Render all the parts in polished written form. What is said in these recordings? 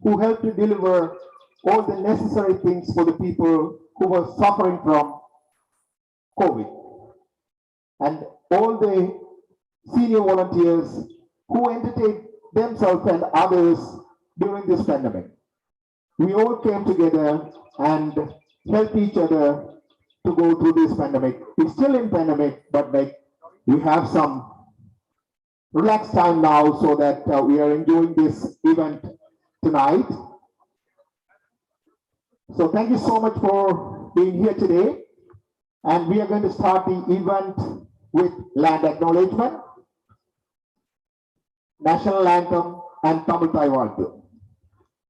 who helped to deliver all the necessary things for the people who were suffering from COVID. And all the senior volunteers who entertained themselves and others during this pandemic. We all came together and helped each other to go through this pandemic. We're still in pandemic, but we have some relaxed time now so that we are enjoying this event tonight. So thank you so much for being here today. And we are going to start the event with land acknowledgement, national anthem, and Tamil Thai Valthu.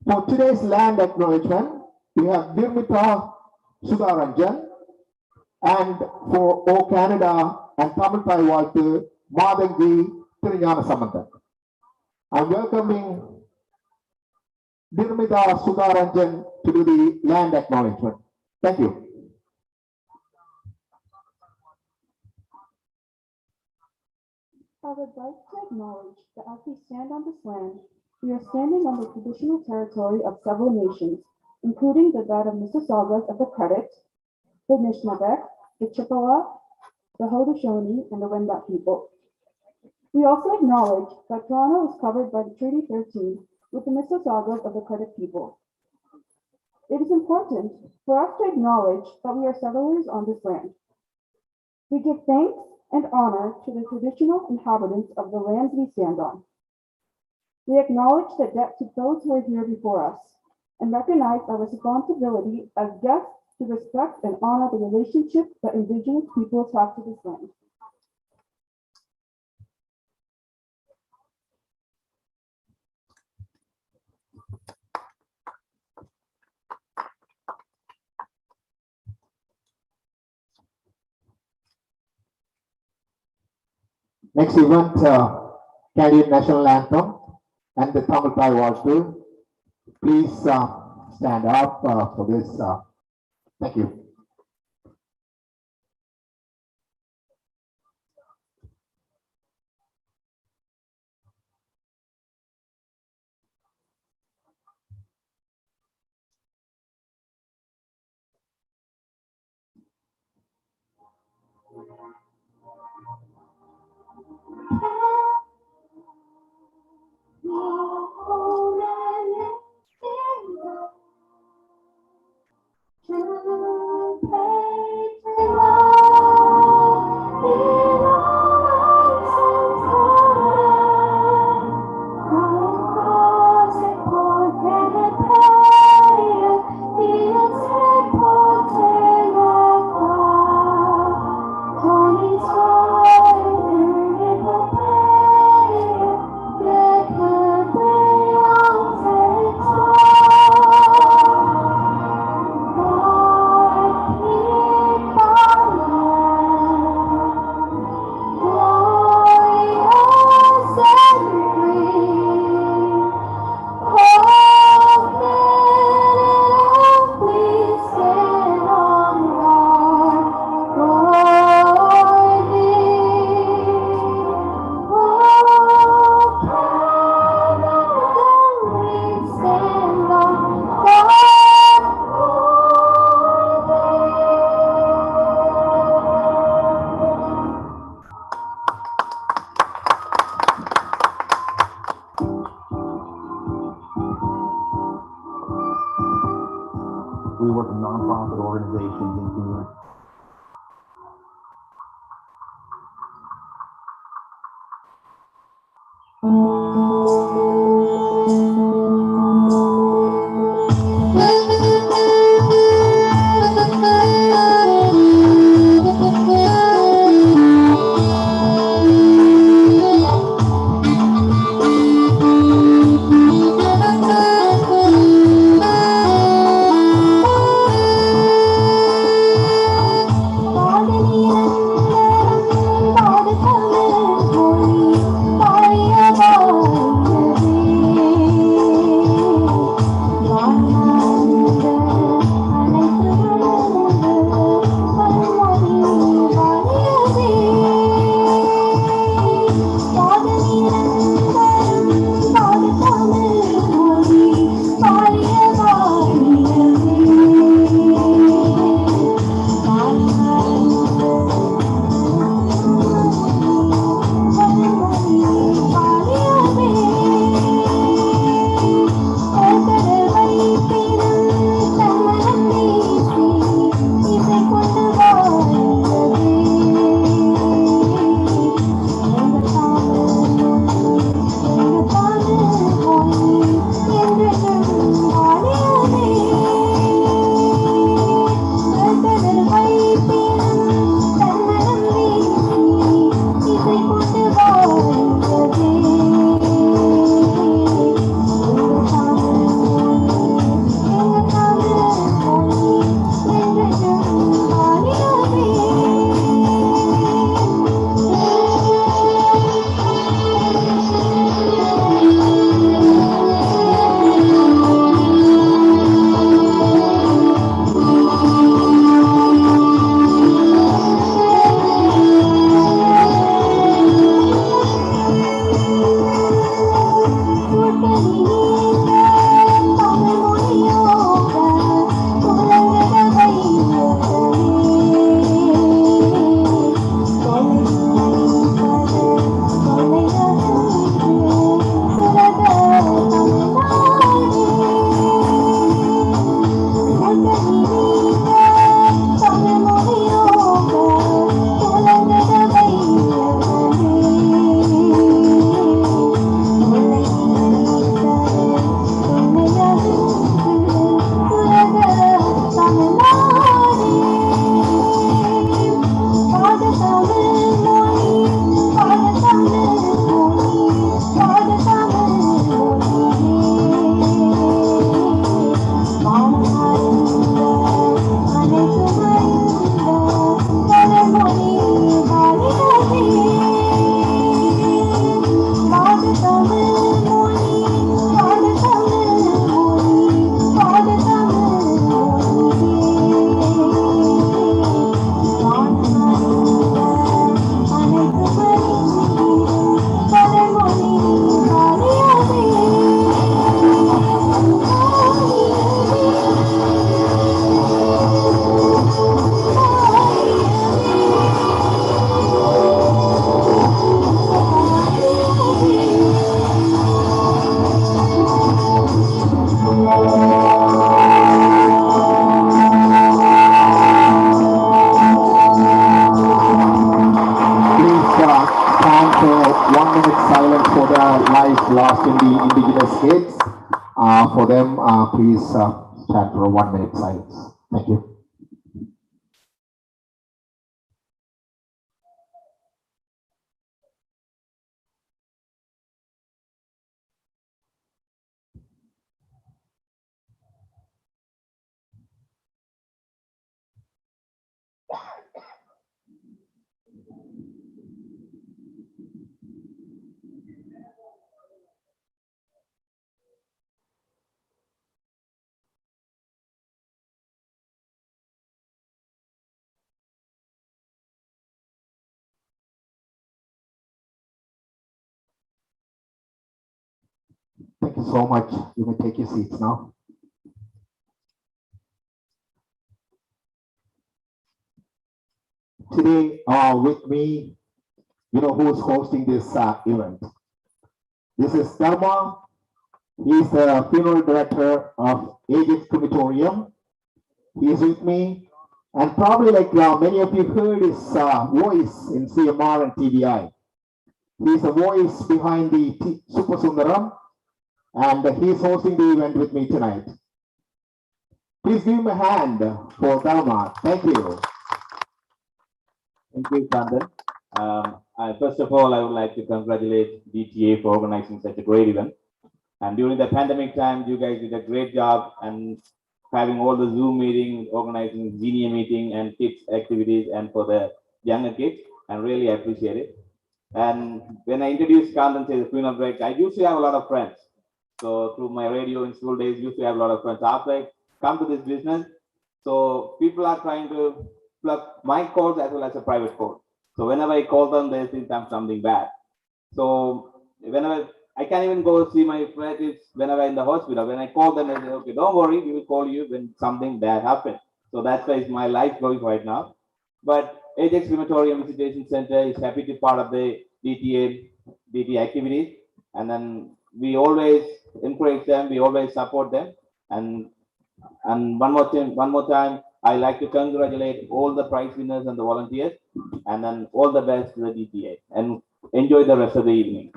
For today's land acknowledgement, we have Dirmita Sudaranjan, and for O Canada and Tamil Thai Valthu, Madangi Thirinyana Samantan. I'm welcoming Dirmita Sudaranjan to do the land acknowledgement. Thank you. I would like to acknowledge that as we stand on this land, we are standing on the traditional territory of several nations, including the that of Mississaugas of the Credit, the Nishnabek, the Chippewa, the Haudenosaunee, and the Wendat people. We also acknowledge that Toronto is covered by the Treaty 13 with the Mississaugas of the Credit people. It is important for us to acknowledge that we are settlers on this land. We give thanks and honor to the traditional inhabitants of the lands we stand on. We acknowledge the debt to those who are here before us and recognize our responsibility as guests to respect and honor the relationship that Indigenous peoples have to this land. Next event, Canadian National Anthem and the Tamil Thai Valthu. Please stand up for this. Thank you. We work with nonprofit organizations and communities. hosting the indigenous kids. For them, please stand for a 1 minute silence. Thank you. Thank you so much. You may take your seats now. Today, with me, who's hosting this event. This is Dharma. He's the funeral director of Ajax Crematorium. He's with me, and probably like many of you heard his voice in CMR and TBI. He's the voice behind the Super Sundaram, and he's hosting the event with me tonight. Please give him a hand for Dharma. Thank you. Thank you, Kandan. First of all, I would like to congratulate DTA for organizing such a great event. And during the pandemic time, you guys did a great job and having all the Zoom meetings, organizing senior meeting and kids activities and for the younger kids. And really appreciate it. And when I introduced Kandan to the funeral break, I used to have a lot of friends. So through my radio in school days, used to have a lot of friends. After I come to this business, so people are trying to plug my calls as well as a private call. So whenever I call them, they think I'm something bad. So whenever I can't even go see my relatives whenever in the hospital, when I call them, I say, okay, don't worry, we will call you when something bad happens. So that's why it's my life going right now. But Ajax Crematorium Visitation Center is happy to be part of the DTA activities. And then we always encourage them, we always support them. And one more time, I like to congratulate all the prize winners and the volunteers, and then all the best to the DTA, and enjoy the rest of the evening.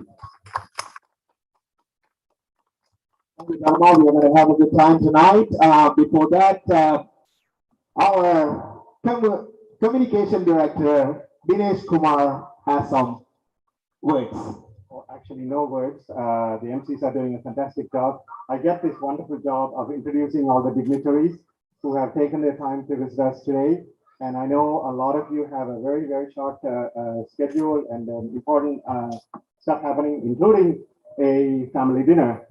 Thank you, Dharma. We're going to have a good time tonight. Before that, our communication director, Dinesh Kumar, has some words. Well, actually, no words. The MCs are doing a fantastic job. I get this wonderful job of introducing all the dignitaries who have taken their time to visit us today. And I know a lot of you have a very, very short schedule and important stuff happening, including a family dinner.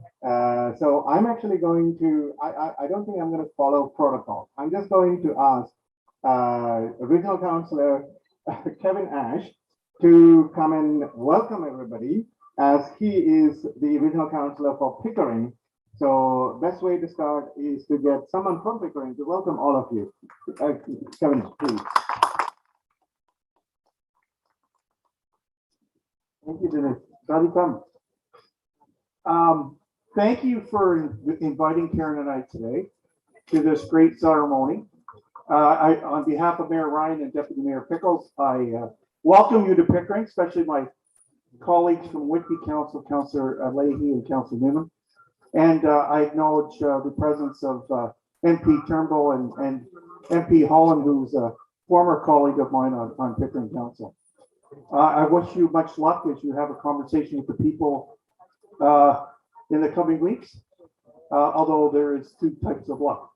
So I'm actually going to, I don't think I'm going to follow protocol. I'm just going to ask Regional Councillor Kevin Ash to come and welcome everybody, as he is the Regional Councillor for Pickering. So best way to start is to get someone from Pickering to welcome all of you. Kevin, please. Thank you, Dennis. Glad you come. Thank you for inviting Karen and I today to this great ceremony. On behalf of Mayor Ryan and Deputy Mayor Pickles, I welcome you to Pickering, especially my colleagues from Whitby Council, Councillor Leahy and Councillor Newman. And I acknowledge the presence of MP Turnbull and MP Holland, who's a former colleague of mine on Pickering Council. I wish you much luck as you have a conversation with the people in the coming weeks, although there is two types of luck.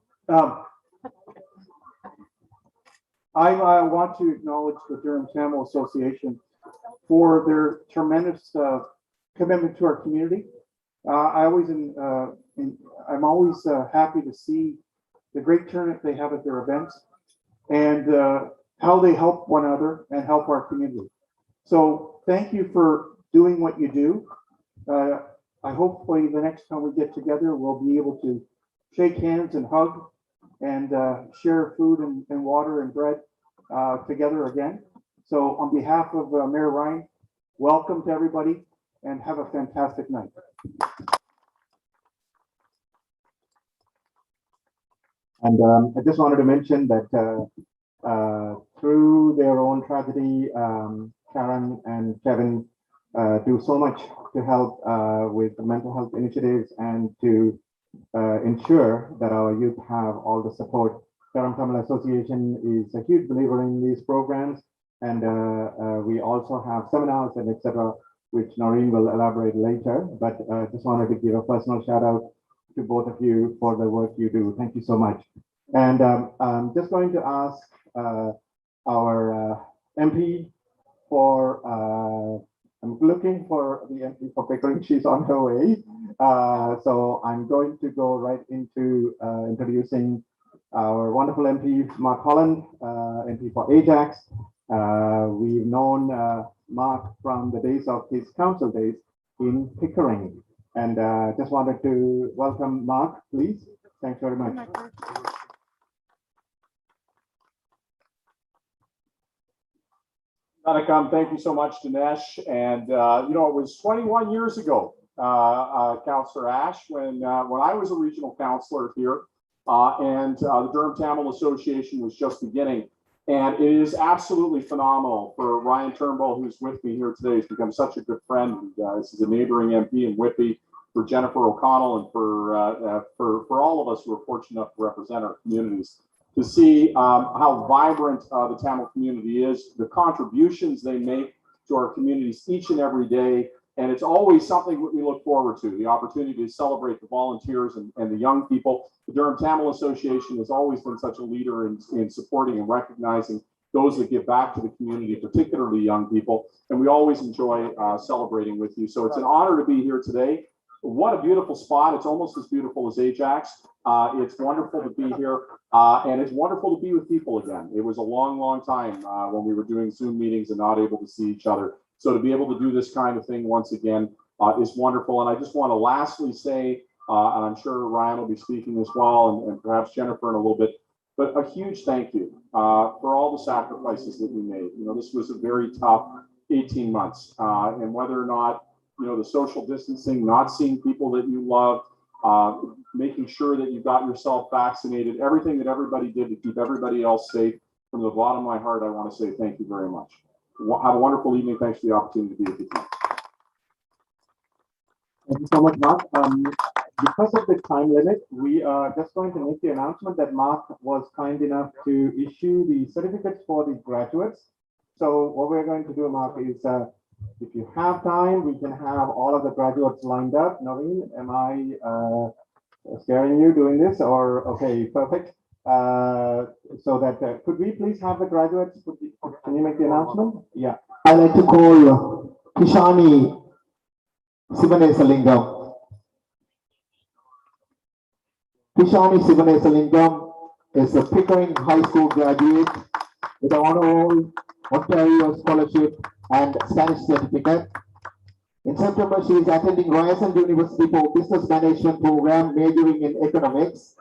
I want to acknowledge the Durham Tamil Association for their tremendous commitment to our community. I'm always happy to see the great turnout they have at their events and how they help one another and help our community. So thank you for doing what you do. I hopefully the next time we get together, we'll be able to shake hands and hug and share food and water and bread together again. So on behalf of Mayor Ryan, welcome to everybody and have a fantastic night. And I just wanted to mention that through their own tragedy, Karen and Kevin do so much to help with the mental health initiatives and to ensure that our youth have all the support. Durham Tamil Association is a huge believer in these programs, and we also have seminars and etc., which Noreen will elaborate later. But just wanted to give a personal shout out to both of you for the work you do. Thank you so much. And I'm just going to ask our MP for, I'm looking for the MP for Pickering. She's on her way. So I'm going to go right into introducing our wonderful MP, Mark Holland, MP for Ajax. We've known Mark from the days of his council days in Pickering. And just wanted to welcome Mark, please. Thanks very much. Manakam, thank you so much, Dinesh. And you know, it was 21 years ago, Councillor Ash, when I was a regional councillor here, and the Durham Tamil Association was just beginning. And it is absolutely phenomenal for Ryan Turnbull, who's with me here today. He's become such a good friend. This is a neighboring MP in Whitby, for Jennifer O'Connell, and for all of us who are fortunate enough to represent our communities, to see how vibrant the Tamil community is, the contributions they make to our communities each and every day. And it's always something that we look forward to, the opportunity to celebrate the volunteers and the young people. The Durham Tamil Association has always been such a leader in supporting and recognizing those that give back to the community, particularly young people. And we always enjoy celebrating with you. So it's an honor to be here today. What a beautiful spot. It's almost as beautiful as Ajax. It's wonderful to be here. And it's wonderful to be with people again. It was a long, long time when we were doing Zoom meetings and not able to see each other. So to be able to do this kind of thing once again is wonderful. And I just want to lastly say, and I'm sure Ryan will be speaking as well, and perhaps Jennifer in a little bit, but a huge thank you for all the sacrifices that we made. You know, this was a very tough 18 months. And whether or not, you know, the social distancing, not seeing people that you love, making sure that you got yourself vaccinated, everything that everybody did to keep everybody else safe. From the bottom of my heart, I want to say thank you very much. Have a wonderful evening. Thanks for the opportunity to be with you. Thank you so much, Mark. Because of the time limit, we are just going to make the announcement that Mark was kind enough to issue the certificates for the graduates. So what we're going to do, Mark, is if you have time, we can have all of the graduates lined up. Noreen, am I scaring you doing this? Or okay, perfect. So that could we please have the graduates? Can you make the announcement? Yeah. I'd like to call Kishani Sivanesalingam. Kishani Sivanesalingam is a Pickering High School graduate with an honor roll, Ontario scholarship, and Spanish certificate. In September, she is attending Ryerson University for Business Management program, majoring in economics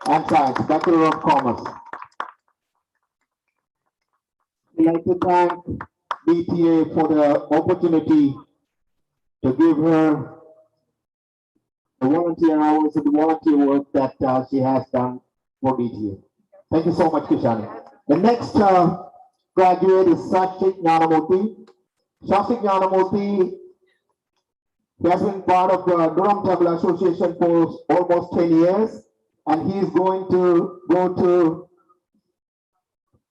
and science, Bachelor of Commerce. We'd like to thank DTA for the opportunity to give her the volunteer hours and the volunteer work that she has done for DTA. Thank you so much, Kishani. The next graduate is Sashik Gnanamurthy. Sashik Gnanamurthy has been part of the Durham Tamil Association for almost 10 years, and he is going to go to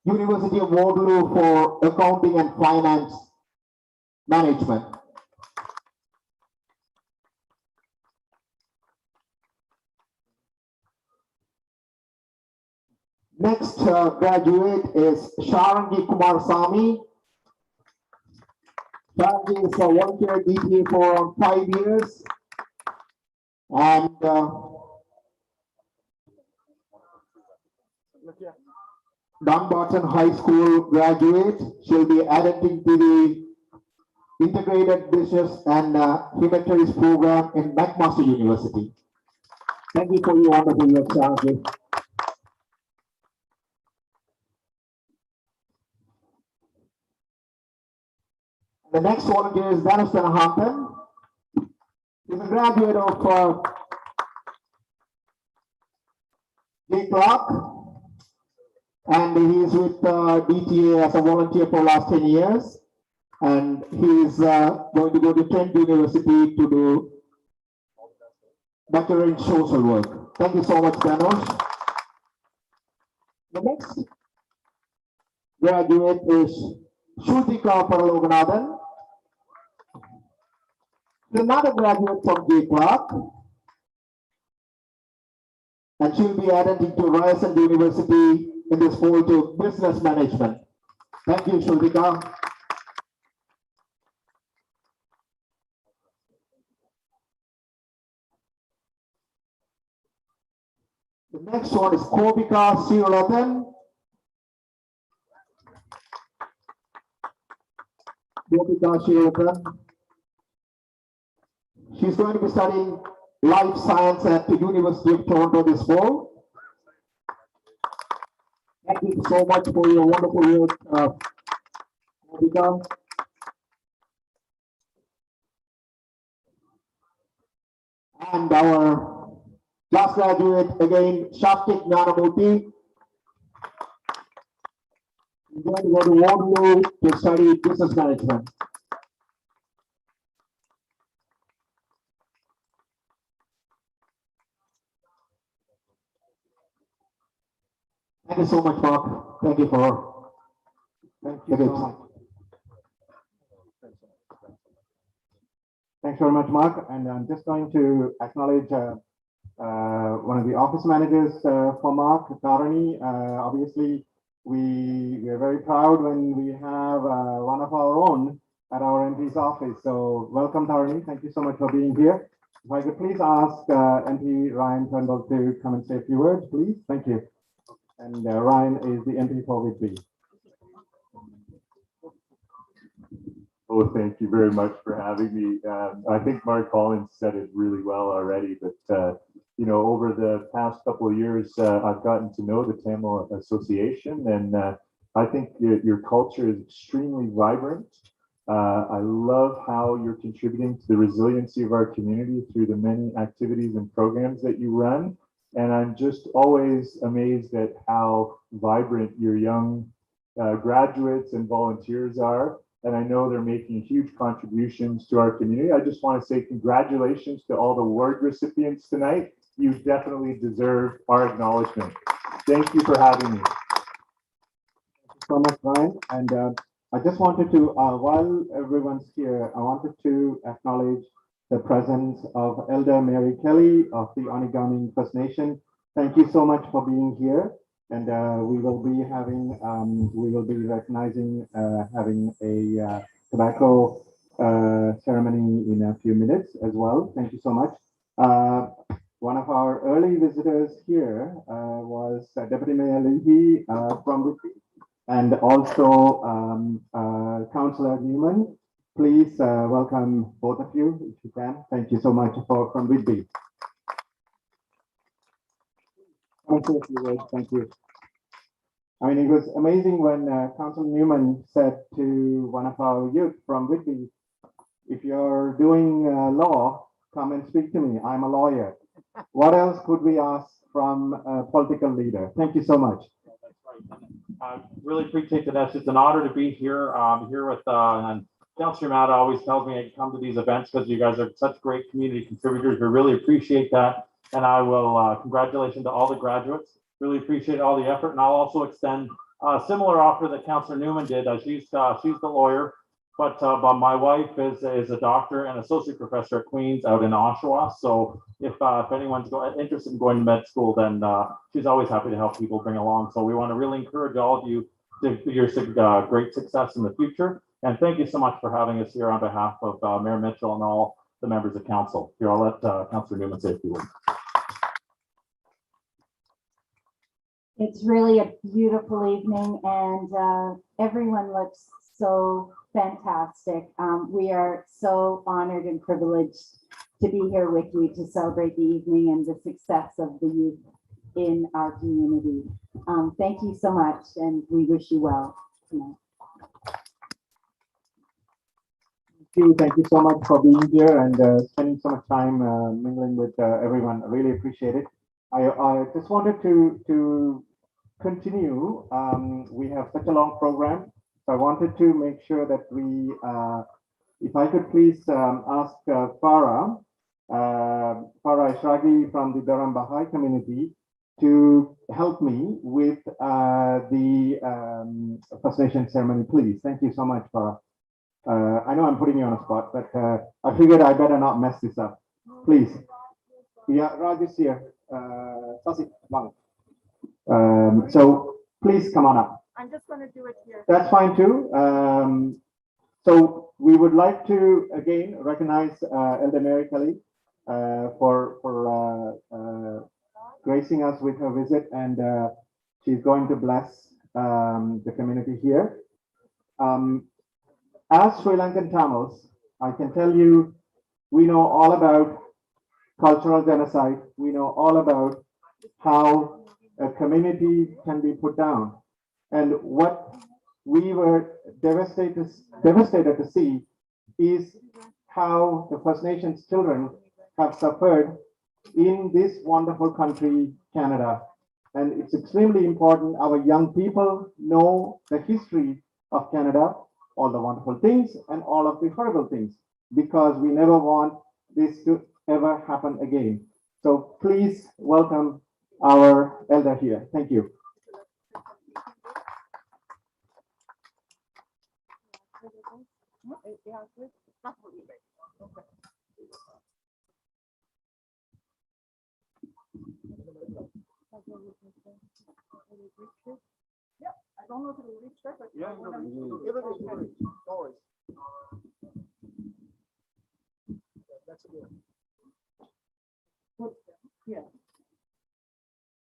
University of Waterloo for accounting and finance management. Next graduate is Sharangi Kumarasamy. Sharangi is a volunteer DTA for around 5 years, and Dunbarton High School graduate. She'll be attending to the Integrated Business and Human Studies program in McMaster University. Thank you for your wonderful work, Sharangi. The next volunteer is Dennis Hampton. He's a graduate of J. Clark, and he is with DTA as a volunteer for the last 10 years. and he is going to go to Trent University to do doctorate in social work. Thank you so much, Dhanush. The next graduate is Shrutika Paraloganathan. Another graduate from J. Clark, and she'll be attending to Ryerson University in this fall to business management. Thank you, Shrutika. The next one is Kobika Sirolathan. Kobika Sirolathan. She's going to be studying life science at the University of Toronto this fall. Thank you so much for your wonderful work, Kobika. And our last graduate again, Shaktik Gnanamurthy. He's going to go to Waterloo to study business management. Thank you so much, Mark. Thank you for. Thank you so much. Thanks very much, Mark. And I'm just going to acknowledge one of the office managers for Mark, Tarani. Obviously, we are very proud when we have one of our own at our MP's office. So welcome, Tarani. Thank you so much for being here. If I could please ask MP Ryan Turnbull to come and say a few words, please. Thank you. And Ryan is the MP for Whitby. Oh, thank you very much for having me. I think Mark Collins said it really well already, but you know, over the past couple of years, I've gotten to know the Tamil Association, and I think your culture is extremely vibrant. I love how you're contributing to the resiliency of our community through the many activities and programs that you run. And I'm just always amazed at how vibrant your young graduates and volunteers are. And I know they're making huge contributions to our community. I just want to say congratulations to all the award recipients tonight. You definitely deserve our acknowledgement. Thank you for having me. Thank you so much, Ryan. And I just wanted to, while everyone's here, I wanted to acknowledge the presence of Elder Mary Kelly of the Onigami First Nation. Thank you so much for being here. And we will be recognizing, having a tobacco ceremony in a few minutes as well. Thank you so much. One of our early visitors here was Deputy Mayor Leahy from Whitby, and also Councillor Newman. Please welcome both of you if you can. Thank you so much from Whitby. Thank you. I mean, it was amazing when Councillor Newman said to one of our youth from Whitby, if you're doing law, come and speak to me. I'm a lawyer. What else could we ask from a political leader? Thank you so much. That's right. I really appreciate that. It's an honor to be here. Here with and Councillor Mata always tells me I come to these events because you guys are such great community contributors. We really appreciate that. And I will congratulations to all the graduates. Really appreciate all the effort. And I'll also extend a similar offer that Councillor Newman did. She's the lawyer, but my wife is a doctor and associate professor at Queen's out in Oshawa. So if anyone's interested in going to med school, then she's always happy to help people bring along. So we want to really encourage all of you to your great success in the future. And thank you so much for having us here on behalf of Mayor Mitchell and all the members of council. Here, I'll let Councillor Newman say a few words. It's really a beautiful evening, and everyone looks so fantastic. We are so honored and privileged to be here with you to celebrate the evening and the success of the youth in our community. Thank you so much, and we wish you well tonight. Thank you so much for being here and spending so much time mingling with everyone. I really appreciate it. I just wanted to continue. We have such a long program, So I wanted to make sure that we, if I could please ask Farah Ishragi from the Durham Baha'i community to help me with the First Nation ceremony, please. Thank you so much, Farah. I know I'm putting you on a spot, but I figured I better not mess this up. Please. Yeah, Raj is here. So please come on up. I'm just going to do it here. That's fine too. So we would like to again recognize Elder Mary Kelly for gracing us with her visit, and she's going to bless the community here. As Sri Lankan Tamils, I can tell you, we know all about cultural genocide. We know all about how a community can be put down. And what we were devastated to see is how the First Nations children have suffered in this wonderful country, Canada. And it's extremely important our young people know the history of Canada, all the wonderful things and all of the horrible things, because we never want this to ever happen again. So please welcome our elder here. Thank you. Yeah, I don't know if it'll reach there, but Yeah, that's a good. Yeah.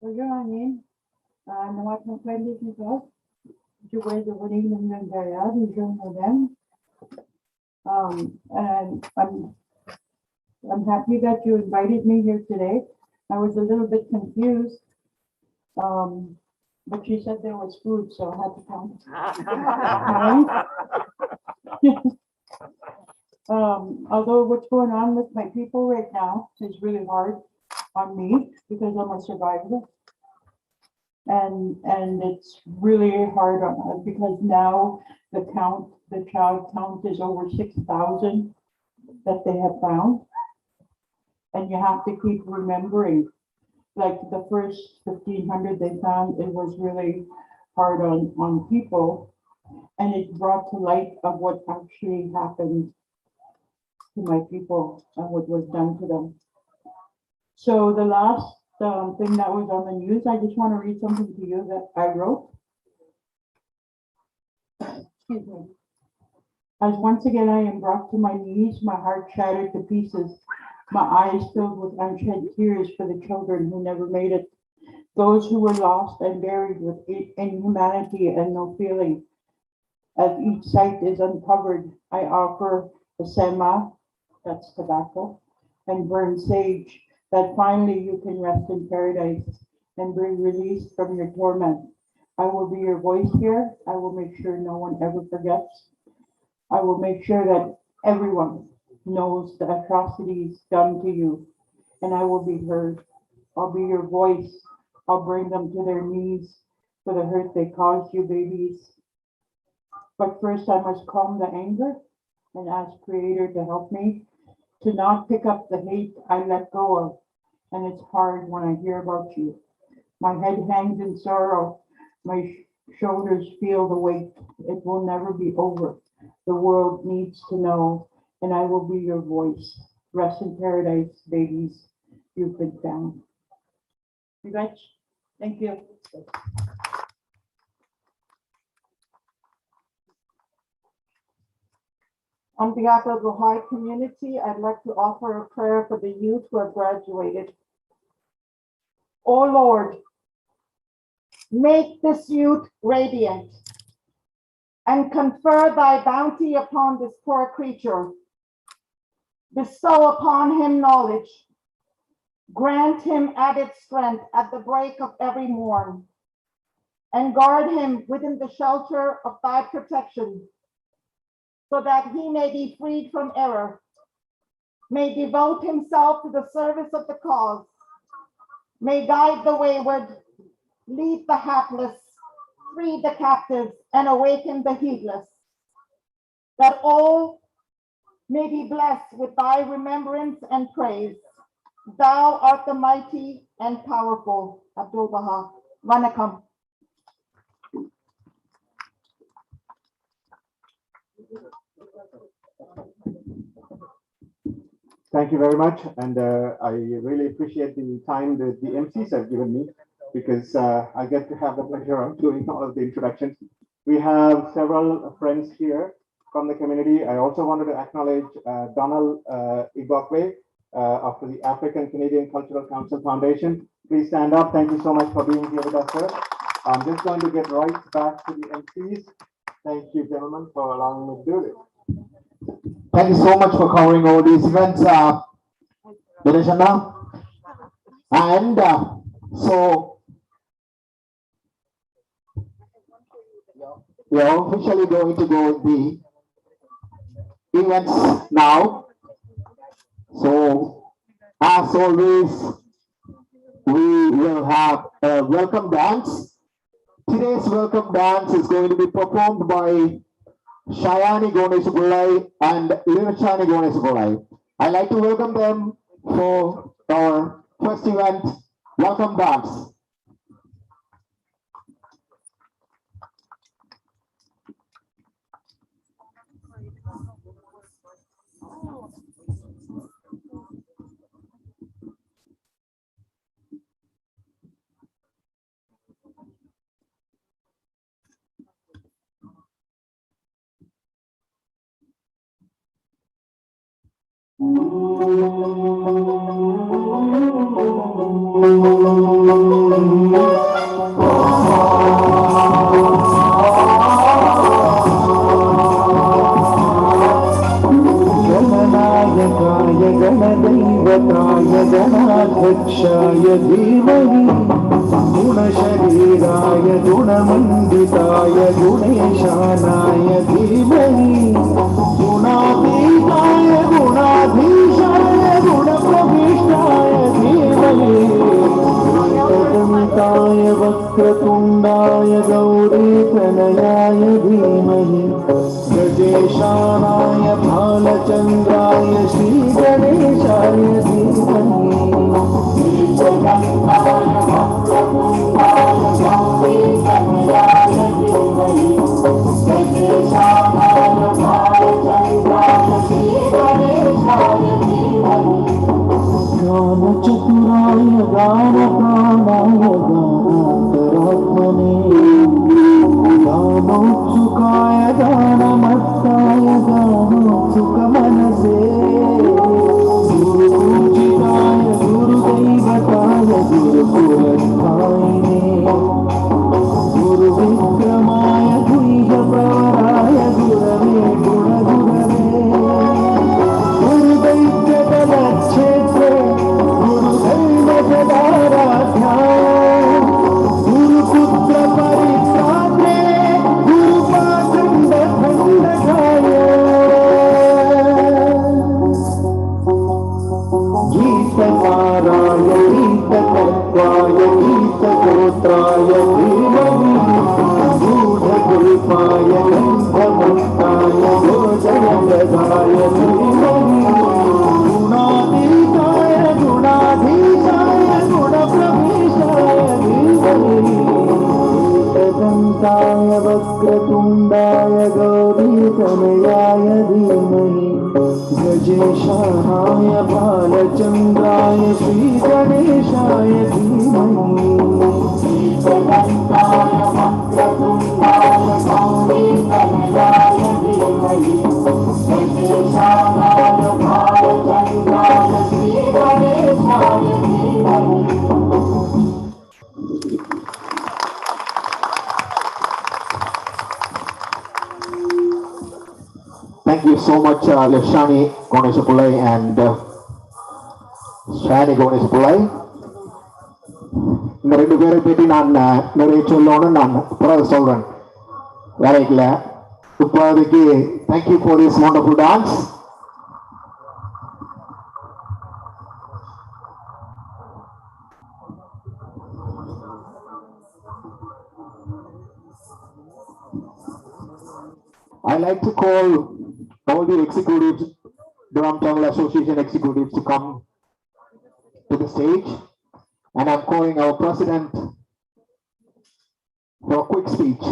So your name, no, I can find this because you guys are winning them and they are, you don't know them. And I'm happy that you invited me here today. I was a little bit confused. But she said there was food, so I had to come. Although what's going on with my people right now is really hard on me because I'm a survivor. And it's really hard on us because now the child count is over 6,000 that they have found. And you have to keep remembering, like the first 1,500 they found, it was really hard on people. And it brought to light of what actually happened to my people and what was done to them. So the last thing that was on the news, I just want to read something to you that I wrote. Excuse me. As once again I am brought to my knees, my heart shattered to pieces, my eyes filled with unshed tears for the children who never made it, those who were lost and buried with inhumanity and no feeling. As each site is uncovered, I offer a sema, that's tobacco, and burn sage, that finally you can rest in paradise and bring release from your torment. I will be your voice here. I will make sure no one ever forgets. I will make sure that everyone knows the atrocities done to you, and I will be heard. I'll be your voice. I'll bring them to their knees for the hurt they caused you, babies. But first I must calm the anger and ask Creator to help me to not pick up the hate I let go of. And it's hard when I hear about you. My head hangs in sorrow. My shoulders feel the weight. It will never be over. The world needs to know, and I will be your voice. Rest in paradise, babies. You've been found. You guys, thank you. On behalf of the Baha'i community, I'd like to offer a prayer for the youth who have graduated. Oh Lord, make this youth radiant and confer thy bounty upon this poor creature. Bestow upon him knowledge. Grant him added strength at the break of every morn, and guard him within the shelter of thy protection, so that he may be freed from error, may devote himself to the service of the cause, may guide the wayward, lead the hapless, free the captives and awaken the heedless, that all may be blessed with thy remembrance and praise. Thou art the mighty and powerful. Abdul Baha. Vanakkam. Thank you very much, and I really appreciate the time that the MCs have given me, because I get to have the pleasure of doing all of the introductions. We have several friends here from the community. I also wanted to acknowledge Donald Igokwe of the African Canadian Cultural Council Foundation. Please stand up. Thank you so much for being here with us, sir. I'm just going to get right back to the MCs. Thank you, gentlemen, for allowing me to do this. Thank you so much for covering all these events, Dineshana. And so we are officially going to go with the events now. So as always, we will have a welcome dance. Today's welcome dance is going to be performed by Shayani Ganesh Pillai and Lirchani Ganesh Pillai. I'd like to welcome them for our first event, welcome dance. गणाध्यक्षाय धीमहि गुणशरीराय गुणमण्डिताय गुणेशानाय धीमहि गुणातीताय गुणाधीशाय गुणप्रविष्टाय धीमहि एकदन्ताय वक्रतुण्डाय गौरीतनयाय धीमहि गजेशानाय भालचन्द्राय श्रीगणेशाय धीमहि गानचतुराय गानप्राणाय गानान्तरात्मने गानोत्सुकाय गानमत्ताय गानोत्सुकमनसे गुरुपूजिताय गुरुदैवताय गुरुकुलस्थायिने गुरुविक्रमाय गुह्यप्रवराय गुरवे गुणगुरवे गुरुदैत्यबलक्षेत्रे गुरुदैवजदाराध्याय गुरुपुत्रपरित्रात्रे गुरुपाखण्डखण्डकाय गीतकाराय गीततत्त्वाय गीतगोत्राय धीमहि गूढकल्पाय गन्धमुक्ताय गोचरगदाय धीमहि गुणातीताय गुणाधीशाय गुणप्रविष्टाय धीमहि एकदन्ताय वक्रतुण्डाय गौरीतनयाय धीमहि गजेशानाय बालचन्द्राय श्रीगणेशाय धीमहि एकदन्ताय वक्रतुण्डाय गौरीतनयाय धीमहि गजेशानाय बालचन्द्राय श्रीगणेशाय धीमहि. Thank you so much, Lirchani Ganesh Pillai and Shayani Ganesh Pillai. இந்த ரெண்டு பேரை பற்றி நான் நிறைய சொல்லணும்னு நான் பிறகு சொல்றேன் வேலைக்குல. இப்போதைக்கு thank you for this wonderful dance. I like to call all the executives, Durham Tamil Association executives to come to the stage. And I'm calling our president for a quick speech.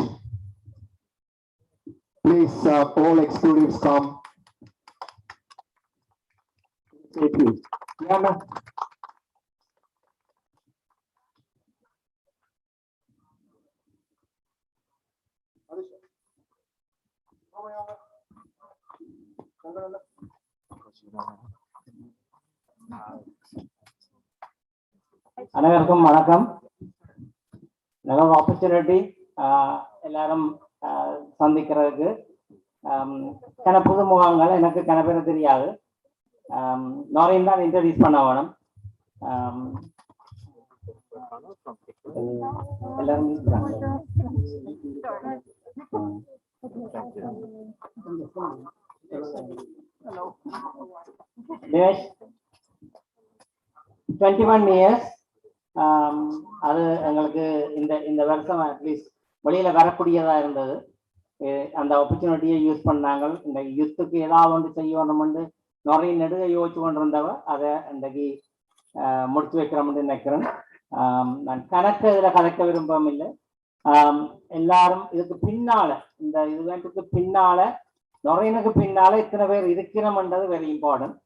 Please, all executives come. Say please. Yeah, ma'am. அனைவருக்கும் வணக்கம். நல்ல ஒரு opportunity எல்லாரும் சந்திக்கிறதுக்கு. கன புது முகங்கள் எனக்கு கன பேர் தெரியாது. நோரையும் தான் இன்ட்ரடியூஸ் பண்ண வேணும். எல்லாரும் தினேஷ் 21 இயர்ஸ். அது எங்களுக்கு இந்த வருஷம் அட்லீஸ்ட் வெளியில வரக்கூடியதா இருந்தது. அந்த ஆப்பர்ச்சுனிட்டியை யூஸ் பண்ணாங்க. இந்த யூத்துக்கு ஏதாவது ஒன்று செய்யணும்னு நிறைய நெடுக யோசிச்சு கொண்டிருந்தவ அதை இன்றைக்கு முடிச்சு வைக்கிறோம்னு நினைக்கிறேன். நான் கணக்கு இதில் கலைக்க விரும்பவும் இல்லை. எல்லாரும் இதுக்கு பின்னால இந்த இவெண்ட்டுக்கு பின்னால நிறையனுக்கு பின்னால இத்தனை பேர் இருக்கிறோம்ன்றது வெரி இம்பார்ட்டன்ட்.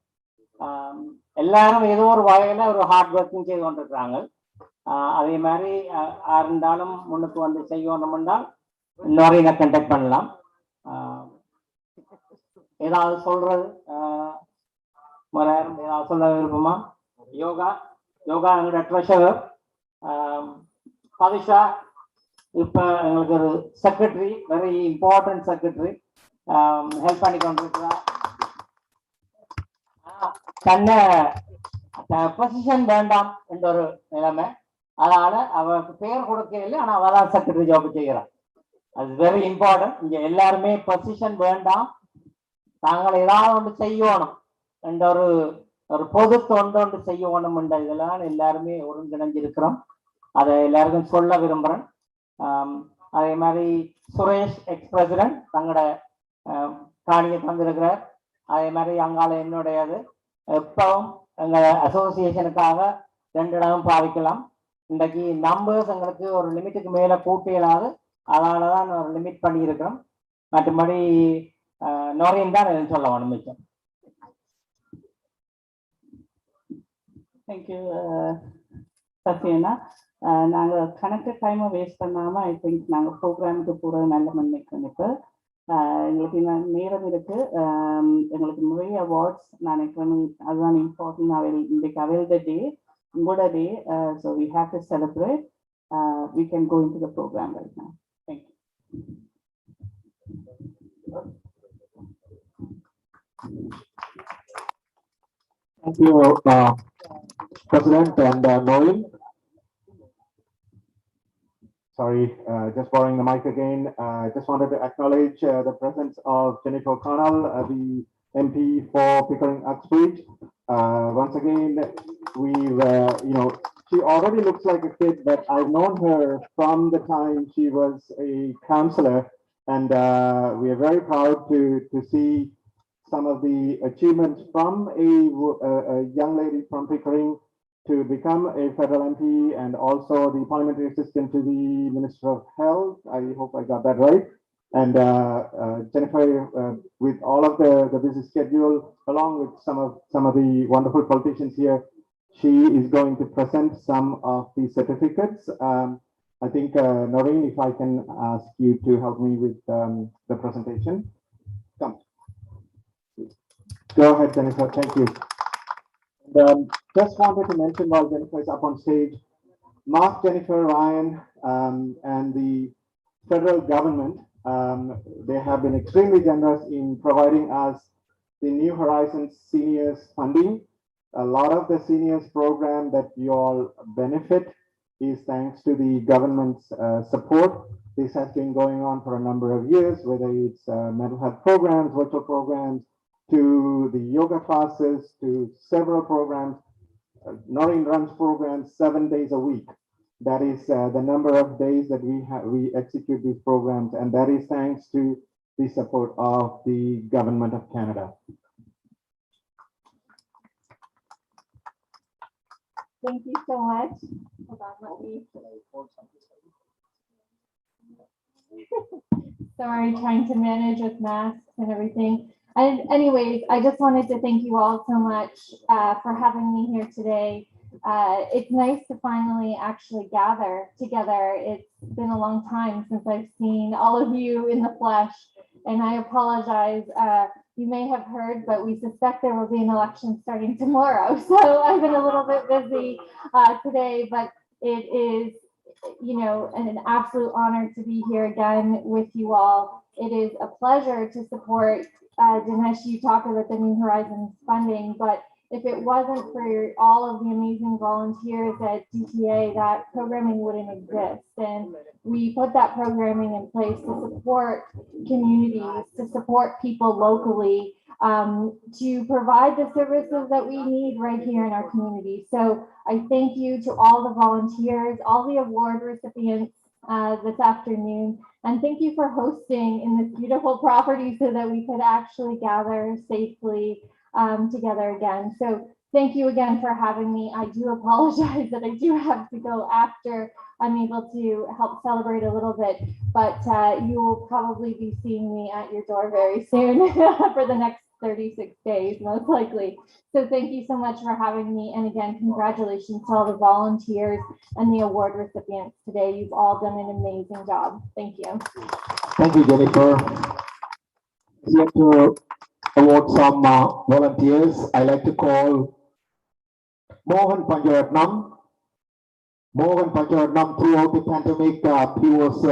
எல்லாரும் ஏதோ ஒரு வகையில ஒரு ஹார்ட் ஒர்க்கிங் செய்து கொண்டிருக்கிறாங்க. அதே மாதிரி இருந்தாலும் முன்னுக்கு வந்து செய்யணும்னால் நிறைய கண்டக்ட் பண்ணலாம். ஏதாவது சொல்றது ஏதாவது சொல்ல விருப்பமா? யோகா எங்களோட ட்ரெஷரர் பவிஷா இப்ப எங்களுக்கு ஒரு secretary, very important secretary, help பண்ணி கொண்டிருக்கிறார். தன்னை பொசிஷன் வேண்டாம் என்ற ஒரு நிலைமை, அதனால அவருக்கு பேர் கொடுக்க இல்லை, ஆனா அவதான் செக்ரட்டரி ஜாப் செய்கிறார். அது வெரி இம்பார்ட்டன்ட். இங்க எல்லாருமே பொசிஷன் வேண்டாம், தாங்கள் ஏதாவது ஒன்று செய்யணும் என்ற ஒரு பொது தொண்டு ஒன்று செய்யணும் என்ற இதெல்லாம் எல்லாருமே ஒருங்கிணைஞ்சிருக்கிறோம். அதை எல்லாருக்கும் சொல்ல விரும்புகிறேன். அதே மாதிரி சுரேஷ் எக்ஸ் பிரசிடென்ட் தங்களோட காணியை தந்திருக்கிறார். அதே மாதிரி அங்கால என்னுடையது எப்பவும் எங்கள் அசோசியேஷனுக்காக 2 இடமும் பாவிக்கலாம். இன்றைக்கு நம்பர்ஸ் எங்களுக்கு ஒரு லிமிட்டுக்கு மேலே கூட்ட இயலாது, அதனால தான் ஒரு லிமிட் பண்ணியிருக்கிறோம். மற்றபடி நோரையும் தான் சொல்ல வேணும் மிச்சம். தேங்க்யூ சத்யனா. நாங்கள் கணக்கு டைமை வேஸ்ட் பண்ணாமல் ஐ திங்க் நாங்கள் ப்ரோக்ராமுக்கு போகிறது நல்ல நினைக்கிறோம். இப்போ எங்களுக்கு இன்னும் நேரம் இருக்கு. எங்களுக்கு நிறைய அவார்ட்ஸ் நான் நினைக்கிறேன், அதுதான் இம்பார்ட்டன்ட். இன்றைக்கு அவைல் த டே, உங்களோட day. So we have to celebrate. We can go into the programme right now. Thank you. Thank you, President and Noel. Sorry, just borrowing the mic again. Just wanted to acknowledge the presence of Jennifer Connell, the MP for Pickering Uxbridge. Once again, she already looks like a kid, but I've known her from the time she was a councillor, and we are very proud to see some of the achievements from a young lady from Pickering to become a federal MP and also the parliamentary assistant to the Minister of Health. I hope I got that right. And Jennifer, with all of the busy schedule, along with some of the wonderful politicians here, she is going to present some of the certificates. I think, Noreen, if I can ask you to help me with the presentation. Come. Go ahead, Jennifer. Thank you. And, just wanted to mention while Jennifer is up on stage, Mark, Jennifer, Ryan, and the federal government, they have been extremely generous in providing us the New Horizons Seniors funding. A lot of the seniors program that you all benefit is thanks to the government's support. This has been going on for a number of years, whether it's mental health programs, virtual programs, to the yoga classes, to several programs. Noreen runs programs 7 days a week. That is the number of days that we execute these programs, and that is thanks to the support of the Government of Canada. Thank you so much. Hold on, let me. Sorry, trying to manage with masks and everything. And anyways, I just wanted to thank you all so much for having me here today. It's nice to finally actually gather together. It's been a long time since I've seen all of you in the flesh, and I apologize. You may have heard, but we suspect there will be an election starting tomorrow. So I've been a little bit busy today, but it is, you know, an absolute honor to be here again with you all. It is a pleasure to support Dinesh. You talk about the New Horizons funding, but if it wasn't for all of the amazing volunteers at DTA, that programming wouldn't exist. And we put that programming in place to support communities, to support people locally, to provide the services that we need right here in our community. So I thank you to all the volunteers, all the award recipients this afternoon, and thank you for hosting in this beautiful property so that we could actually gather safely together again. So thank you again for having me. I do apologize that I do have to go after I'm able to help celebrate a little bit, but you will probably be seeing me at your door very soon for the next 36 days, most likely. So thank you so much for having me. And again, congratulations to all the volunteers and the award recipients today. You've all done an amazing job. Thank you. Thank you, Jennifer. Here to award some volunteers, I like to call Mohan Panjaratnam. Mohan Panjaratnam, throughout the pandemic, he was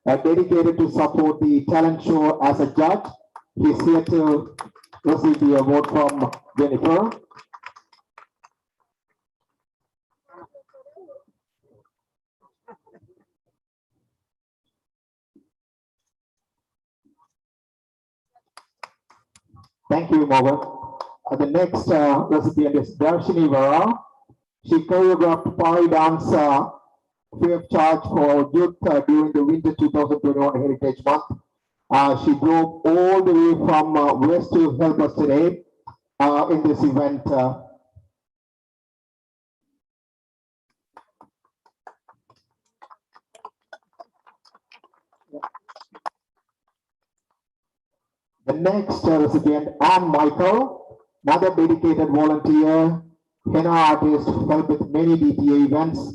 dedicated to support the talent show as a judge. He's here to receive the award from Jennifer. Thank you, Morgan. The next recipient is Darshini Vara. She choreographed party dance free of charge for youth during the winter 2021 Heritage Month. She drove all the way from west to help us today in this event. The next recipient, Anne Michael, another dedicated volunteer, henna artist, helped with many DTA events.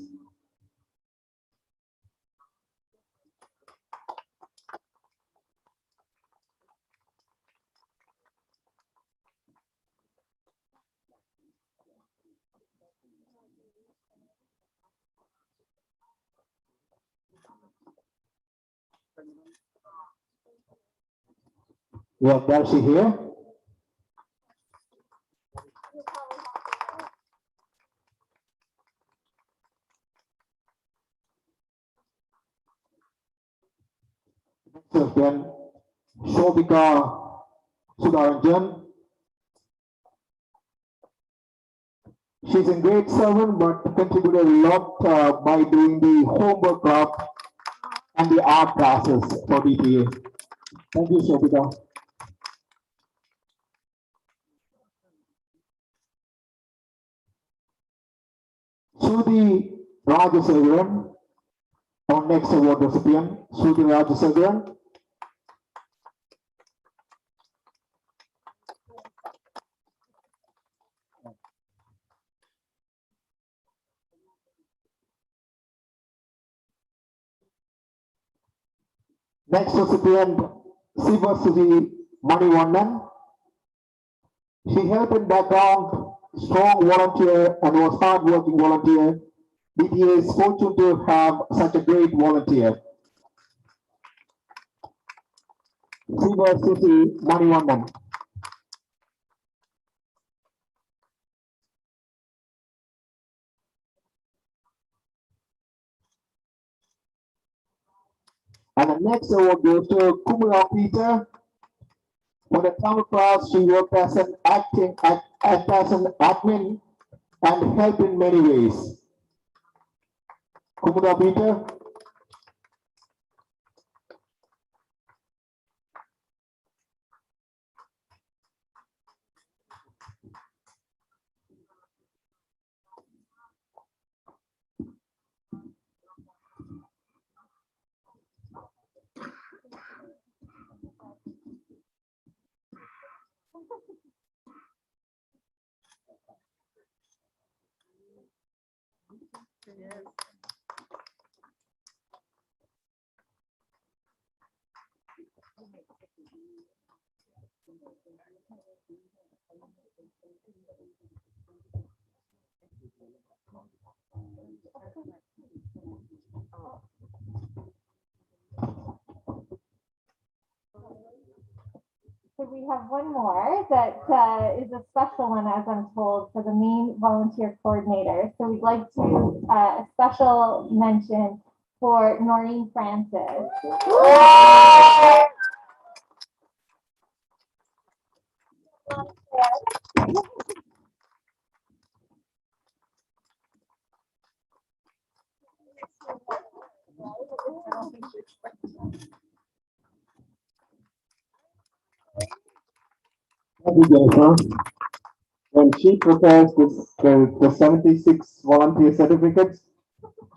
We have Darcy here. Next is then Shobika Sudaranjan. She's in grade 7, but contributed a lot by doing the homework craft and the art classes for DTA. Thank you, Shobika. Sudhi Rajasagaran, our next award recipient, Sudhi Rajasagaran. Next recipient, Siva Sudhi Manivannan. She helped in background, strong volunteer and was hard-working volunteer. DTA is fortunate to have such a great volunteer. Siva Sudhi Manivannan. And the next award goes to Kumula Peter. For the Tamil class, she worked as an admin and helped in many ways. Kumula Peter. So we have one more that is a special one, as I'm told, for the main volunteer coordinator. So we'd like to a special mention for Noreen Francis. Thank you, Jennifer. When she prepares the 76 volunteer certificates,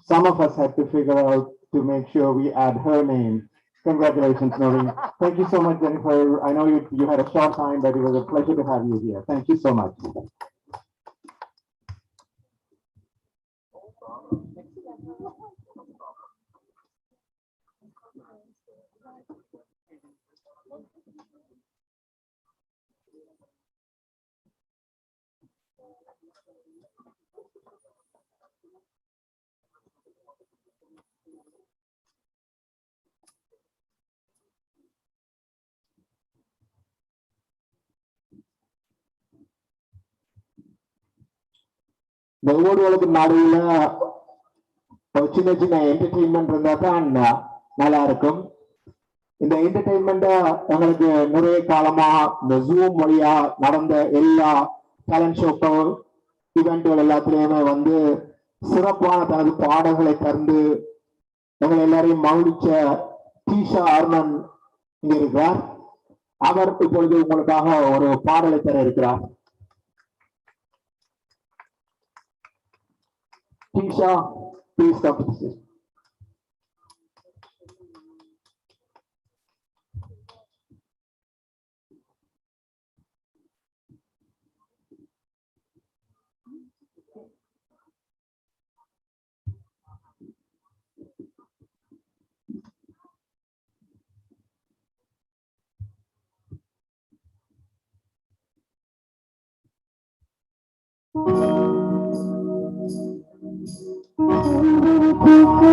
some of us had to figure out to make sure we add her name. Congratulations, Noreen. Thank you so much, Jennifer. I know you had a short time, but it was a pleasure to have you here. Thank you so much. இந்த ஓடுகளுக்கு நடுவுல ஒரு சின்ன சின்ன entertainment இருந்தா தான் நல்லா இருக்கும். இந்த என்டர்டெயின்மெண்ட எங்களுக்கு நிறைய காலமா இந்த ஜூம் வழியா நடந்த எல்லா டேலண்ட் ஷோக்கள் இவெண்ட்டுகள் எல்லாத்துலயுமே வந்து சிறப்பான தனது பாடல்களை தந்து எங்களை எல்லாரையும் மகிழ்ச்ச டீஷா அருணன் இங்க இருக்கிறார். அவர் இப்பொழுது உங்களுக்காக ஒரு பாடலை தர இருக்கிறார். Tisha, please come to the stage. Thank you.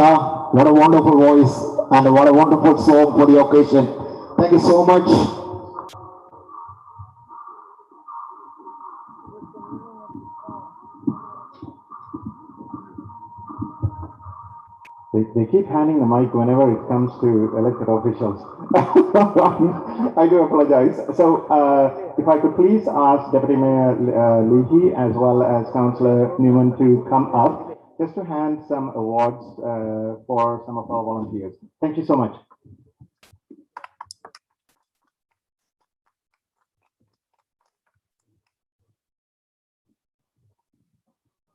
Tisha, what a wonderful voice and what a wonderful song for the occasion. Thank you so much. They keep handing the mic whenever it comes to elected officials. I do apologize. So if I could please ask Deputy Mayor Leahy as well as Councillor Newman to come up just to hand some awards for some of our volunteers. Thank you so much.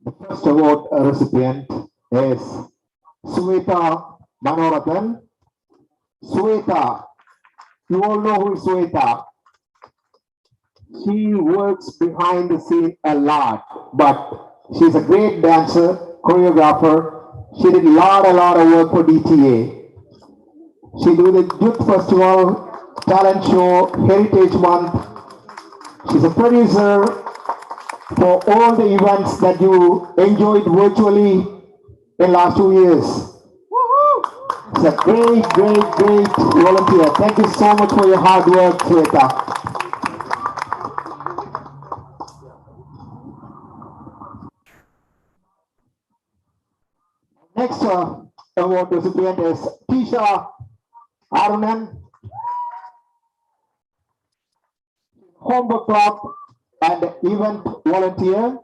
The first award recipient is Sweta Manorathan. Sweta, you all know who is Sweta. She works behind the scene a lot, but she's a great dancer, choreographer. She did a lot of work for DTA. She do the youth festival, talent show, heritage month. She's a producer for all the events that you enjoyed virtually in last 2 years. It's a great volunteer. Thank you so much for your hard work, Sweta. Next award recipient is Tisha Arunan, Homework Club and event volunteer,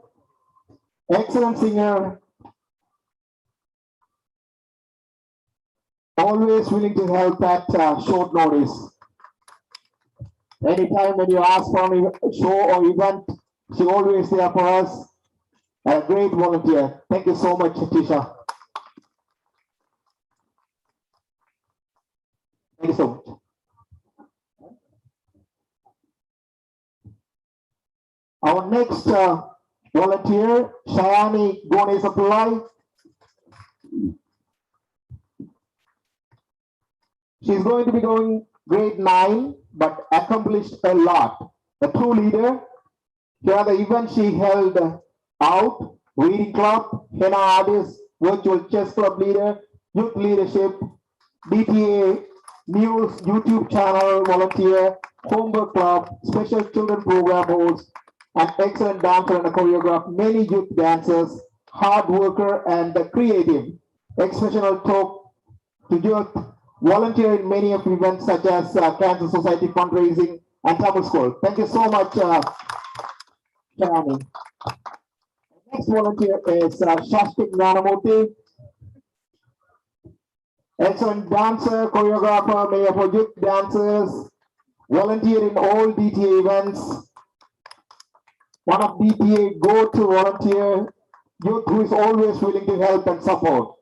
excellent singer, always willing to help at short notice. Anytime when you ask for a show or event, she always there for us. A great volunteer. Thank you so much, Tisha. Thank you so much. Our next volunteer, Shayani Gonesapulai. She's going to be going grade 9, but accomplished a lot. A true leader. Here are the events she held out: reading club, henna artist, virtual chess club leader, youth leadership, DTA news YouTube channel volunteer, homework club, special children program host, an excellent dancer and a choreographer, many youth dancers, hard worker and creative, exceptional talk to youth, volunteer in many of events such as Cancer Society fundraising and Tamil School. Thank you so much, Shani. Next volunteer is Shastik Nanamurthy. Excellent dancer, choreographer, mayor for youth dancers, volunteer in all DTA events. One of DTA go-to volunteer, youth who is always willing to help and support.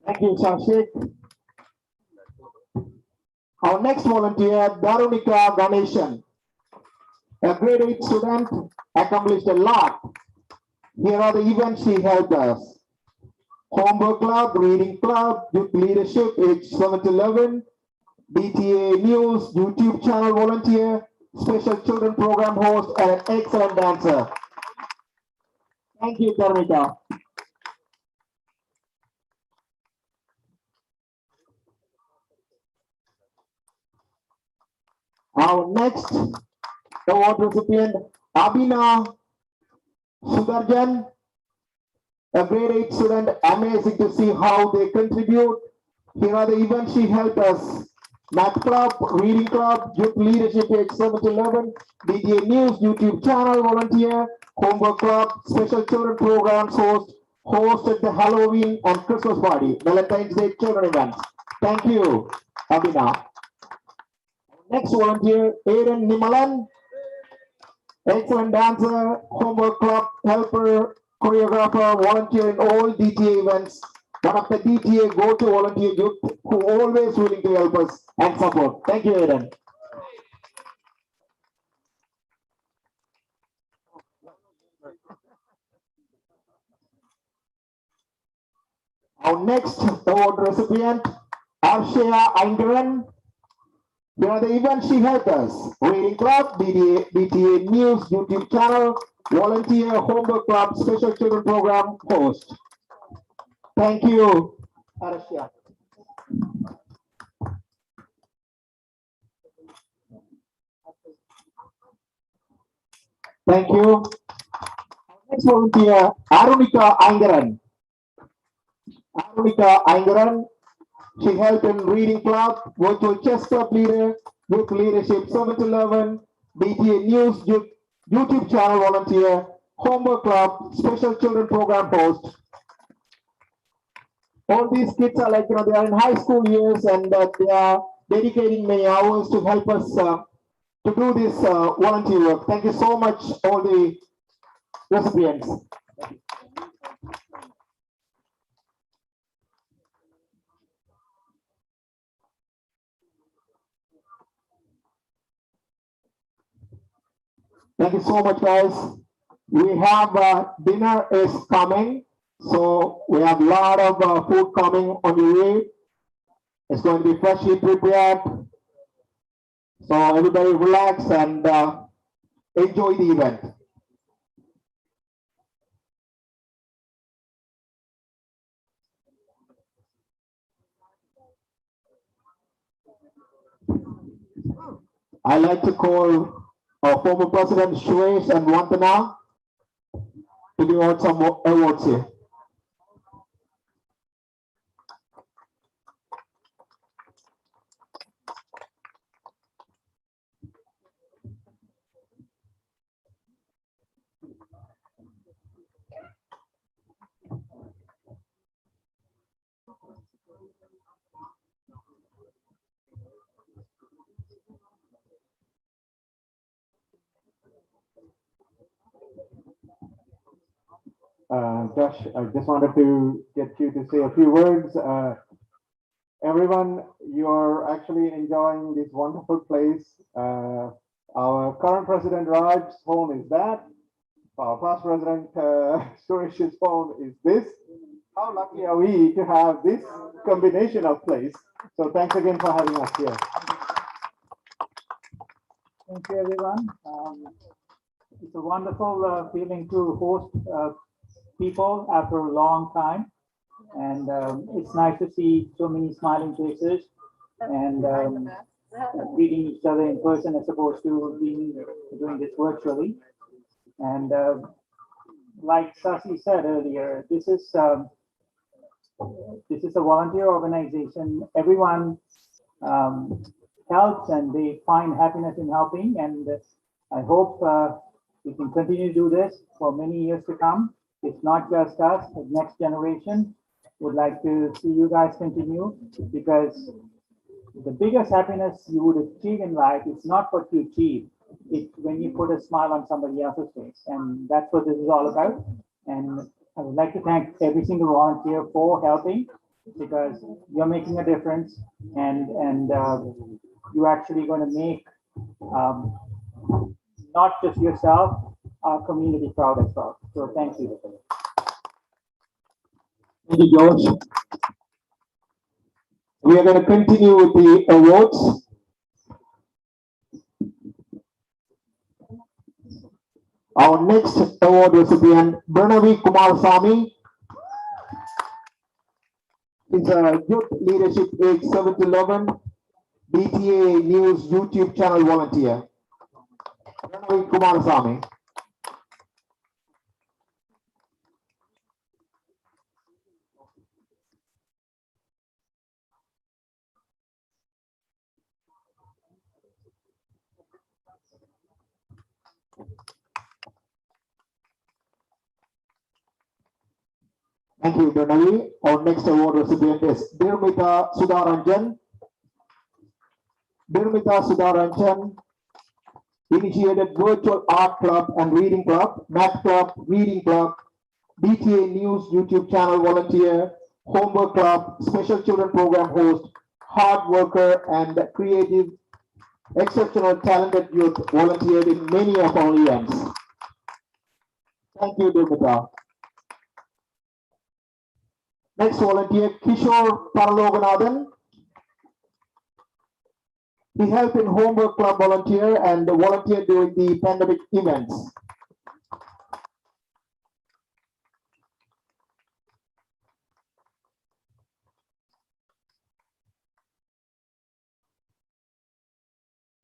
Thank you, Shashik. Our next volunteer, Darunika Ganeshan. A grade 8 student, accomplished a lot. Here are the events she helped us. Homework club, reading club, youth leadership, age 7 to 11, DTA news, YouTube channel volunteer, special children program host, and an excellent dancer. Thank you, Dharmika. Our next award recipient, Abhina Sudarjan, a grade 8 student. Amazing to see how they contribute. Here are the events she helped us. Math club, reading club, youth leadership age 7 to 11, DTA news, YouTube channel volunteer, homework club, special children programs host, hosted the Halloween and Christmas party, Valentine's Day children events. Thank you, Abhina. Next volunteer, Aiden Nimalan, excellent dancer, homework club helper, choreographer, volunteer in all DTA events. One of the DTA go-to volunteer youth who always willing to help us and support. Thank you, Aiden. Our next award recipient, Arshia Eingren, Here are the events she helped us. Reading Club, DTA News YouTube channel, Volunteer Homework Club, Special Children Program host. Thank you, Arashia. Thank you. Next volunteer, Arunika Aingaran. Arunika Aingaran, she helped in Reading Club, Virtual Chess Club leader, Youth Leadership 7-11, DTA News YouTube channel volunteer, Homework Club, Special Children Program host. All these kids are like, they are in high school years and they are dedicating many hours to help us to do this volunteer work. Thank you so much, all the recipients. Thank you so much, guys. We have dinner is coming, so we have a lot of food coming on the way. It's going to be freshly prepared. So everybody relax and enjoy the event. I like to call our former President Suresh and Wantana to give out some awards here. Josh, I just wanted to get you to say a few words. Everyone, you're actually enjoying this wonderful place. Our current president, Raj's home is that. Our past president, Suresh's home is this. How lucky are we to have this combination of place? So thanks again for having us here. Thank you, everyone. It's a wonderful feeling to host people after a long time. And it's nice to see so many smiling faces and greeting each other in person as opposed to doing this virtually. And like Sasi said earlier, this is a volunteer organization. Everyone helps and they find happiness in helping. And I hope we can continue to do this for many years to come. It's not just us, the next generation would like to see you guys continue, because the biggest happiness you would achieve in life is not what you achieve. It's when you put a smile on somebody else's face. And that's what this is all about. And I would like to thank every single volunteer for helping, because you're making a difference and you're actually going to make not just yourself, our community proud as well. So thank you. Thank you, George. We are going to continue with the awards. Our next award recipient, Bernavi Kumarasamy. He's a youth leadership age 7-11, DTA News YouTube channel volunteer. Bernavi Kumarasamy. Thank you, Bernavi. Our next award recipient is Dirmita Sudharanjan. Dirmita Sudharanjan initiated Virtual Art Club and Reading Club, Math Club, Reading Club, DTA News YouTube channel volunteer, Homework Club, Special Children Program host, hard worker and creative, exceptional talented youth volunteered in many of our events. Thank you, Dirmita. Next volunteer, Kishore Paraloganathan. He helped in homework club volunteer and volunteered during the pandemic events.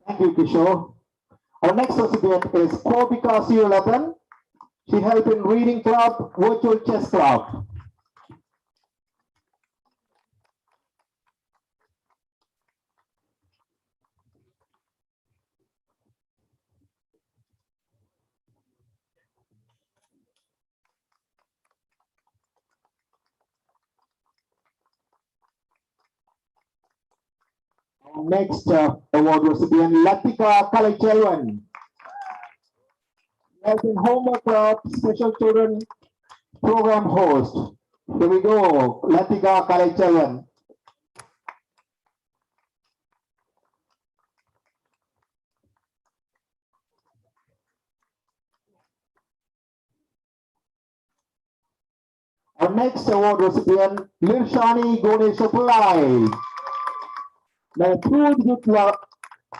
Thank you, Kishore. Our next recipient is Kobika Sirulatan. She helped in reading club, virtual chess club. Next award recipient, Latika Kalachelvan. As in homework club, special children program host. Here we go, Latika Kalachelvan. Our next award recipient, Lirshani Goneshapulai. Now, approved youth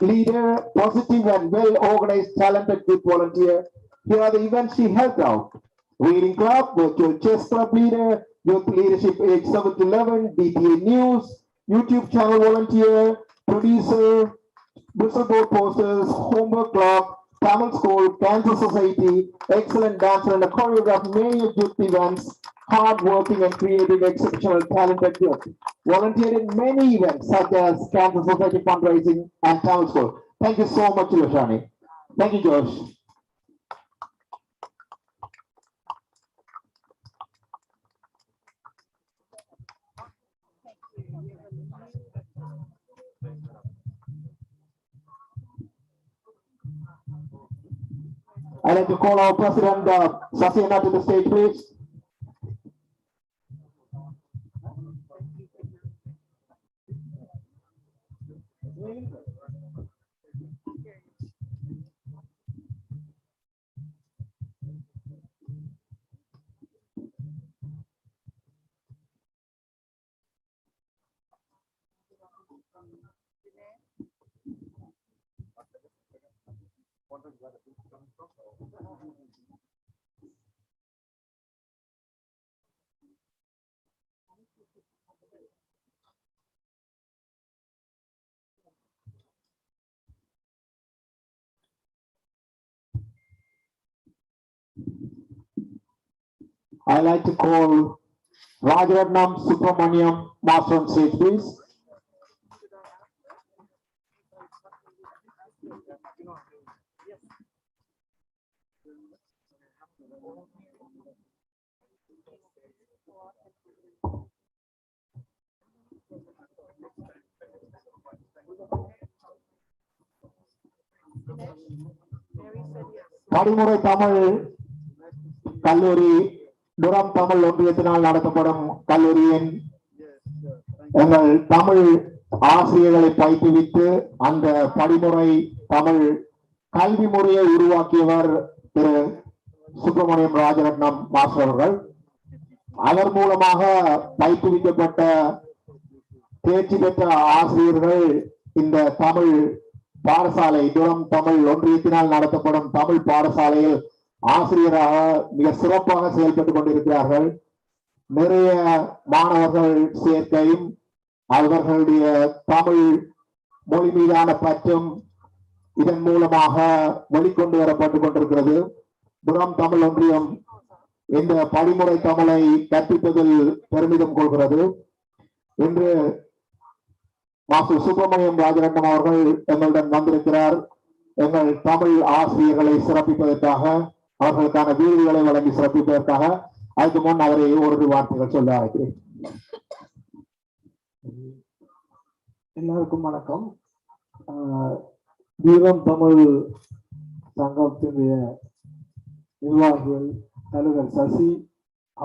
leader, positive and well-organized, talented youth volunteer. Here are the events she helped out. Reading club, virtual chess club leader, youth leadership age 7 to 11, DTA news, YouTube channel volunteer, producer, whistleblower posters, homework club, Tamil school, Cancer Society, excellent dancer and a choreographer, many youth events, hard-working and creative, exceptional, talented youth. Volunteered in many events such as Cancer Society fundraising and Tamil school. Thank you so much, Lashani. Thank you, Josh. I'd like to call our President, Sasina, to the stage, please. I'd like to call Rajaratnam Subramaniam, Master on stage, please. படிமுறை Tamil கல்லூரி துரம் தமிழ் ஒன்றியத்தினால் நடத்தப்படும் கல்லூரியின் எங்கள் தமிழ் ஆசிரியர்களை பயிற்றுவித்து அந்த படிமுறை தமிழ் கல்வி முறையை உருவாக்கியவர் திரு Subramaniam Rajaratnam master அவர்கள். அவர் மூலமாக பயிற்றுவிக்கப்பட்ட தேர்ச்சி பெற்ற ஆசிரியர்கள் இந்த தமிழ் பாடசாலை துரம் தமிழ் ஒன்றியத்தினால் நடத்தப்படும் தமிழ் பாடசாலையில் ஆசிரியராக மிக சிறப்பாக செயல்பட்டுக் கொண்டிருக்கிறார்கள். நிறைய மாணவர்கள் சேர்க்கையும் அவர்களுடைய தமிழ் மொழி மீதான பற்றும் இதன் மூலமாக வெளிக்கொண்டு வரப்பட்டுக் கொண்டிருக்கிறது. துரம் தமிழ் ஒன்றியம் இந்த படிமுறை தமிழை கற்பிப்பதில் பெருமிதம் கொள்கிறது. இன்று மாஸ்டர் சுப்பிரமணியம் ராஜரத்னம் அவர்கள் எங்களுடன் வந்திருக்கிறார். எங்கள் தமிழ் ஆசிரியர்களை சிறப்பிப்பதற்காக, அவர்களுக்கான விருதுகளை வழங்கி சிறப்பிப்பதற்காக. அதுக்கு முன் அவரை ஒரு வார்த்தைகள் சொல்ல அழைக்கிறேன். எல்லாருக்கும் வணக்கம். தீபம் தமிழ் சங்கத்தினுடைய நிர்வாகிகள் தலைவர் சசி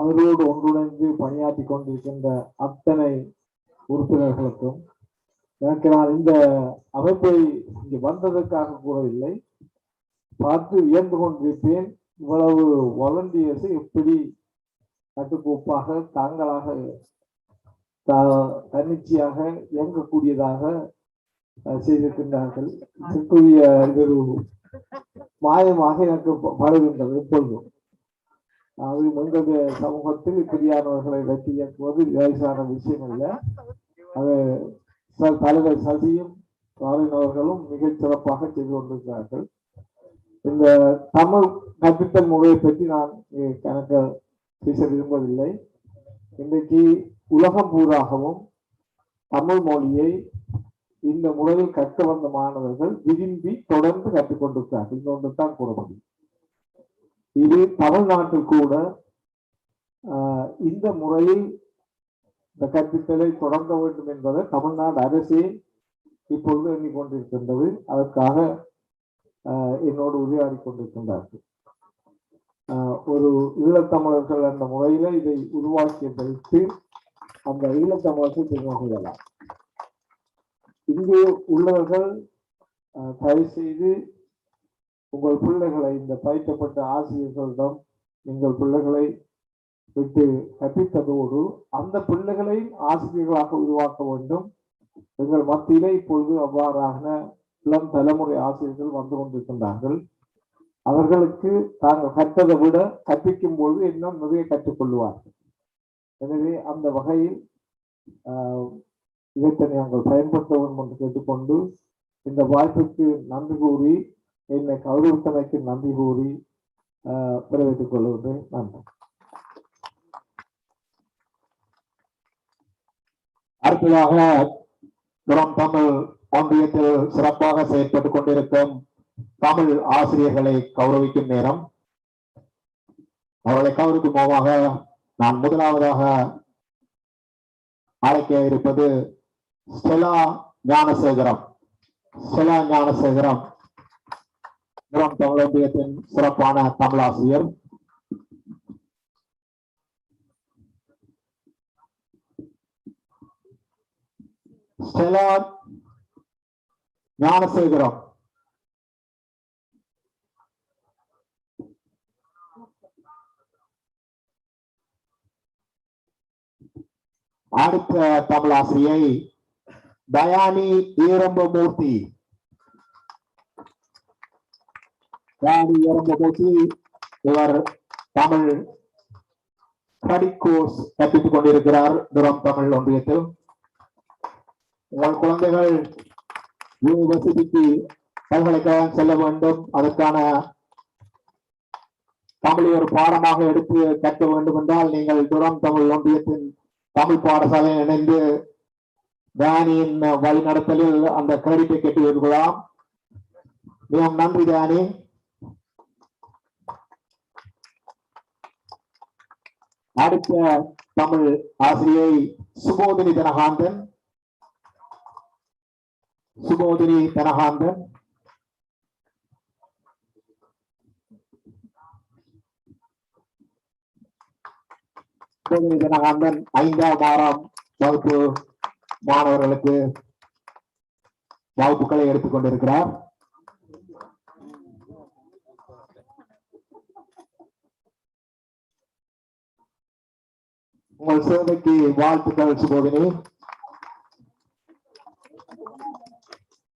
அவரோடு ஒன்றுணைந்து பணியாற்றி கொண்டிருக்கின்ற அத்தனை உறுப்பினர்களுக்கும் எனக்கு நான் இந்த அமைப்பை இங்கு வந்ததற்காக கூறவில்லை, பார்த்து வியந்து கொண்டிருப்பேன். இவ்வளவு வாலண்டியர்ஸை எப்படி கட்டுக்கோப்பாக தாங்களாக தன்னிச்சையாக இயங்கக்கூடியதாக செய்திருக்கின்றார்கள். இதற்குரிய ஒரு மாயமாக எனக்கு படுகின்றது எப்பொழுதும். அது எங்களுடைய சமூகத்தில் இப்படியானவர்களை வெற்றி இயக்குவது லேசான விஷயம் இல்லை. அது தலைவர் சசியும் அவர்களும் மிகச் சிறப்பாக செய்து கொண்டிருக்கிறார்கள். இந்த தமிழ் கற்பித்தல் முறையை பற்றி நான் எனக்கு பேச விரும்பவில்லை. இன்றைக்கு உலகம் பூராகவும் தமிழ் மொழியை இந்த முறையில் கற்க வந்த மாணவர்கள் விரும்பி தொடர்ந்து கற்றுக்கொண்டிருக்கிறார்கள். இன்னொன்று தான் கூற முடியும். இது தமிழ்நாட்டில் கூட இந்த முறையில் இந்த கற்பித்தலை தொடங்க வேண்டும் என்பதை தமிழ்நாடு அரசே இப்பொழுது எண்ணிக்கொண்டிருக்கின்றது. அதற்காக என்னோடு உரையாடி கொண்டிருக்கின்றார்கள். ஒரு ஈழத்தமிழர்கள் என்ற முறையில இதை உருவாக்கிய வைத்து அந்த ஈழத்தமிழர்கள் தெரிந்து கொள்ளலாம். இங்கே உள்ளவர்கள் தயவு செய்து உங்கள் பிள்ளைகளை இந்த பயிற்றப்பட்ட ஆசிரியர்களிடம் நீங்கள் பிள்ளைகளை விட்டு கற்பித்ததோடு அந்த பிள்ளைகளை ஆசிரியர்களாக உருவாக்க வேண்டும். எங்கள் மத்தியிலே இப்பொழுது அவ்வாறான இளம் தலைமுறை ஆசிரியர்கள் வந்து கொண்டிருக்கின்றார்கள். அவர்களுக்கு தாங்கள் கற்றதை விட கற்பிக்கும் பொழுது இன்னும் நிறைய கற்றுக்கொள்வார்கள். எனவே அந்த வகையில் இவற்றை நாங்கள் பயன்படுத்த வேண்டும் என்று கேட்டுக்கொண்டு இந்த வாய்ப்புக்கு நன்றி கூறி என்னை கௌரவித்தமைக்கு நன்றி கூறி வரவேற்றுக் கொள்கிறேன். நன்றி. அடுத்ததாக தமிழ் ஒன்றியத்தில் சிறப்பாக செயற்பட்டுக் கொண்டிருக்கும் தமிழ் ஆசிரியர்களை கௌரவிக்கும் நேரம். அவர்களை கௌரவிக்கும் மூலமாக நான் முதலாவதாக அழைக்க இருப்பது ஸ்டெலா ஞானசேகரம். ஸ்டெலா ஞானசேகரம் தமிழ் ஒன்றியத்தின் சிறப்பான தமிழாசிரியர். ஸ்டெலா ஞானசேகரம் அடுத்த தமிழாசிரியை தயானி ஈரம்பமூர்த்தி. தயானி ஈரம்பமூர்த்தி இவர் தமிழ் கோர்ஸ் கற்பித்துக் கொண்டிருக்கிறார் தமிழ் ஒன்றியத்தில். உங்கள் குழந்தைகள் யூனிவர்சிட்டிக்கு பல்கலைக்கழகம் செல்ல வேண்டும், அதற்கான தமிழை ஒரு பாடமாக எடுத்து கற்க வேண்டும் என்றால் நீங்கள் தமிழ் ஒன்றியத்தின் தமிழ் பாடசாலையில் இணைந்து தானியின் வழிநடத்தலில் அந்த கிரெடிட்டை கட்டிவிடலாம். மிகவும் நன்றி தானி. அடுத்த தமிழ் ஆசிரியை சுபோதினி தனகாந்தன். சுபோதினி தனகாந்தன் ஜனகாந்தன் 5ஆம் வகுப்பு மாணவர்களுக்கு வகுப்புகளை எடுத்துக் கொண்டிருக்கிறார். உங்கள் சேவைக்கு வாழ்த்துக்கள் சுபோதினி.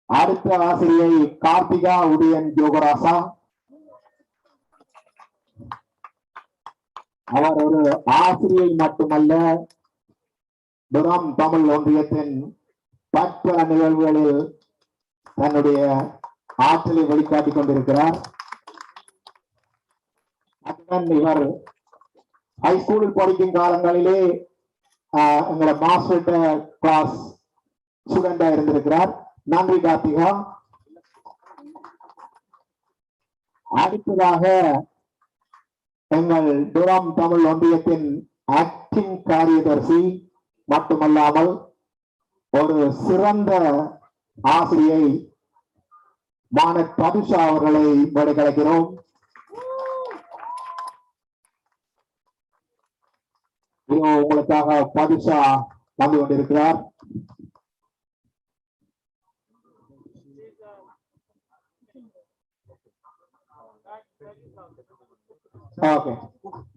அடுத்த ஆசிரியை கார்த்திகா உதயன் யோகராசா. அவர் ஒரு ஆசிரியை மட்டுமல்ல, தமிழ் ஒன்றியத்தின் பற்பல நிகழ்வுகளில் தன்னுடைய ஆற்றலை வெளிக்காட்டிக் கொண்டிருக்கிறார். இவர் ஹைஸ்கூலில் படிக்கும் காலங்களிலே எங்களை மாஸ்டர் கிளாஸ் ஸ்டூடெண்டா இருந்திருக்கிறார். நன்றி கார்த்திகா. அடுத்ததாக எங்கள் தமிழ் ஒன்றியத்தின் ஆக்டிங் காரியதர்சி மட்டுமல்லாமல் ஒரு சிறந்த ஆசிரியை மாணவர் பதுஷா அவர்களை மேடை கிடைக்கிறோம். உங்களுக்காக பதுஷா வந்து கொண்டிருக்கிறார்.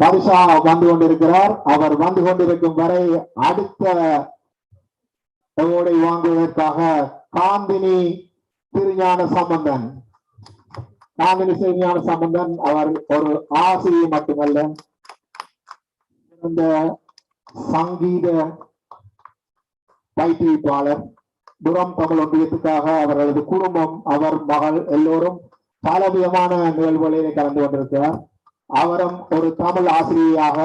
பரிசா வந்து கொண்டிருக்கிறார். அவர் வந்து கொண்டிருக்கும் வரை அடுத்த அவார்டை வாங்குவதற்காக காந்தினி திருஞான சம்பந்தன். காந்தினி திருஞான சம்பந்தன் அவர் ஒரு ஆசிரியர் மட்டுமல்ல, இந்த சங்கீத பயிற்றுவிப்பாளர். துரம் தமிழ் ஒன்றியத்துக்காக அவர்களது குடும்பம், அவர் மகள் எல்லோரும் பலவிதமான நிகழ்வுகளில் கலந்து கொண்டிருக்கிறார். அவரும் ஒரு தமிழ் ஆசிரியராக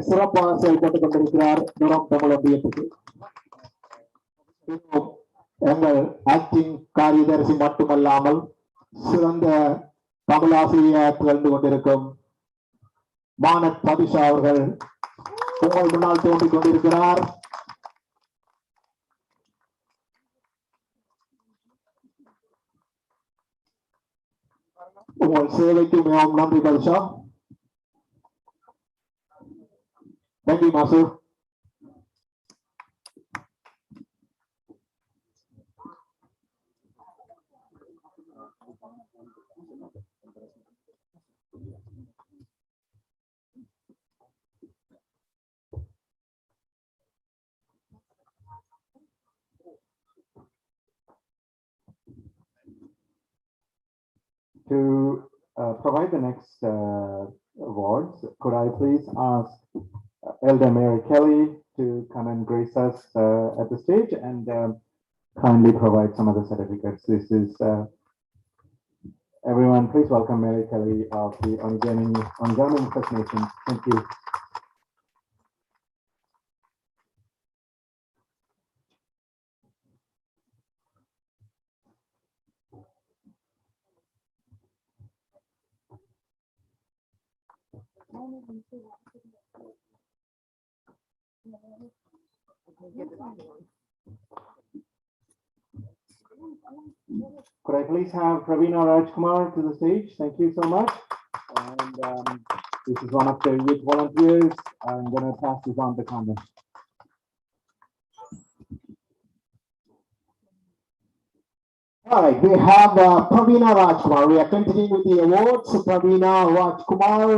சிறப்பாக செயல்பட்டுக் கொண்டிருக்கிறார் துரம் தமிழ் ஒன்றியத்துக்கு. எங்கள் ஆக்டிங் காரியதரிசி மட்டுமல்லாமல் சிறந்த தமிழ் ஆசிரியர் திகழ்ந்து கொண்டிருக்கும் மானத் பதிஷா அவர்கள் உங்கள் முன்னால் தோன்றிக் கொண்டிருக்கிறார். உங்கள் சேவைக்கு மிகவும் நன்றி பதிஷா. Thank you மாசூர். To provide the next awards, could I please ask Elder Mary Kelly to come and grace us at the stage and kindly provide some other certificates. This is everyone, please welcome Mary Kelly of the Ongamin First Nation. Thank you. Could I please have Pravina Rajkumar to the stage? Thank you so much. And this is one of the youth volunteers. I'm going to pass this on to Carmen. All right, we have Pravina Rajkumar. We are continuing with the awards. Pravina Rajkumar.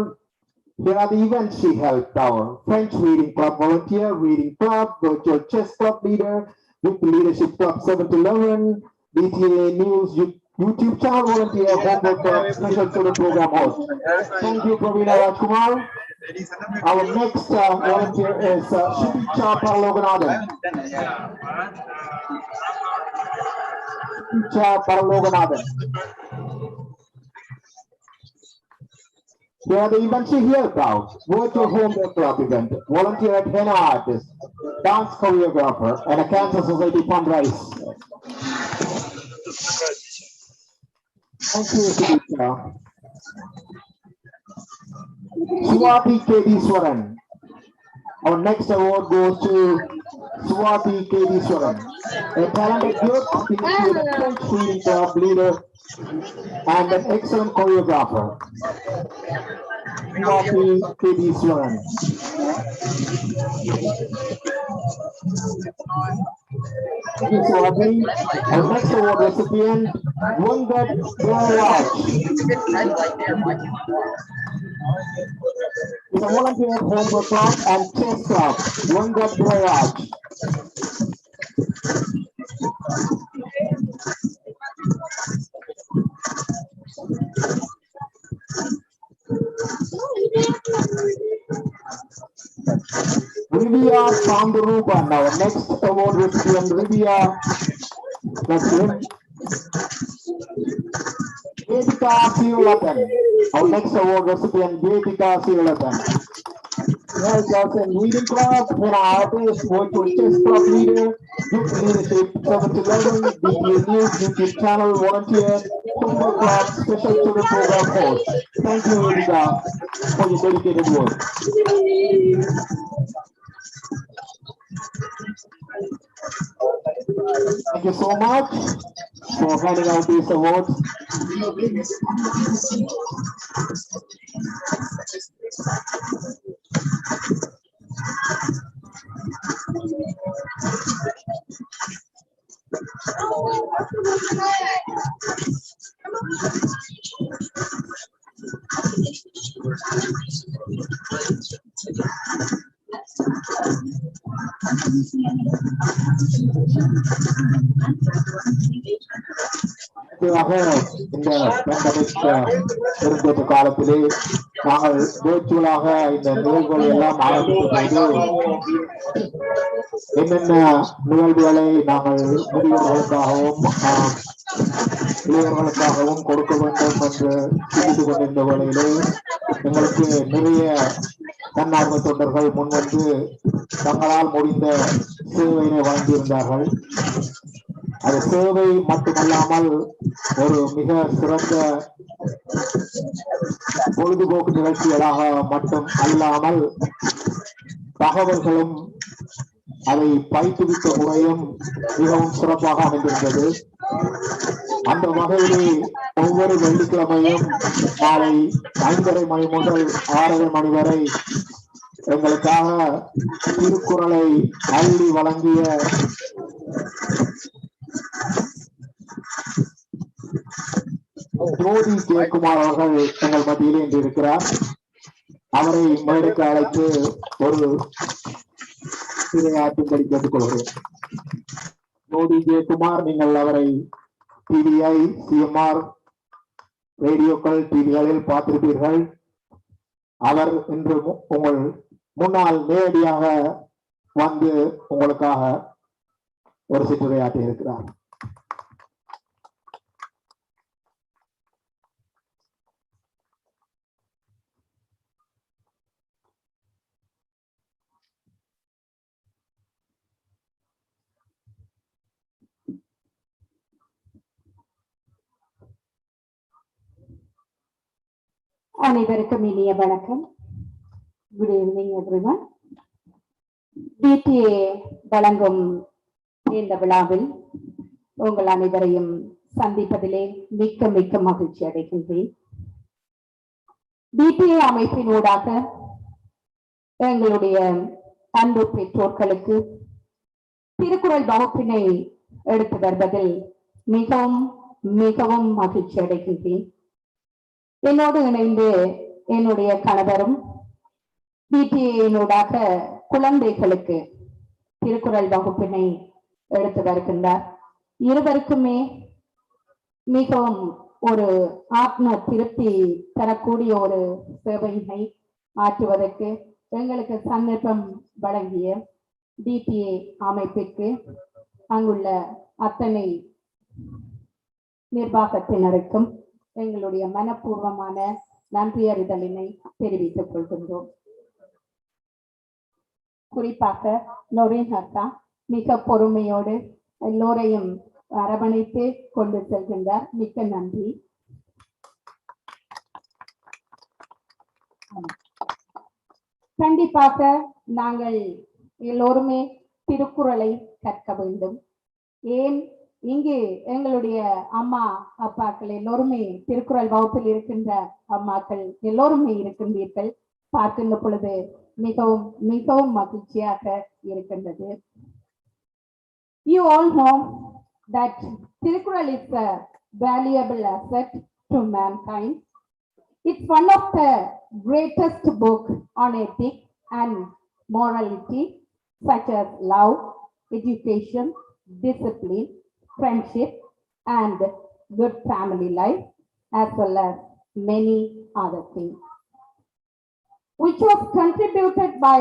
Here are the events she helped: our French Reading Club volunteer, Reading Club, Virtual Chess Club leader, Youth Leadership Club 7-11, DTA News YouTube channel volunteer, Homework Club, Special Student Program host. Thank you, Pravina Rajkumar. Our next volunteer is Shipicha Paraloganathan. Shipicha Paraloganathan. Here are the events she hears about: Virtual Homework Club event, volunteer at henna artist, dance choreographer, and a Cancer Society fundraise. Thank you, Shipicha. Swati Kediswaran. Our next award goes to Swati Kediswaran, a talented youth, French Reading Club leader, and an excellent choreographer. Swati Kediswaran. Thank you, Swati. Our next award recipient, Wangat Braraj. He's a volunteer at Homework Club and Chess Club, Wangat Braraj. Rivia Sandaruban, our next award recipient, Rivia. That's him. Vedika Siulatan, our next award recipient, Vedika Siulatan. Yes, also in Reading Club, henna artist, Virtual Chess Club leader, Youth Leadership 7-11, DTA News YouTube channel volunteer, Homework Club, Special Student Program host. Thank you, Vedika, for your dedicated work. Thank you so much for handing out these awards. முக்கியமாக இந்த pandemic பெருந்தொற்று காலத்திலே நாங்கள் வேர்ச்சுவலாக இந்த நிகழ்வுகளை எல்லாம் ஆரம்பித்த போது என்னென்ன நிகழ்வுகளை நாங்கள் முதியோர்களுக்காகவும் இளையவர்களுக்காகவும் கொடுக்க வேண்டும் என்று சிந்தித்துக் கொண்டிருந்த வேளையிலே எங்களுக்கு நிறைய தன்னார்வ தொண்டர்கள் முன்வந்து தங்களால் முடிந்த சேவையினை வழங்கியிருந்தார்கள். அது சேவை மட்டுமல்லாமல் ஒரு மிக சிறந்த பொழுதுபோக்கு நிகழ்ச்சிகளாக மட்டும் அல்லாமல் தகவல்களும் அதை பயிற்றுவித்த முறையும் மிகவும் சிறப்பாக அமைந்திருந்தது. அந்த வகையிலே ஒவ்வொரு வெள்ளிக்கிழமையும் மாலை 5:30 மணி முதல் 6:30 மணி வரை எங்களுக்காக திருக்குறளை அள்ளி வழங்கிய ஜோதி ஜெயக்குமார் அவர்கள் எங்கள் மத்தியிலே இன்று இருக்கிறார். அவரை மேடைக்கு அழைத்து ஒரு சிறையாற்றும்படி கேட்டுக்கொள்கிறேன். ஜோதி ஜெயக்குமார், நீங்கள் அவரை டிவிஐ, சிஎம்ஆர் ரேடியோக்கள், டிவிகளில் பார்த்திருப்பீர்கள். அவர் இன்று உங்கள் முன்னால் நேரடியாக வந்து உங்களுக்காக ஒரு சிற்றுரையாற்றி இருக்கிறார். அனைவருக்கும் இனிய வணக்கம். Good evening everyone. DTA வழங்கும் இந்த விழாவில் உங்கள் அனைவரையும் சந்திப்பதிலே மிக்க மிக்க மகிழ்ச்சி அடைகின்றேன். DTA அமைப்பின் ஊடாக எங்களுடைய அன்பு பெற்றோர்களுக்கு திருக்குறள் வகுப்பினை எடுத்து வருவதில் மிகவும் மிகவும் மகிழ்ச்சி அடைகின்றேன். என்னோடு இணைந்து என்னுடைய கணவரும் DTA குழந்தைகளுக்கு திருக்குறள் வகுப்பினை எடுத்து வருகின்றார். இருவருக்குமே மிகவும் ஒரு ஆத்ம திருப்தி தரக்கூடிய ஒரு சேவையினை ஆற்றுவதற்கு எங்களுக்கு சந்தர்ப்பம் வழங்கிய DTA அமைப்பிற்கு, அங்குள்ள அத்தனை நிர்வாகத்தினருக்கும் எங்களுடைய மனப்பூர்வமான நன்றியறிதலினை தெரிவித்துக் கொள்கின்றோம். குறிப்பாக நொரின் அக்கா மிக பொறுமையோடு எல்லோரையும் அரவணைத்து கொண்டு செல்கின்றார். மிக்க நன்றி. கண்டிப்பாக நாங்கள் எல்லோருமே திருக்குறளை கற்க வேண்டும். ஏன் இங்கு எங்களுடைய அம்மா அப்பாக்கள் எல்லோருமே திருக்குறள் வகுப்பில் இருக்கின்ற அம்மாக்கள் எல்லோருமே இருக்கின்றீர்கள். பார்க்கின்ற பொழுது மிகவும் மிகவும் மகிழ்ச்சியாக இருக்கின்றது. You all know that Tirukkural is a valuable asset to mankind. It's one of the greatest book on ethics and morality, such as love, education, discipline, friendship, and good family life, as well as many other things, which was contributed by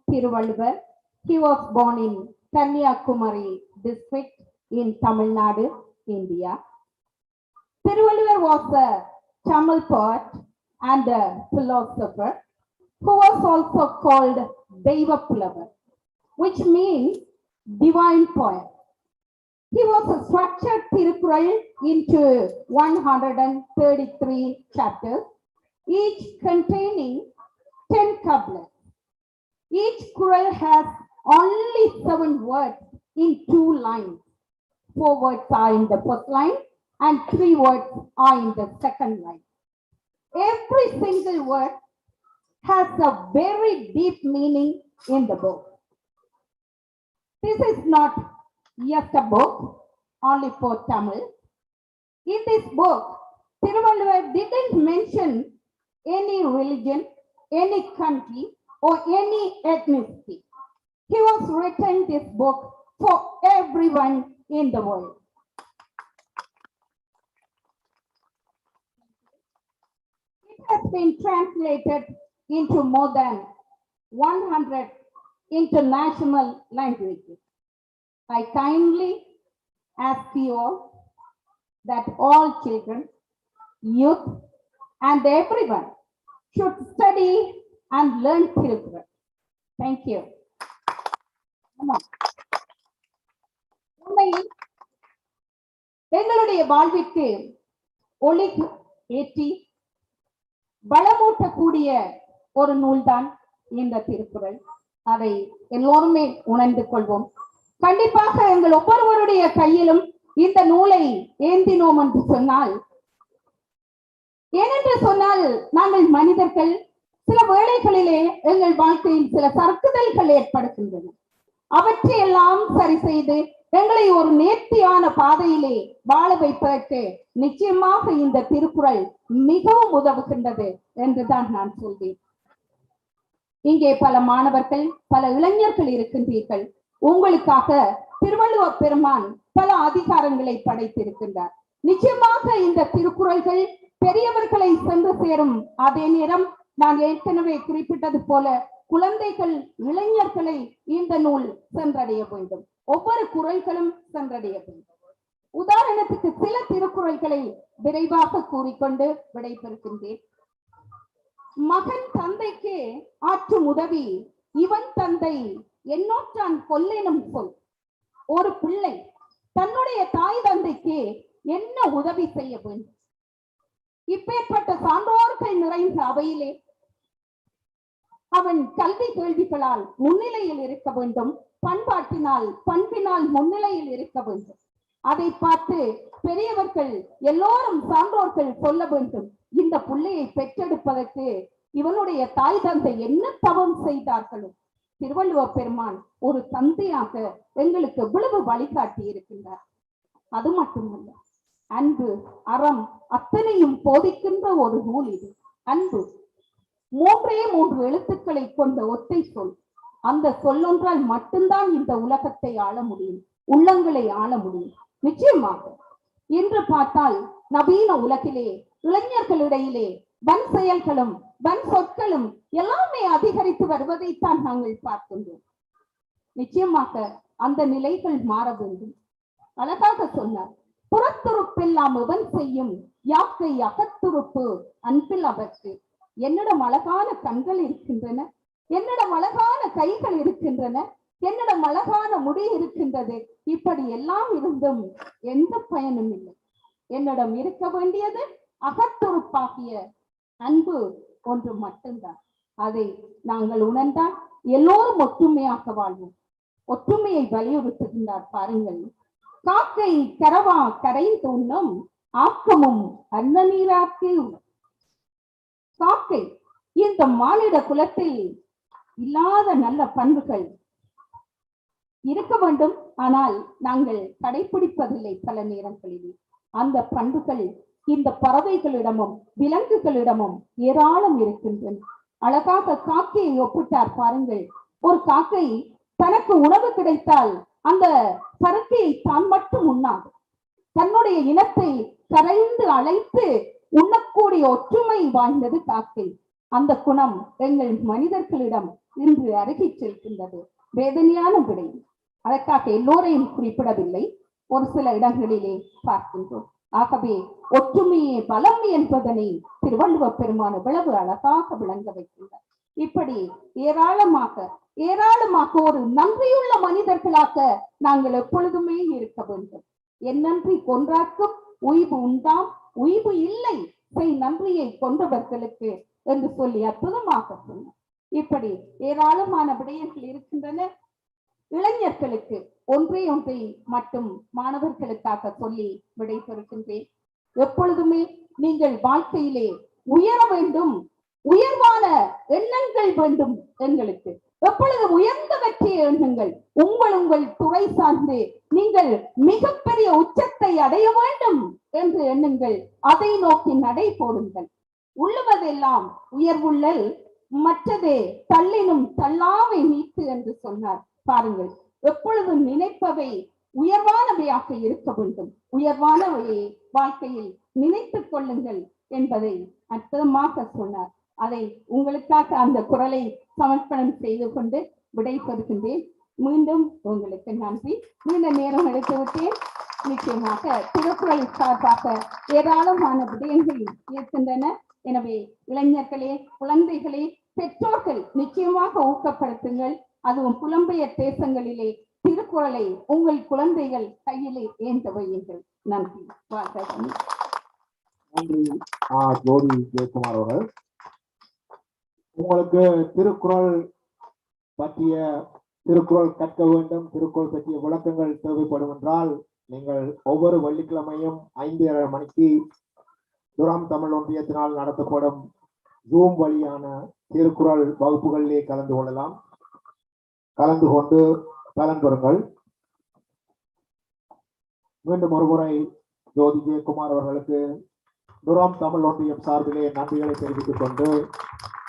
Thiruvalluvar. He was born in Kanyakumari district in Tamil Nadu, India. Thiruvalluvar was a Tamil poet and a philosopher who was also called Deivapulavar, which means divine poet. He was structured Tirukkural into 133 chapters, each containing 10 couplets. Each kural has only 7 words in 2 lines. 4 words are in the first line and 3 words are in the second line. Every single word has a very deep meaning in the book. This is not just a book only for Tamil. In this book, Thiruvalluvar didn't mention any religion, any country, or any ethnicity. He was written this book for everyone in the world. has been translated into more than 100 international languages. I kindly ask you all that all children, youth, and everyone should study and learn Tiruppural. Thank you. உண்மையில் எங்களுடைய வாழ்விற்கு ஒளி ஏற்றி பலமூட்டக்கூடிய ஒரு நூல்தான் இந்த திருக்குறள். அதை எல்லோருமே உணர்ந்து கொள்வோம். கண்டிப்பாக எங்கள் ஒவ்வொருவருடைய கையிலும் இந்த நூலை ஏந்தினோம் என்று சொன்னால், ஏனென்று சொன்னால் நாங்கள் மனிதர்கள், சில வேளைகளிலே எங்கள் வாழ்க்கையில் சில சறுக்குதல்கள் ஏற்படுகின்றன. அவற்றையெல்லாம் சரி செய்து எங்களை ஒரு நேர்த்தியான பாதையிலே வாழ வைப்பதற்கு நிச்சயமாக இந்த திருக்குறள் மிகவும் உதவுகின்றது என்றுதான் நான் சொல்வேன். இங்கே பல மாணவர்கள், பல இளைஞர்கள் இருக்கின்றீர்கள். உங்களுக்காக திருவள்ளுவர் பெருமான் பல அதிகாரங்களை படைத்திருக்கின்றார். நிச்சயமாக இந்த திருக்குறள்கள் பெரியவர்களை சென்று சேரும். அதே நேரம் நான் ஏற்கனவே குறிப்பிட்டது போல குழந்தைகள், இளைஞர்களை இந்த நூல் சென்றடைய வேண்டும். ஒவ்வொரு குறள்களும் சென்றடைய வேண்டும். உதாரணத்துக்கு சில திருக்குறள்களை விரைவாக கூறிக்கொண்டு விடைபெறுகின்றேன். மகன் தந்தைக்கு ஆற்றும் உதவி இவன் தந்தை என்னோற்றான் கொல்லினும் சொல். ஒரு பிள்ளை தன்னுடைய தாய் தந்தைக்கு என்ன உதவி செய்ய வேண்டும்? இப்பேற்பட்ட சான்றோர்கள் நிறைந்த அவையிலே அவன் கல்வி கேள்விகளால் முன்னிலையில் இருக்க வேண்டும், பண்பினால் முன்னிலையில் இருக்க வேண்டும். அதை பார்த்து பெரியவர்கள் எல்லோரும் சான்றோர்கள் சொல்ல வேண்டும், இந்த பிள்ளையை பெற்றெடுப்பதற்கு இவனுடைய தாய் தந்தை என்ன தவம் செய்தார்களோ. திருவள்ளுவர் பெருமான் ஒரு தந்தையாக எங்களுக்கு இவ்வளவு வழிகாட்டி இருக்கின்றார். அது மட்டுமல்ல, அன்பு, அறம் அத்தனையும் போதிக்கின்ற ஒரு நூல் இது. அன்பு 3 எழுத்துக்களை கொண்ட ஒற்றை சொல். அந்த சொல்லொன்றால் மட்டும்தான் இந்த உலகத்தை ஆள முடியும், உள்ளங்களை ஆள முடியும். நிச்சயமாக இன்று பார்த்தால் நவீன உலகிலே இளைஞர்களிடையிலே வன் செயல்களும் வன் சொற்களும் எல்லாமே அதிகரித்து வருவதைத்தான் நாங்கள் பார்க்கின்றோம். நிச்சயமாக அந்த நிலைகள் மாற வேண்டும். அழகாக சொன்னார், புறத்துறுப்பெல்லாம் இவன் செய்யும் யாக்கை அகத்துறுப்பு அன்பில் அவர்க்கு. என்னிடம் அழகான கண்கள் இருக்கின்றன, என்னிடம் அழகான கைகள் இருக்கின்றன, என்னிடம் அழகான முடி இருக்கின்றது. இப்படி எல்லாம் இருந்தும் எந்த பயனும் இல்லை. என்னிடம் இருக்க வேண்டியது அகத்துறுப்பாகிய அன்பு ஒன்று மட்டும்தான். அதை நாங்கள் உணர்ந்தால் எல்லோரும் ஒற்றுமையாக வாழ்வோம். ஒற்றுமையை வலியுறுத்துகின்றார் பாருங்கள். காக்கை கரவா கரைந்து உண்ணும் ஆக்கமும் அன்ன நீராக்கி. காக்கை இந்த மானிட குலத்தில் இல்லாத நல்ல பண்புகள் இருக்க வேண்டும், ஆனால் நாங்கள் கடைபிடிப்பதில்லை. பல நேரங்களிலே அந்த பண்புகள் இந்த பறவைகளிடமும் விலங்குகளிடமும் ஏராளம் இருக்கின்றன. அழகாக காக்கையை ஒப்பிட்டார் பாருங்கள். ஒரு காக்கை தனக்கு உணவு கிடைத்தால் அந்த பறக்கையை தான் மட்டும் உண்ணாது, தன்னுடைய இனத்தை கரைந்து அழைத்து உண்ணக்கூடிய ஒற்றுமை வாழ்ந்தது காக்கை. அந்த குணம் எங்கள் மனிதர்களிடம் இன்று அருகி செல்கின்றது. வேதனையான விடை. அதற்காக எல்லோரையும் குறிப்பிடவில்லை, ஒரு சில இடங்களிலே பார்க்கின்றோம். ஆகவே ஒற்றுமையே பலம் என்பதனை திருவள்ளுவர் பெருமான் இவ்வளவு அழகாக விளங்க வைக்கின்றார். இப்படி ஏராளமாக ஒரு நன்றியுள்ள மனிதர்களாக நாங்கள் எப்பொழுதுமே இருக்க வேண்டும். என் நன்றி கொன்றார்க்கும் உய்வு உண்டாம், உய்வு இல்லை செய் நன்றியை கொண்டவர்களுக்கு என்று சொல்லி அற்புதமாக சொன்னார். இப்படி ஏராளமான விடயங்கள் இருக்கின்றன. இளைஞர்களுக்கு ஒன்றை மட்டும் மாணவர்களுக்காக சொல்லி விடைபெறுகின்றேன். எப்பொழுதுமே நீங்கள் வாழ்க்கையிலே உயர வேண்டும், உயர்வான எண்ணங்கள் வேண்டும். எங்களுக்கு எப்பொழுது உயர்ந்த வெற்றியை எண்ணுங்கள். உங்கள் துறை சார்ந்து நீங்கள் மிகப்பெரிய உச்சத்தை அடைய வேண்டும் என்று எண்ணுங்கள். அதை நோக்கி நடை போடுங்கள். உள்ளுவதெல்லாம் உயர்வுள்ளல், மற்றதே தள்ளினும் தள்ளாமை நீத்து என்று சொன்னார். பாருங்கள், எப்பொழுதும் நினைப்பவை உயர்வானவையாக இருக்க வேண்டும். உயர்வானவையை வாழ்க்கையில் நினைத்துக் கொள்ளுங்கள் என்பதை அற்புதமாக சொன்னார். அதை உங்களுக்காக அந்த குரலை சமர்ப்பணம் செய்து கொண்டு விடைபெறுகின்றேன். மீண்டும் உங்களுக்கு நன்றி. நீண்ட நேரம் எடுத்து விட்டேன். நிச்சயமாக திருக்குறள் சார்பாக ஏராளமான விடயங்கள் இருக்கின்றன. எனவே இளைஞர்களே, குழந்தைகளே, பெற்றோர்கள் நிச்சயமாக ஊக்கப்படுத்துங்கள். அதுவும் புலம்பெயர் தேசங்களிலே திருக்குறளை உங்கள் குழந்தைகள் கையிலே ஏந்த வையுங்கள். நன்றி. வாழ்த்துக்கள். நன்றி ஜோதி ஜெயக்குமார் அவர்கள். உங்களுக்கு திருக்குறள் பற்றிய திருக்குறள் கற்க வேண்டும், திருக்குறள் பற்றிய விளக்கங்கள் தேவைப்படும் என்றால் நீங்கள் ஒவ்வொரு வெள்ளிக்கிழமையும் 5:30 மணிக்கு துரம் தமிழ் ஒன்றியத்தினால் நடத்தப்படும் ஜூம் வழியான திருக்குறள் வகுப்புகளிலே கலந்து கொள்ளலாம். கலந்து கொண்டு பலன் பெறுங்கள். மீண்டும் ஒருமுறை ஜோதி ஜெயக்குமார் அவர்களுக்கு துரம் தமிழ் ஒன்றியம் சார்பிலே நன்றிகளை தெரிவித்துக் கொண்டு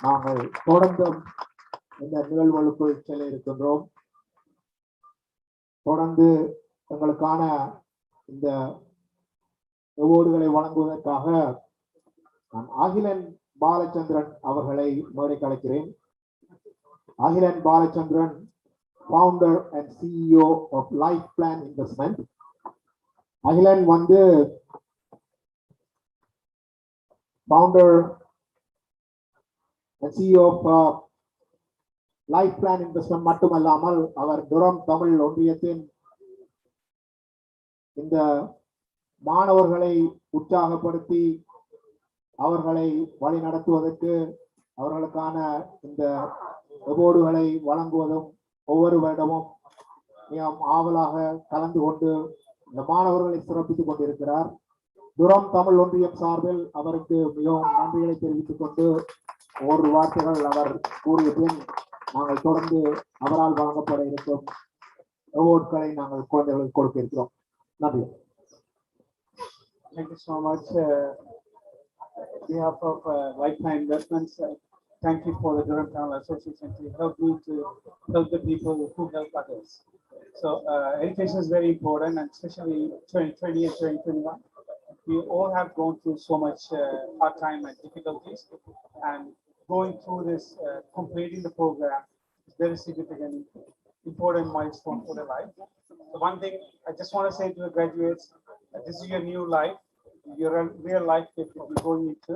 நாங்கள் தொடர்ந்து இந்த நிகழ்வுகளுக்குள் செல்ல இருக்கின்றோம். தொடர்ந்து எங்களுக்கான இந்த அவார்டுகளை வழங்குவதற்காக நான் அகிலன் பாலச்சந்திரன் அவர்களை மேடைக்கு அழைக்கிறேன். Akilan Balachandran, founder and CEO of life plan investment. Akilan வந்து founder and CEO of life plan investment மட்டுமல்லாமல் அவர் துரம் தமிழ் ஒன்றியத்தின் இந்த மாணவர்களை உற்சாகப்படுத்தி அவர்களை வழி நடத்துவதற்கு அவர்களுக்கான இந்த அவார்டுகளை வழங்குவதும் ஒவ்வொரு வருடமும் மிகவும் ஆவலாக கலந்து கொண்டு இந்த மாணவர்களை சிறப்பித்துக் கொண்டிருக்கிறார். துரம் தமிழ் ஒன்றியம் சார்பில் அவருக்கு மிகவும் நன்றிகளை தெரிவித்துக் கொண்டு ஒரு வார்த்தைகள் அவர் கூறிய பின் நாங்கள் தொடர்ந்து அவரால் வழங்கப்பட இருக்கும் அவார்டுகளை நாங்கள் குழந்தைகளுக்கு கொடுக்க இருக்கிறோம். நன்றி. Thank you so much. On behalf of Lifetime Investments, thank you for the Durham Town Association to help me to help the people who help others. So education is very important, and especially 2020 and 2021. We all have gone through so much hard time and difficulties, and going through this, completing the program is very significant, important milestone for their life. So one thing I just want to say to the graduates, this is your new life, your real life that you're going into.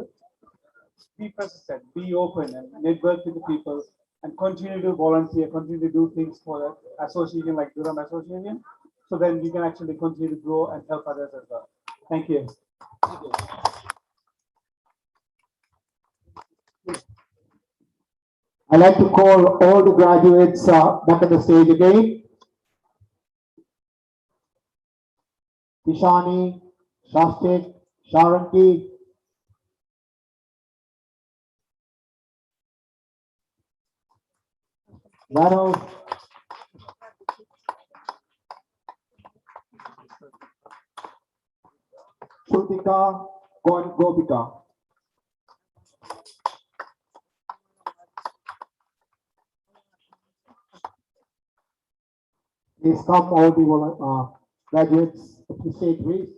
Be persistent, be open, and network with the people, and continue to volunteer, continue to do things for the association like Durham Association, so then you can actually continue to grow and help others as well. Thank you. I'd like to call all the graduates back on the stage again. Kishani, Shastik, Sharanki, Vano, Shrutika, Gopika. Please come all the graduates to the stage, please.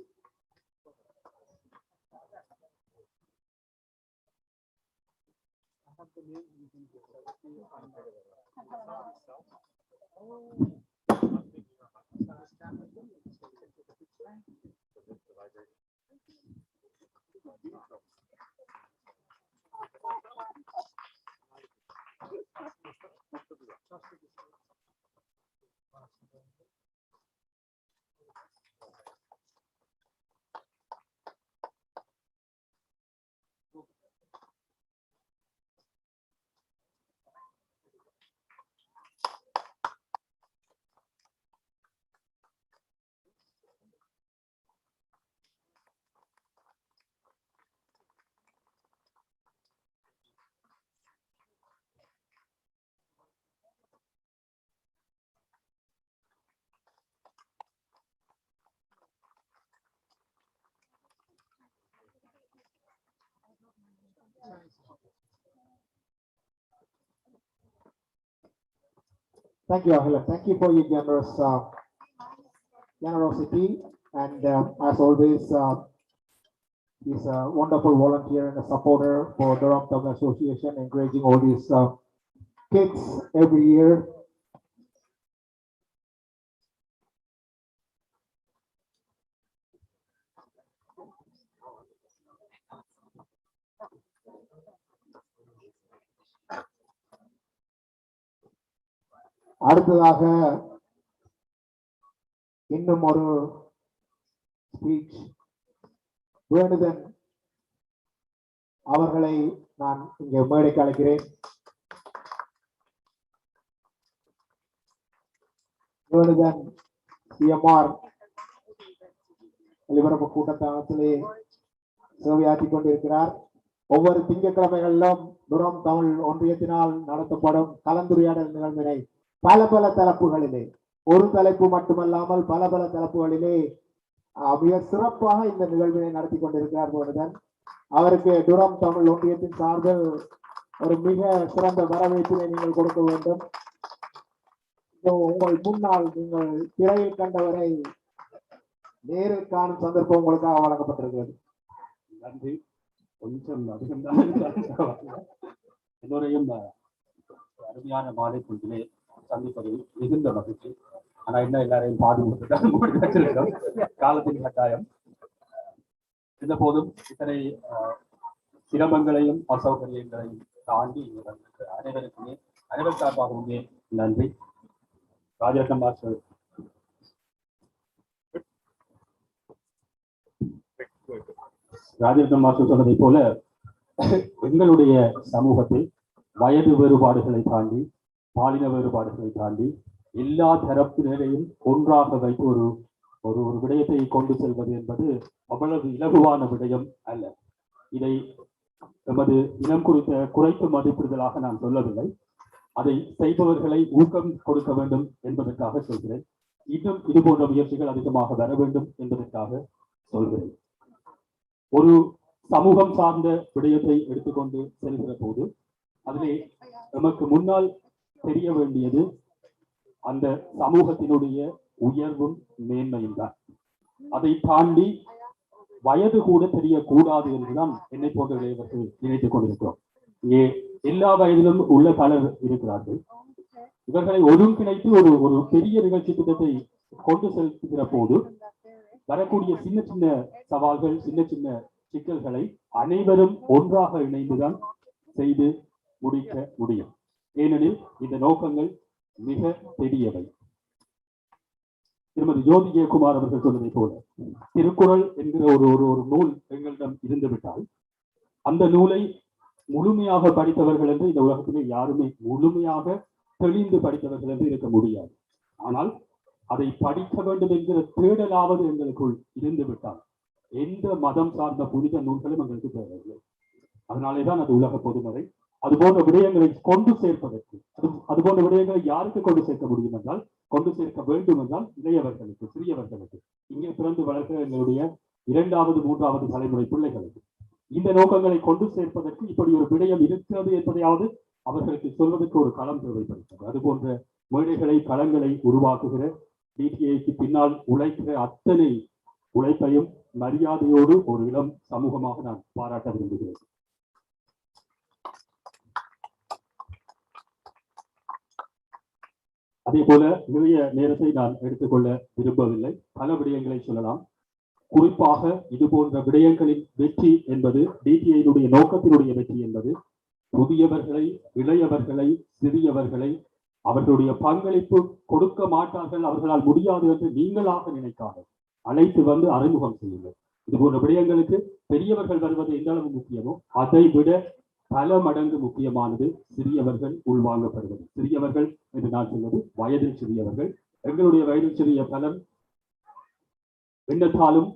Thank you, Ahila. Thank you for your generosity, and as always, He's a wonderful volunteer and a supporter for Durham Tamil Association, encouraging all these kids every year. அடுத்ததாக இன்னும் ஒரு speech வேணுதன் அவர்களை நான் இங்கே மேடைக்கு அழைக்கிறேன். வேணுதன் CMR ஒலிபரப்பு கூட்டத்தளத்திலே சேவையாற்றிக் கொண்டிருக்கிறார். ஒவ்வொரு திங்கட்கிழமைகளிலும் துரம் தமிழ் ஒன்றியத்தினால் நடத்தப்படும் கலந்துரையாடல் நிகழ்வினை பல பல தலைப்புகளிலே, ஒரு தலைப்பு மட்டுமல்லாமல் பல பல தலைப்புகளிலே மிக சிறப்பாக இந்த நிகழ்வினை நடத்தி கொண்டிருக்கிறார் வேணுதன். அவருக்கு துரம் தமிழ் ஒன்றியத்தின் சார்பில் ஒரு மிக சிறந்த வரவேற்பினை நீங்கள் கொடுக்க வேண்டும். உங்கள் முன்னால் நீங்கள் திரையில் கண்டவரை நேரில் காணும் சந்தர்ப்பம் உங்களுக்காக வழங்கப்பட்டிருக்கிறது. நன்றி. கொஞ்சம் அதிகம்தான் எல்லோரையும் அருமையான மாலை பொழுதிலே சந்திப்பதில் மிகுந்த மகிழ்ச்சி. ஆனா என்ன எல்லாரையும் பாதுகாப்பு காலத்தின் கட்டாயம். இருந்த போதும் இத்தனை சிரமங்களையும் அசௌகரியங்களையும் தாண்டி அனைவருக்குமே அனைவர் சார்பாகவுமே நன்றி. ராஜரத்னம் மாஸ்டர் சொன்னதை போல எங்களுடைய சமூகத்தில் வயது வேறுபாடுகளை தாண்டி, பாலின வேறுபாடுகளை தாண்டி எல்லா தரப்பினரையும் ஒன்றாக வைத்து ஒரு ஒரு ஒரு விடயத்தை கொண்டு செல்வது என்பது அவ்வளவு இலகுவான விடயம் அல்ல. இதை எமது இனம் குறித்த குறைத்து மதிப்பிடுதலாக நான் சொல்லவில்லை. அதை செய்பவர்களை ஊக்கம் கொடுக்க வேண்டும் என்பதற்காக சொல்கிறேன். இன்னும் இது போன்ற முயற்சிகள் அதிகமாக வர வேண்டும் என்பதற்காக சொல்கிறேன். ஒரு சமூகம் சார்ந்த விடயத்தை எடுத்துக்கொண்டு செல்கிற போது அதிலே நமக்கு முன்னால் தெரிய வேண்டியது அந்த சமூகத்தினுடைய உயர்வும் மேன்மையும் தான். அதை தாண்டி வயது கூட தெரியக்கூடாது என்றுதான் என்னை போன்ற இளையவர்கள் நினைத்துக் கொண்டிருக்கிறோம். இங்கே எல்லா வயதிலும் உள்ள பலர் இருக்கிறார்கள். இவர்களை ஒருங்கிணைத்து ஒரு ஒரு பெரிய நிகழ்ச்சி திட்டத்தை கொண்டு செல்கிற போது வரக்கூடிய சின்ன சின்ன சவால்கள், சின்ன சின்ன சிக்கல்களை அனைவரும் ஒன்றாக இணைந்துதான் செய்து முடிக்க முடியும். ஏனெனில் இந்த நோக்கங்கள் மிக பெரியவை. திருமதி ஜோதி ஜெயக்குமார் அவர்கள் சொன்னதை போல திருக்குறள் என்கிற ஒரு ஒரு ஒரு நூல் எங்களிடம் இருந்துவிட்டால் அந்த நூலை முழுமையாக படித்தவர்கள் என்று இந்த உலகத்திலே யாருமே முழுமையாக தெளிந்து படித்தவர்கள் என்று இருக்க முடியாது. ஆனால் அதை படிக்க வேண்டும் என்கிற தேடலாவது எங்களுக்குள் இருந்து விட்டால் எந்த மதம் சார்ந்த புனித நூல்களும் எங்களுக்கு தேவையில்லை. அதனாலேதான் அது உலக பொதுமறை. அது போன்ற விடயங்களை கொண்டு சேர்ப்பதற்கு, அது போன்ற விடயங்களை யாருக்கு கொண்டு சேர்க்க முடியும் என்றால், கொண்டு சேர்க்க வேண்டும் என்றால் இளையவர்களுக்கு, சிறியவர்களுக்கு, இங்கே பிறந்து வளர்க்கிற எங்களுடைய 2வது 3வது தலைமுறை பிள்ளைகளுக்கு இந்த நோக்கங்களை கொண்டு சேர்ப்பதற்கு இப்படி ஒரு விடயம் இருக்கிறது என்பதையாவது அவர்களுக்கு சொல்வதற்கு ஒரு களம் தேவைப்படுகிறது. அது போன்ற மேடைகளை, களங்களை உருவாக்குகிற DTAக்கு பின்னால் உழைக்கிற அத்தனை உழைப்பையும் மரியாதையோடு ஒரு இளம் சமூகமாக நான் பாராட்ட விரும்புகிறேன். அதே போல நிறைய நேரத்தை நான் எடுத்துக்கொள்ள விரும்பவில்லை. பல விடயங்களை சொல்லலாம். குறிப்பாக இது போன்ற விடயங்களின் வெற்றி என்பது, DTAயினுடைய நோக்கத்தினுடைய வெற்றி என்பது புதியவர்களை, இளையவர்களை, சிறியவர்களை அவர்களுடைய பங்களிப்பு கொடுக்க மாட்டார்கள், அவர்களால் முடியாது என்று நீங்களாக நினைக்காத அழைத்து வந்து அறிமுகம் செய்யுங்கள். இது போன்ற விடயங்களுக்கு பெரியவர்கள் வருவது எந்த அளவு முக்கியமோ அதை விட பல மடங்கு முக்கியமானது சிறியவர்கள் உள்வாங்கப்படுவது. சிறியவர்கள் என்று நான் சொல்வது வயதில் சிறியவர்கள். எங்களுடைய வயதில் சிறிய பலர் எண்ணத்தாலும்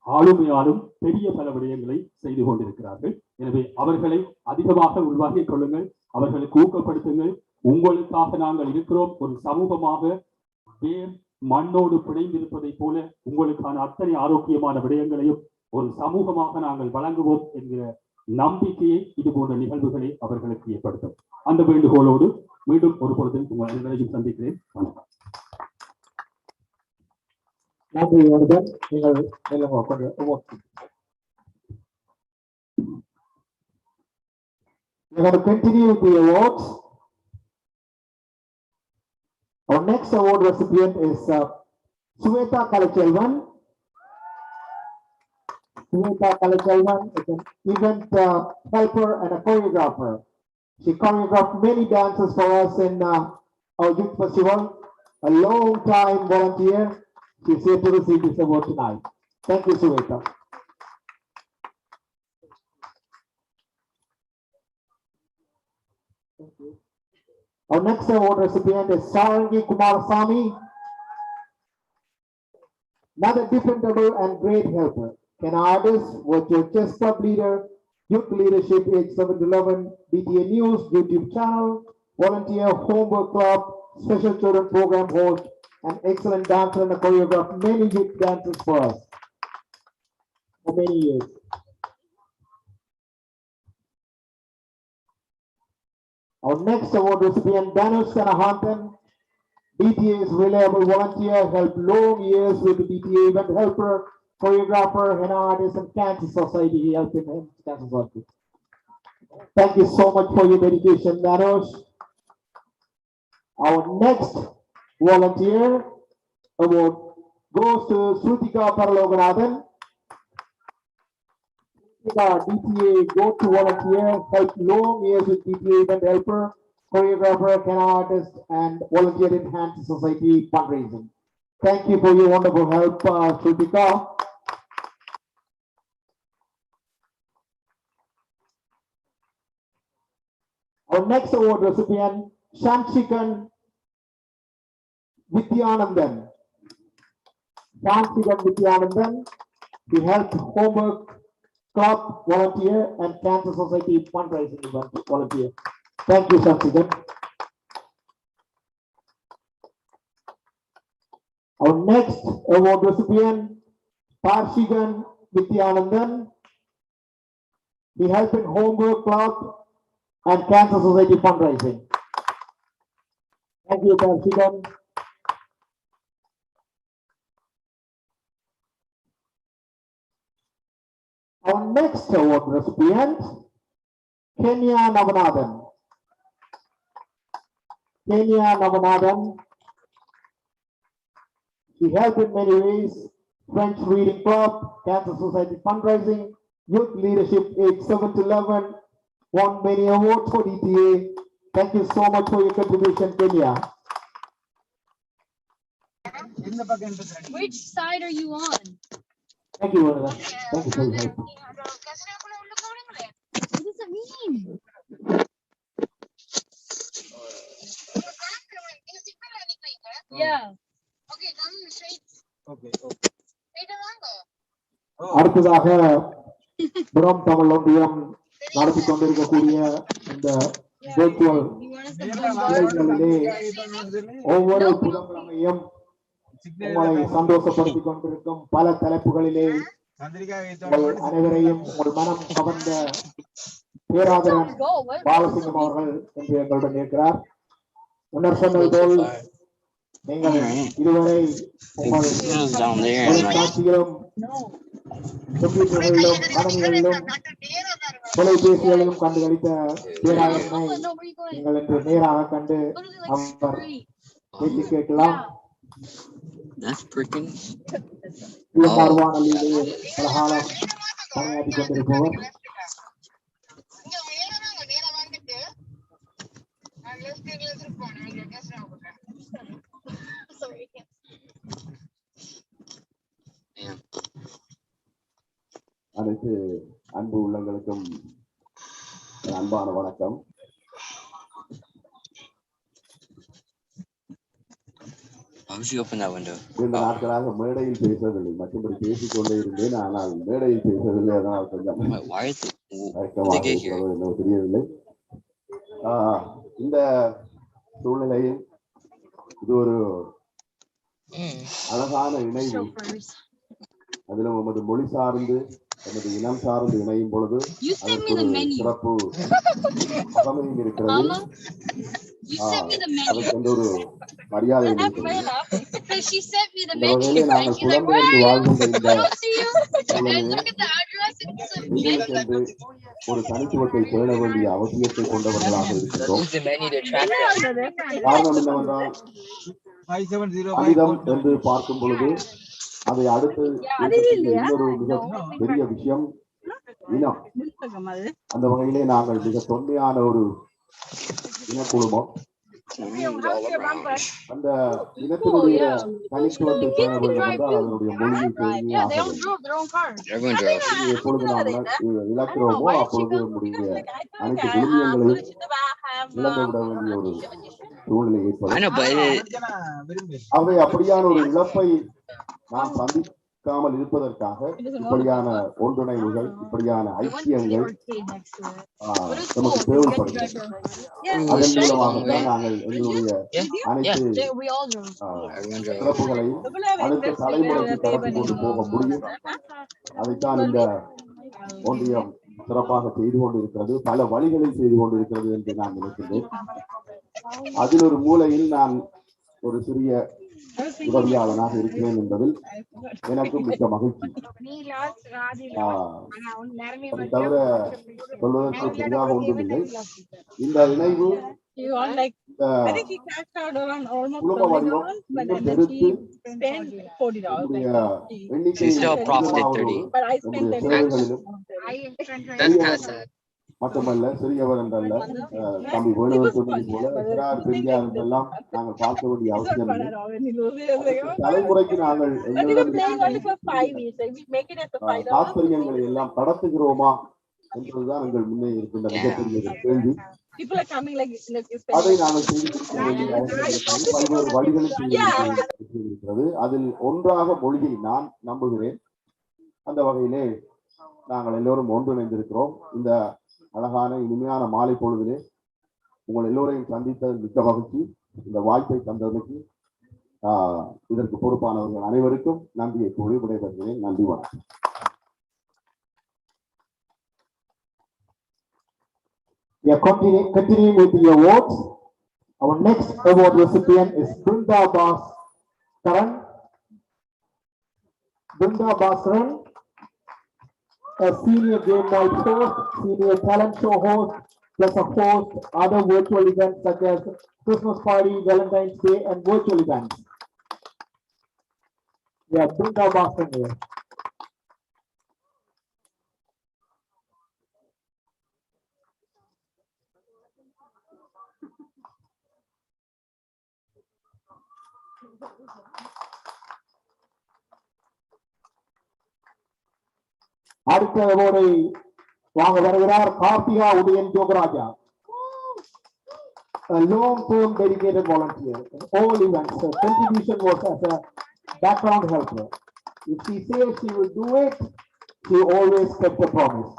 ஆளுமையாலும் பெரிய பல விடயங்களை செய்து கொண்டிருக்கிறார்கள். எனவே அவர்களை அதிகமாக உள்வாங்கிக் கொள்ளுங்கள், அவர்களுக்கு ஊக்கப்படுத்துங்கள். உங்களுக்காக நாங்கள் இருக்கிறோம். ஒரு சமூகமாக வேர் மண்ணோடு பிணைந்திருப்பதை போல உங்களுக்கான அத்தனை ஆரோக்கியமான விடயங்களையும் ஒரு சமூகமாக நாங்கள் வழங்குவோம் என்கிற நம்பிக்கையை இது போன்ற நிகழ்வுகளை அவர்களுக்கு ஏற்படுத்தும். அந்த வேண்டுகோளோடு மீண்டும் ஒரு பொழுதில் உங்கள் அனைவரையும் சந்திக்கிறேன். வணக்கம். நன்றி. நீங்கள் We're going to continue with the awards. Our next award recipient is Sweta Kalachelvan. Sweta Kalachelvan is an event helper and a choreographer. She choreographed many dances for us in our youth festival. A long time volunteer. She's here to receive this award tonight. Thank you, Sweta. Thank you. Our next award recipient is Sarangi Kumarasamy. Another dependable and great helper. An artist, virtual chess club leader, youth leadership age 7 to 11, DTA News YouTube channel, volunteer homework club, special children program host, an excellent dancer and a choreographer, many youth dances for us for many years. Our next award recipient, Danush Kanahantan, DTA's reliable volunteer, helped long years with the DTA event helper, choreographer, henna artist, and Cancer Society. He helped in Cancer Society. Thank you so much for your dedication, Danush. Our next volunteer award goes to Srutika Paraloganathan. DTA go-to volunteer, helped long years with DTA event helper, choreographer, henna artist, and volunteer in Cancer Society fundraising. Thank you for your wonderful help, Srutika. Our next award recipient, Shansikan Vidyanandan. Shansikan Vidyanandan. He helped homework club volunteer and Cancer Society fundraising volunteer. Thank you, Shansikan. Our next award recipient, Parshigan Vidyanandan. He helped in homework club and Cancer Society fundraising. Thank you, Parshigan. Our next award recipient, Kenya Navanathan. Kenya Navanathan. He helped in many ways, French Reading Club, Cancer Society fundraising, youth leadership age 7 to 11, won many awards for DTA. Thank you so much for your contribution, Kenya. Which side are you on? Thank you, Vanessa. Thank you for your help. What does it mean? Yeah. அடுத்ததாக புறம் தமிழ் ஒன்றியம் நடத்தி கொண்டிருக்கக்கூடிய இந்த virtual நிகழ்ச்சிகளிலே ஒவ்வொரு புதன்கிழமையும் உங்களை சந்தோஷப்படுத்திக் கொண்டிருக்கும் பல தலைப்புகளிலே உங்கள் அனைவரையும் உங்கள் மனம் கவர்ந்த பேராதரன் பாலசிங்கம் அவர்கள் என்று எங்களுடன் இருக்கிறார். முன்னர் சொன்னது போல் நீங்கள் இதுவரை உங்கள் தொலைக்காட்சியிலும் கம்ப்யூட்டர்களிலும் கணினிகளிலும் தொலைபேசிகளிலும் கண்டுகளித்த பேராதரனை நீங்கள் இன்று நேராக கண்டு அவர் பேசி கேட்கலாம். வானொலியிலே பலகாலம் பணியாற்றி கொண்டிருப்பவர் அனைத்து அன்பு உள்ளங்களுக்கும் அன்பான வணக்கம். இந்த நாட்களாக மேடையில் பேசவில்லை, மற்றபடி பேசிக்கொண்டே இருந்தேன். ஆனால் மேடையில் பேசவில்லை, அதனால் கொஞ்சம் என்ன தெரியவில்லை. இந்த சூழ்நிலையில் இது ஒரு அழகான இணைவு. அதிலும் நமது மொழி சார்ந்து நமது இனம் சார்ந்து இணையும் பொழுது அதற்கு ஒரு சிறப்பு பகமையும் இருக்கிறது. அதற்கு எந்த ஒரு மரியாதை இருக்கிறது. இந்த வகையிலே நாங்கள் புலம்பெயர்ந்து வாழ்கின்ற இந்த நீங்கள் சென்று ஒரு தனித்துவத்தை பேண வேண்டிய அவசியத்தை கொண்டவர்களாக இருக்கின்றோம். காரணம் என்னவென்றால் மனிதம் என்று பார்க்கும் பொழுது அதை அடுத்து இன்னொரு மிக பெரிய விஷயம் இனம். அந்த வகையிலே நாங்கள் மிக தொன்மையான ஒரு இனக்குழுமம். அந்த இனத்தினுடைய தனித்துவத்தை பேண வேண்டும் என்றால் அதனுடைய மொழியை தெரிவியாக எப்பொழுது நாம் இழக்கிறோமோ அப்பொழுது நம்முடைய அனைத்து விழுமியங்களையும் இழந்துவிட வேண்டிய ஒரு சூழ்நிலை ஏற்படும். அவை அப்படியான ஒரு இழப்பை நாம் சந்திக்காமல் இருப்பதற்காக இப்படியான ஒன்றிணைவுகள், இப்படியான ஐக்கியங்கள் நமக்கு தேவைப்படுகிறது. அதன் மூலமாகத்தான் நாங்கள் எங்களுடைய அனைத்து சிறப்புகளையும் அடுத்த தலைமுறைக்கு கடத்தி கொண்டு போக முடியும். அதைத்தான் இந்த ஒன்றியம் சிறப்பாக செய்து கொண்டிருக்கிறது, பல வழிகளில் செய்து கொண்டிருக்கிறது என்று நான் நினைக்கின்றேன். அதில் ஒரு மூலையில் நான் ஒரு சிறிய உதவியாளனாக இருக்கிறேன் என்பதில் எனக்கும் மிக்க மகிழ்ச்சி. அதை தவிர சொல்வதற்கு பெரிதாக ஒன்றுமில்லை. இந்த இணைவு குடும்ப வடிவம் இன்னும் பெருத்து எண்ணிக்கை சேவைகளிலும் மட்டுமல்ல, சிறியவர் என்றல்ல, தம்பி வேணுவர் சொன்னது போல சிறார் பெரியார் என்றெல்லாம் நாங்கள் பார்க்க வேண்டிய அவசியம் இல்லை. தலைமுறைக்கு நாங்கள் தாற்பயங்களை எல்லாம் கடத்துகிறோமா என்பதுதான் எங்கள் முன்னே இருக்கின்ற மிகப்பெரிய கேள்வி. அதை நாங்கள் பல்வேறு வழிகளில் செய்திருக்கிறது. அதில் ஒன்றாக மொழியை நான் நம்புகிறேன். அந்த வகையிலே நாங்கள் எல்லோரும் ஒன்றிணைந்திருக்கிறோம். இந்த அழகான இனிமையான மாலை பொழுதிலே உங்கள் எல்லோரையும் சந்தித்ததில் மிக்க மகிழ்ச்சி. இந்த வாய்ப்பை தந்ததற்கு இதற்கு பொறுப்பானவர்கள் அனைவருக்கும் நன்றியை கூறி விடைபெறுகிறேன். நன்றி, வணக்கம். We are continuing with the awards. Our next award recipient is Brinda Bhaskaran. Brinda Bhaskaran, a senior game night host, senior talent show host, plus a host other virtual events such as Christmas party, Valentine's Day, and virtual events. We have Brinda Bhaskaran here. அடுத்த அவார்டை வாங்க வருகிறார் Karthika Udayan Jogarajah. A long-term dedicated volunteer in all events. Her contribution was as a background helper. If she says she will do it, she always kept the promise.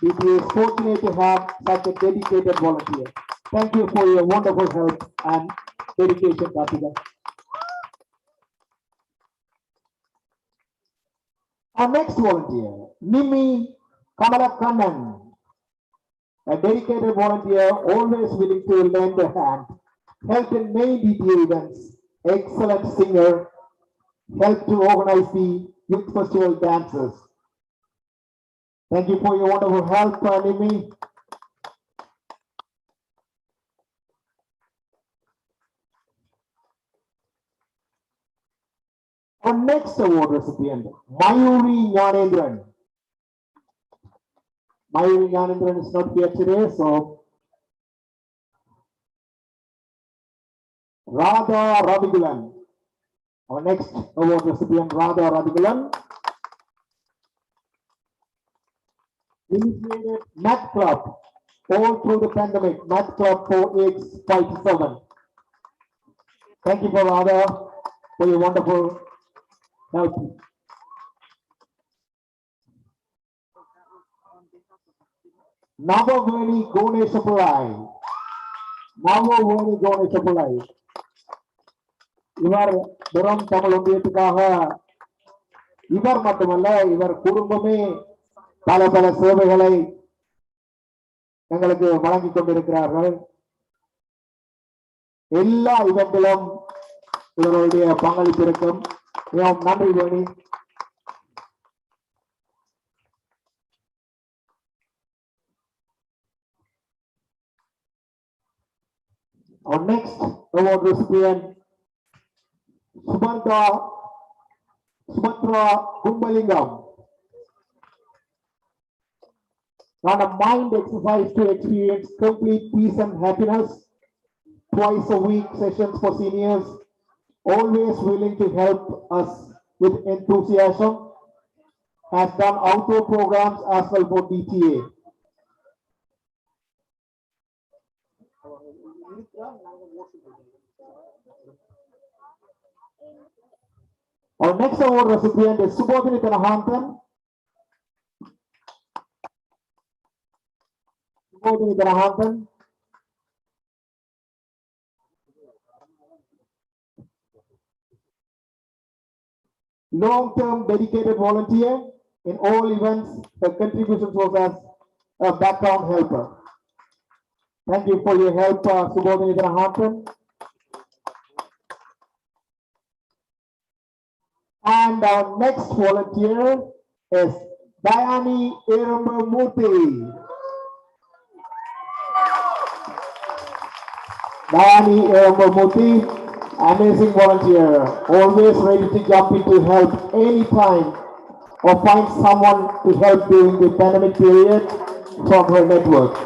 DTA is fortunate to have such a dedicated volunteer. Thank you for your wonderful help and dedication, Karthika. Our next volunteer, Nimi Kamalakannan, a dedicated volunteer, always willing to lend a hand, help in many DTA events, excellent singer, help to organize the youth festival dances. Thank you for your wonderful help, Nimi. Our next award recipient, Mayuri Nyanendran. Mayuri Nyanendran is not here today, so Radha Radigulan. Our next award recipient, Radha Radigulan, initiated Math Club all through the pandemic, Math Club for age 5 to 7. Thank you for Radha for your wonderful help. Navavani Goneshapulai. Navavani Goneshapulai. இவர் புறம் தமிழ் ஒன்றியத்துக்காக இவர் மட்டுமல்ல, இவர் குடும்பமே பல பல சேவைகளை எங்களுக்கு வழங்கிக் கொண்டிருக்கிறார்கள். எல்லா இவற்றிலும் இவருடைய பங்களிப்பு இருக்கும். மிகவும் நன்றி வேணி. Our next award recipient, Subhadra Kumbalingam. On a mind exercise to experience complete peace and happiness. Twice a week sessions for seniors. Always willing to help us with enthusiasm. Has done outdoor programs as well for DTA. Our next award recipient is Subodhini Thanahantan. Subodhini Thanahantan. Long-term dedicated volunteer in all events. Her contributions was as a background helper. Thank you for your help, Subodhini Thanahantan. And our next volunteer is Dayani Irumamurthy. Dayani Irumamurthy, amazing volunteer, always ready to jump in to help anytime or find someone to help during the pandemic period from her network.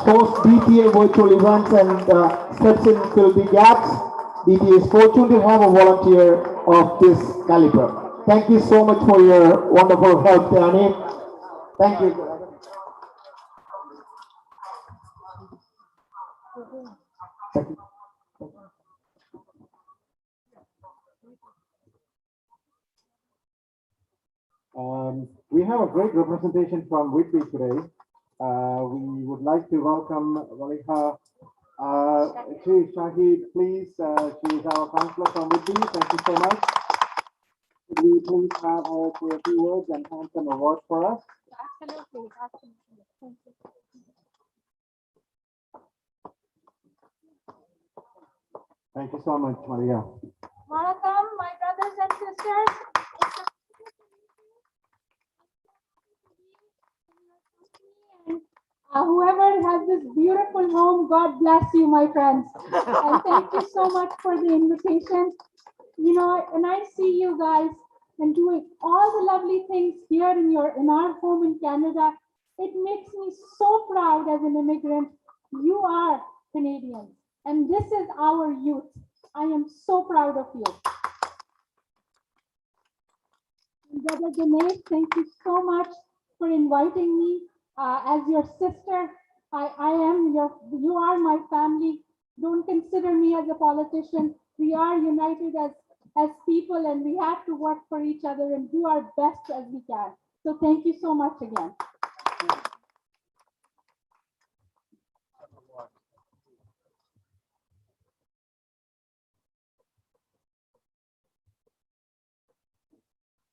Host DTA virtual events and steps in fill the gaps. DTA is fortunate to have a volunteer of this caliber. Thank you so much for your wonderful help, Dayani. Thank you. Thank you. We have a great representation from Whitby today. We would like to welcome Walika Shahid, please. She is our counselor from Whitby. Thank you so much. Could we please have her say a few words and hand some awards for us? Absolutely, absolutely. Thank you. Thank you so much, Maria. Welcome, my brothers and sisters. Whoever has this beautiful home, God bless you, my friends. And thank you so much for the invitation. You know, and I see you guys and doing all the lovely things here in our home in Canada. It makes me so proud as an immigrant. You are Canadians, and this is our youth. I am so proud of you. Brother Ganesh, thank you so much for inviting me as your sister. You are my family. Don't consider me as a politician. We are united as people, and we have to work for each other and do our best as we can. So thank you so much again.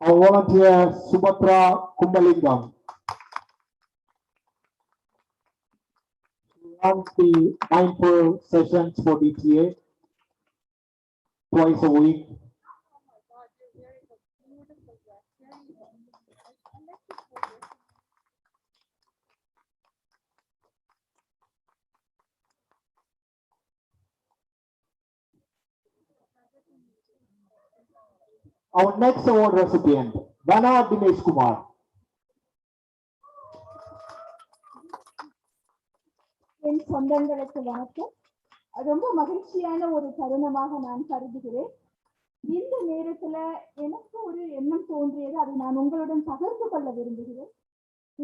Our volunteer, Subhadra Kumbalingam. Runs the mindful sessions for DTA twice a week. Our next award recipient, Dana Dinesh Kumar. என் சொந்தங்களுக்கு வணக்கம். ரொம்ப மகிழ்ச்சியான ஒரு தருணமாக நான் கருதுகிறேன். இந்த நேரத்துல எனக்கு ஒரு எண்ணம் தோன்றியது, அதை நான் உங்களுடன் பகிர்ந்து கொள்ள விரும்புகிறேன்.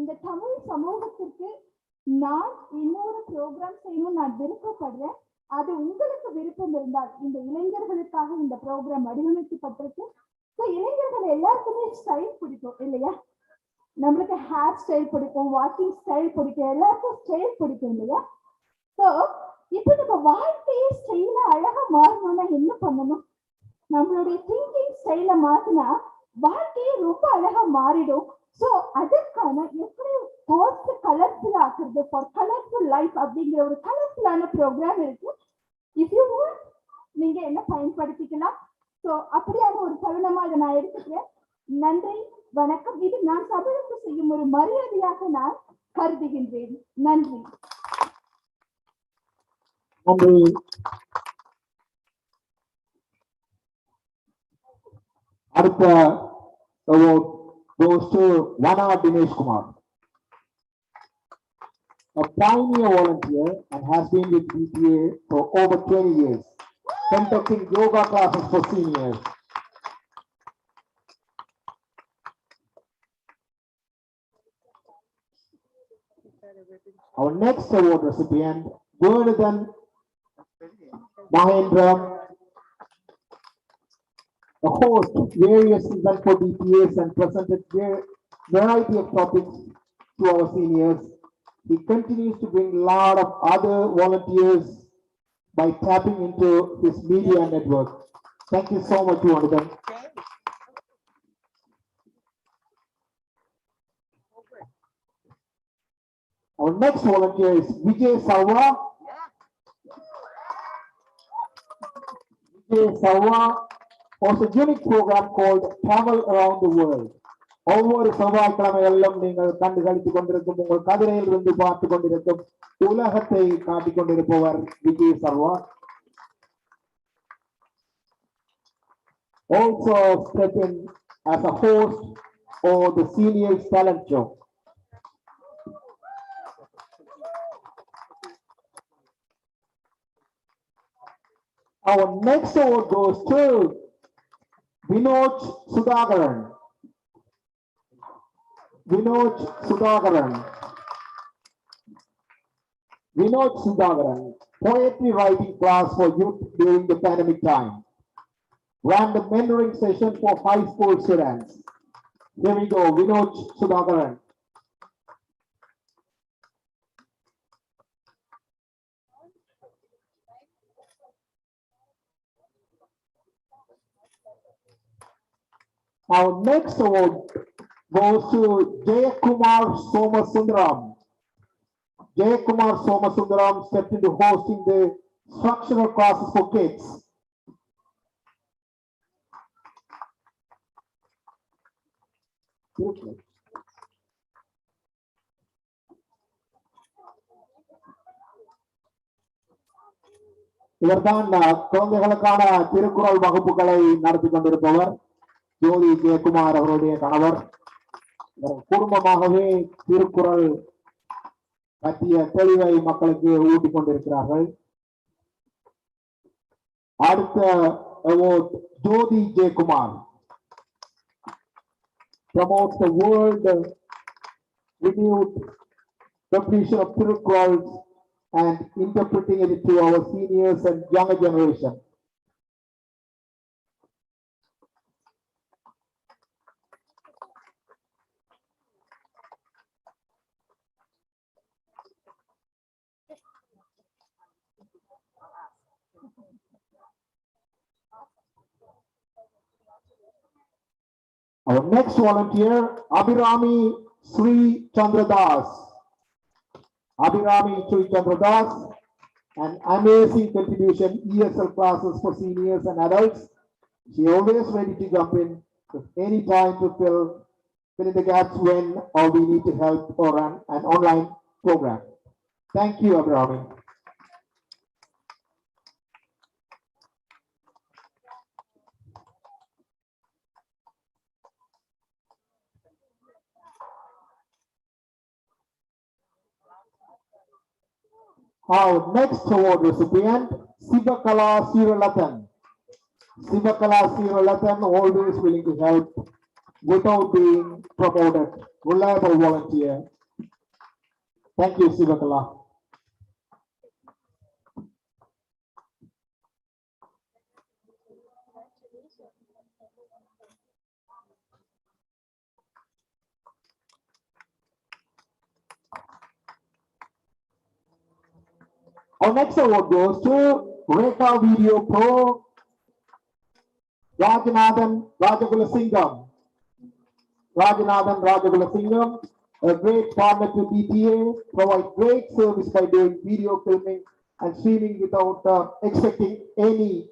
இந்த தமிழ் சமூகத்திற்கு நான் இன்னொரு ப்ரோக்ராம் செய்யணும் நான் விருப்பப்படுறேன். அது உங்களுக்கு விருப்பம் இருந்தால், இந்த இளைஞர்களுக்காக இந்த ப்ரோக்ராம் வடிவமைக்கப்பட்டிருக்கு. இளைஞர்கள் எல்லாருக்குமே ஸ்டைல் பிடிக்கும் இல்லையா? நம்மளுக்கு ஹேர் ஸ்டைல் பிடிக்கும், வாக்கிங் ஸ்டைல் பிடிக்கும், எல்லாருக்கும் ஸ்டைல் பிடிக்கும் இல்லையா? ஸோ இப்போ நம்ம வாழ்க்கையே ஸ்டைல அழகா மாறணும்னா என்ன பண்ணணும்? நம்மளுடைய திங்கிங் ஸ்டைல மாத்தினா வாழ்க்கையே ரொம்ப அழகா மாறிடும். ஸோ அதற்கான எப்படி தாட்ஸ் கலர்ஃபுல் ஆக்குறது ஃபார் கலர்ஃபுல் லைஃப் அப்படிங்கிற ஒரு கலர்ஃபுல்லான ப்ரோக்ராம் இருக்கு. இஃப் யூ வாண்ட், நீங்க என்ன பயன்படுத்திக்கலாம். ஸோ அப்படியான ஒரு தருணமா இதை நான் எடுத்துக்கிறேன். நன்றி, வணக்கம். இது நான் தமிழுக்கு செய்யும் ஒரு மரியாதையாக நான் கருதுகின்றேன். நன்றி. நன்றி. அடுத்த award goes to Vana Dinesh Kumar, a pioneer volunteer and has been with DTA for over 20 years, conducting yoga classes for seniors. Our next award recipient, Gurudhan Mahendra, a host various events for DTAs and presented variety of topics to our seniors. He continues to bring a lot of other volunteers by tapping into his media network. Thank you so much, Gurudhan. Our next volunteer is Vijay Sawa. Vijay Sawa was a unique program called Travel Around the World. ஒவ்வொரு செவ்வாய்க்கிழமைகளிலும் நீங்கள் கண்டு கழித்துக் கொண்டிருக்கும் உங்கள் கதிரையில் இருந்து பார்த்துக் கொண்டிருக்கும் உலகத்தை காட்டிக் கொண்டிருப்பவர் விஜய் சர்வா. Also step in as a host for the seniors talent show. Our next award goes to Vinod Sudhakaran. Vinod Sudhakaran. Vinod Sudhakaran, poetry writing class for youth during the pandemic time. Ran the mentoring session for high school students. Here we go, Vinod Sudhakaran. Our next award goes to Jayakumar Somasundaram. Jayakumar Somasundaram stepped into hosting the structural classes for kids. இவர்தான் குழந்தைகளுக்கான திருக்குறள் வகுப்புகளை நடத்தி கொண்டிருப்பவர் ஜோதி ஜெயக்குமார் அவருடைய கணவர். குடும்பமாகவே திருக்குறள் பற்றிய தெளிவை மக்களுக்கு ஊட்டிக் கொண்டிருக்கிறார்கள். அடுத்த award, Jothi Jayakumar promotes the world renewed completion of Tirukkural and interpreting it to our seniors and younger generation. Our next volunteer, Abhirami Sri Chandradas. Abhirami Sri Chandradas, an amazing contribution, ESL classes for seniors and adults. She always ready to jump in at any time to fill in the gaps when or we need to help or run an online program. Thank you, Abhirami. Our next award recipient, Sivakala Siralatan. Sivakala Siralatan, always willing to help without being promoted. Reliable volunteer. Thank you, Sivakala. Our next award goes to Rekha Video Pro, Rajanathan Rajagulasingham. Rajanathan Rajagulasingham, a great partner to DTA, provide great service by doing video filming and streaming without expecting any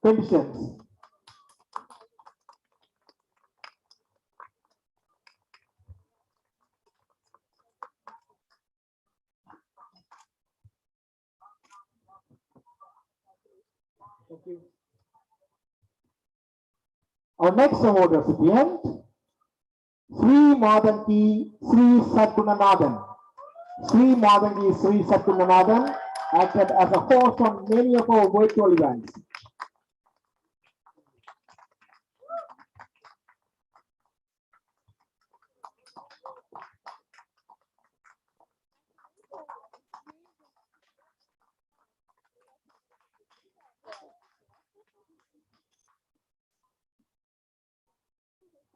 conditions. Our next award recipient, Sri Madanki Sri Satgunanathan. Sri Madanki Sri Satgunanathan acted as a host on many of our virtual events.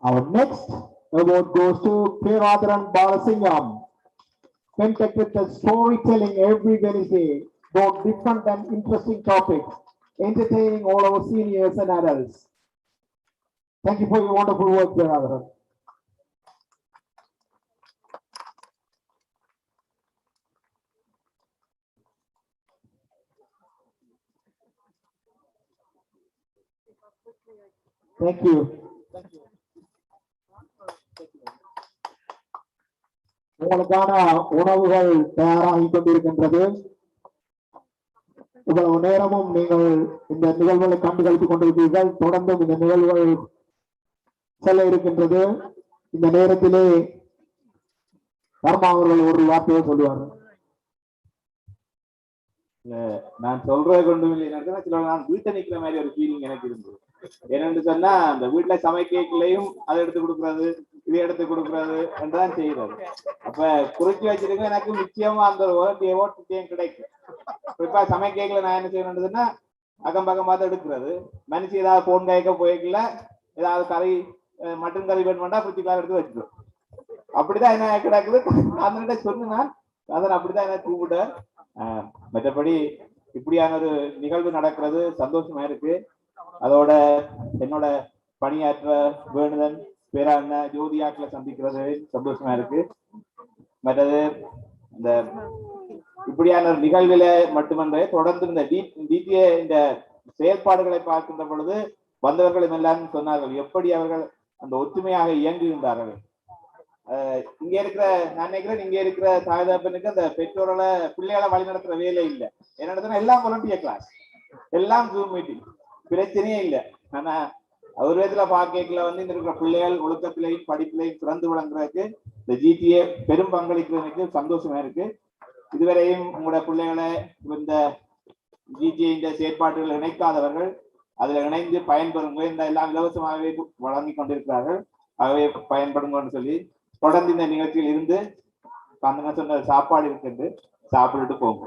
Our next award goes to Keradharan Balasingham, conducted the storytelling every Wednesday, both different and interesting topics, entertaining all our seniors and adults. Thank you for your wonderful work, Keradharan. Thank you. உங்களுக்கான உணவுகள் தயாராகி கொண்டிருக்கின்றது. இவ்வளவு நேரமும் நீங்கள் இந்த நிகழ்வுகளை கண்டுகளித்துக் கொண்டிருக்கிறீர்கள். தொடர்ந்தும் இந்த நிகழ்வுகள் செல்ல இருக்கின்றது. இந்த நேரத்திலே வர்மா அவர்கள் ஒரு வார்த்தையை சொல்லுவார்கள். நான் சொல்றது கொண்டும் இல்லை, நான் வீட்டை நிக்கிற மாதிரி ஒரு ஃபீலிங் எனக்கு இருந்தது. என்னன்னு சொன்னா, அந்த வீட்டுல சமைக்கலையும் அதை எடுத்து கொடுக்கறது, இதை எடுத்து கொடுக்கறது என்றுதான் செய்யறது. அப்ப குறிச்சு வச்சிருக்க எனக்கு நிச்சயமா அந்த ஓட்டியம் கிடைக்கும். குறிப்பா சமைக்கல நான் என்ன செய்யணும்னா, அக்கம் பக்கம் பார்த்து எடுக்கிறது. மனுஷன் ஏதாவது போன் கேட்க போய்க்கல, ஏதாவது கறி மட்டன் கறி வேணும்னா குச்சிக்காக எடுத்து வச்சுக்கணும். அப்படிதான் என்ன கிடக்குது. அந்த சொன்னான் அதன் அப்படிதான் என்ன கூப்பிட்டேன். மற்றபடி இப்படியான ஒரு நிகழ்வு நடக்கிறது சந்தோஷமா இருக்கு. அதோட என்னோட பணியாற்ற வேணுதன் பேரான ஜோதியாக்களை சந்திக்கிறது சந்தோஷமா இருக்கு. மற்றது இந்த இப்படியான ஒரு நிகழ்வுல மட்டுமன்றே தொடர்ந்து இந்த DTA இந்த செயல்பாடுகளை பார்க்கின்ற பொழுது வந்தவர்களும் எல்லாரும் சொன்னார்கள் எப்படி அவர்கள் அந்த ஒற்றுமையாக இயங்குகின்றார்கள். இங்க இருக்கிற நான் நினைக்கிறேன், இங்க இருக்கிற தாய்தப்பனுக்கு அந்த பெற்றோர்களை பிள்ளைகளை வழி நடத்துற வேலை இல்லை. என்ன நடத்தினா எல்லாம் வாலண்டியர் கிளாஸ், எல்லாம் ஜூம் மீட்டிங், பிரச்சனையே இல்லை. ஆனா ஒரு விதத்துல பாக்கல வந்து இந்த இருக்கிற பிள்ளைகள் ஒழுக்கத்திலையும் படிப்பிலையும் சிறந்து விளங்குறதுக்கு இந்த DTA பெரும் பங்களிக்கிறதுக்கு சந்தோஷமா இருக்கு. இதுவரையும் உங்களோட பிள்ளைகளை இந்த DTA இந்த செயற்பாடுகள் இணைக்காதவர்கள் அதுல இணைந்து பயன்பெறுங்க. இந்த எல்லாம் இலவசமாகவே வழங்கி கொண்டிருக்கிறார்கள், ஆகவே பயன்படுங்கன்னு சொல்லி தொடர்ந்து இந்த நிகழ்ச்சியில் இருந்து அந்த சொன்ன சாப்பாடு இருக்குது, சாப்பிட்டுட்டு போங்க.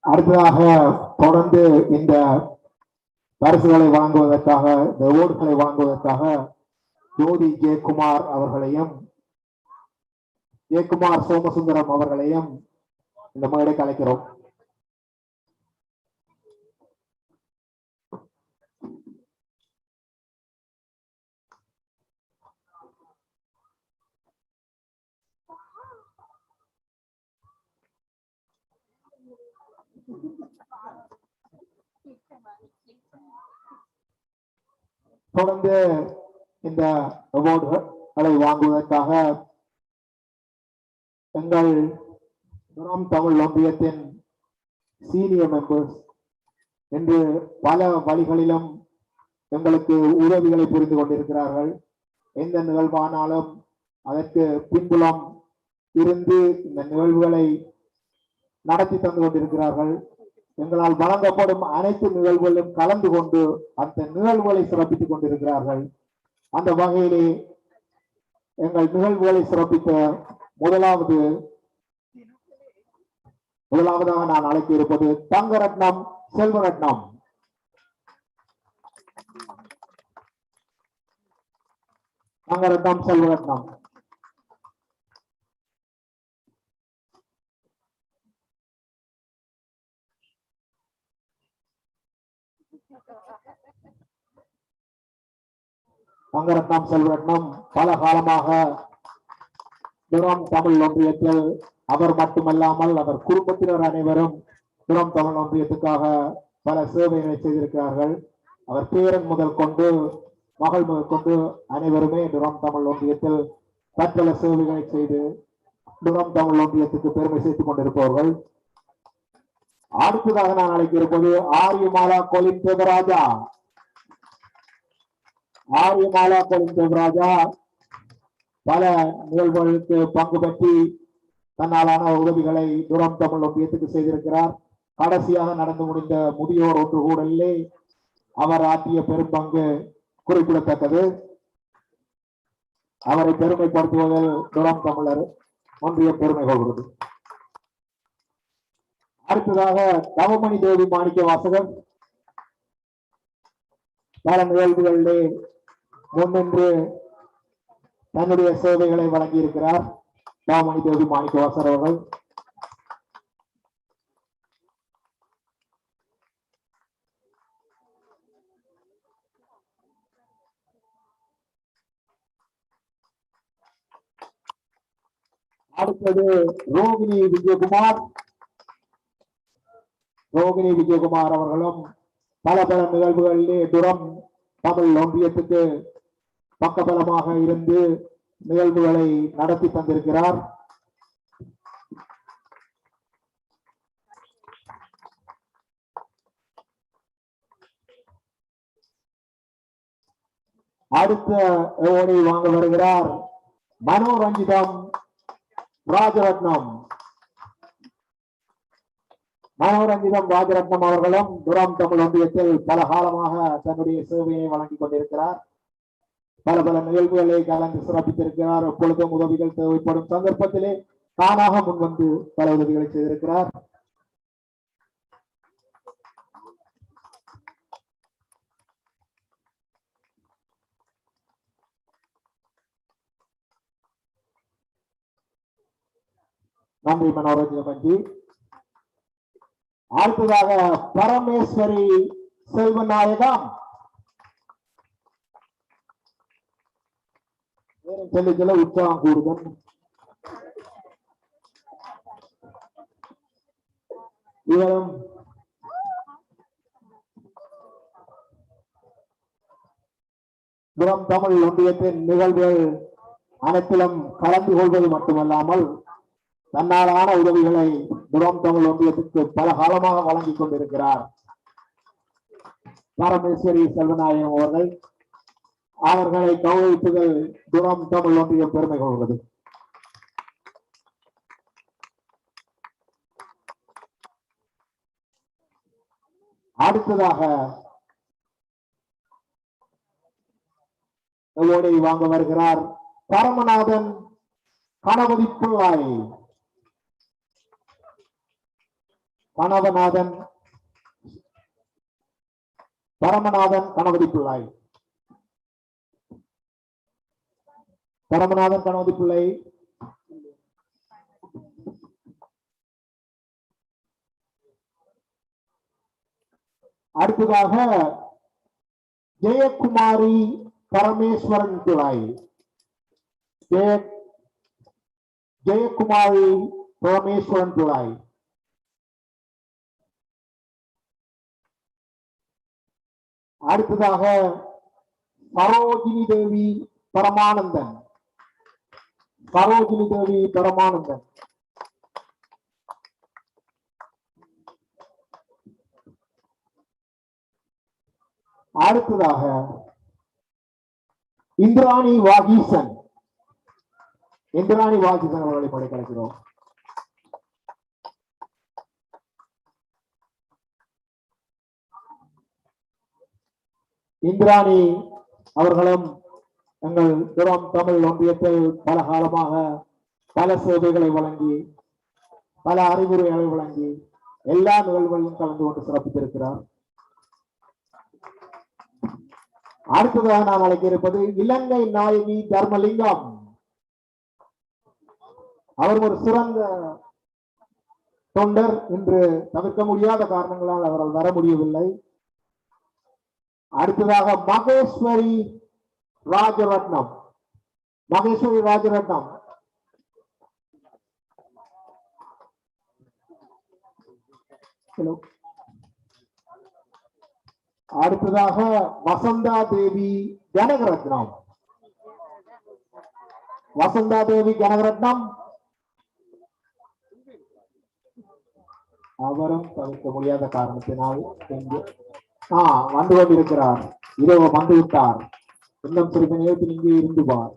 அடுத்ததாக தொடர்ந்து இந்த பரிசுகளை வாங்குவதற்காக, இந்த அவார்டுகளை வாங்குவதற்காக ஜோதி ஜெயக்குமார் அவர்களையும் ஜெயக்குமார் சோமசுந்தரம் அவர்களையும் இந்த மேடைக்கு அழைக்கிறோம். தொடர்ந்து இந்த அவார்டுகளை வாங்குவதற்காக எங்கள் தமிழ் ஒன்றியத்தின் சீனியர் மெம்பர்ஸ் என்று பல வழிகளிலும் எங்களுக்கு உதவிகளை புரிந்து கொண்டிருக்கிறார்கள். எந்த நிகழ்வானாலும் அதற்கு பின்புலம் இருந்து இந்த நிகழ்வுகளை நடத்தி தந்து கொண்டிருக்கிறார்கள். எங்களால் வழங்கப்படும் அனைத்து நிகழ்வுகளிலும் கலந்து கொண்டு அந்த நிகழ்வுகளை சிறப்பித்துக் கொண்டிருக்கிறார்கள். அந்த வகையிலே எங்கள் நிகழ்வுகளை சிறப்பித்த முதலாவதாக நான் அழைக்க இருப்பது தங்கரத்னம் செல்வரத்னம். தங்கரத்னம் செல்வரத்னம். தங்கரத்னம் செல்வரத்னம் பல காலமாக துரம் தமிழ் ஒன்றியத்தில் அவர் மட்டுமல்லாமல் அவர் குடும்பத்தினர் அனைவரும் துரம் தமிழ் ஒன்றியத்துக்காக பல சேவைகளை செய்திருக்கிறார்கள். அவர் பேரன் முதல் கொண்டு மகள் முதல் கொண்டு அனைவருமே துரம் தமிழ் ஒன்றியத்தில் பற்பல சேவைகளை செய்து துரம் தமிழ் ஒன்றியத்துக்கு பெருமை சேர்த்துக் கொண்டிருப்பவர்கள். அடுத்ததாக நான் அழைக்க இருப்பது ஆரியமாலா கொலின் தேவராஜா. ஆரியமாலா கொலின் தேவராஜா பல நிகழ்வுகளுக்கு பங்கு பற்றி தன்னாலான உதவிகளை துரம் தமிழ் ஒன்றியத்துக்கு செய்திருக்கிறார். கடைசியாக நடந்து முடிந்த முதியோர் ஒன்று கூடலிலே அவர் ஆற்றிய பெரும்பங்கு குறிப்பிடத்தக்கது. அவரை பெருமைப்படுத்துவதில் துரம் தமிழர் ஒன்றியம் பெருமை கொள்கிறது. அடுத்ததாக தவமணி தேவி மாணிக்க வாசகர் பல நிகழ்வுகளிலே முன்னின்று தன்னுடைய சேவைகளை வழங்கி இருக்கிறார். தவமணி தேவி மாணிக்க வாசகர் அவர்கள் அடுத்தது ரோகிணி விஜயகுமார். ரோகிணி விஜயகுமார் அவர்களும் பல பல நிகழ்வுகளிலே துரம் தமிழ் ஒன்றியத்துக்கு பக்கபலமாக இருந்து நிகழ்வுகளை நடத்தி தந்திருக்கிறார். அடுத்த ஓடி வாங்க வருகிறார் மனோரஞ்சிதம் ராஜரத்னம். மனோரஞ்சிதம் ராஜரத்னம் அவர்களும் துரம் தமிழ் ஒன்றியத்தில் பல காலமாக தன்னுடைய சேவையை வழங்கிக் கொண்டிருக்கிறார். பல பல நிகழ்வுகளை கலந்து சிறப்பித்திருக்கிறார். எப்பொழுதும் உதவிகள் தேவைப்படும் சந்தர்ப்பத்திலே தானாக முன்வந்து பல உதவிகளை செய்திருக்கிறார். நன்றி மனோரஞ்சிதம். அடுத்ததாக பரமேஸ்வரி செல்வநாயகம். சொல்லி சொல்ல உற்சாகம் கூடுதல். இவரும் துரம் தமிழ் ஒன்றியத்தின் நிகழ்வுகள் அனைத்திலும் கலந்து கொள்வது மட்டுமல்லாமல் தன்னாலான உதவிகளை துரம் தமிழ் ஒன்றியத்திற்கு பல காலமாக வழங்கிக் கொண்டிருக்கிறார். பரமேஸ்வரி செல்வநாயகம் அவர்கள் அவர்களை கௌரவிப்புகள் துரம் தமிழ் ஒன்றியம் பெருமை கொள்கிறது. அடுத்ததாக வாங்க வருகிறார் பரமநாதன் கணபதி பிள்ளாய். பரமநாதன் கணபதி பிள்ளை. பரமநாதன் கணபதி பிள்ளை அடுத்ததாக ஜெயக்குமாரி பரமேஸ்வரன் பிள்ளை. ஜெயக்குமாரி பரமேஸ்வரன் பிள்ளை. அடுத்ததாக சரோஜினி தேவி பரமானந்தன். சரோஜினி தேவி பரமானந்தன். அடுத்ததாக இந்திராணி வாகீசன். இந்திராணி வாகீசன் அவர்களை படைக்கிறோம். இந்திராணி அவர்களும் எங்கள் துரம் தமிழ் ஒன்றியத்தில் பல காலமாக பல சேவைகளை வழங்கி பல அறிவுரைகளை வழங்கி எல்லா நிகழ்வுகளிலும் கலந்து கொண்டு சிறப்பித்திருக்கிறார். அடுத்ததாக நான் அழைக்க இருப்பது இலங்கை நாயகி தர்மலிங்கம். அவர் ஒரு சிறந்த தொண்டர். இன்று தவிர்க்க முடியாத காரணங்களால் அவரால் வர முடியவில்லை. அடுத்ததாக மகேஸ்வரி ராஜரத்னம். மகேஸ்வரி ராஜரத்னம் Hello. அடுத்ததாக வசந்தா தேவி கனகரத்னம். வசந்தா தேவி கனகரத்னம் அவரும் தவிர்க்க முடியாத காரணத்தினால் வந்து கொண்டிருக்கிறார். இரவு வந்து விட்டார். இன்னும் சிறிது நேரத்தில் இங்கே இருந்து பார்.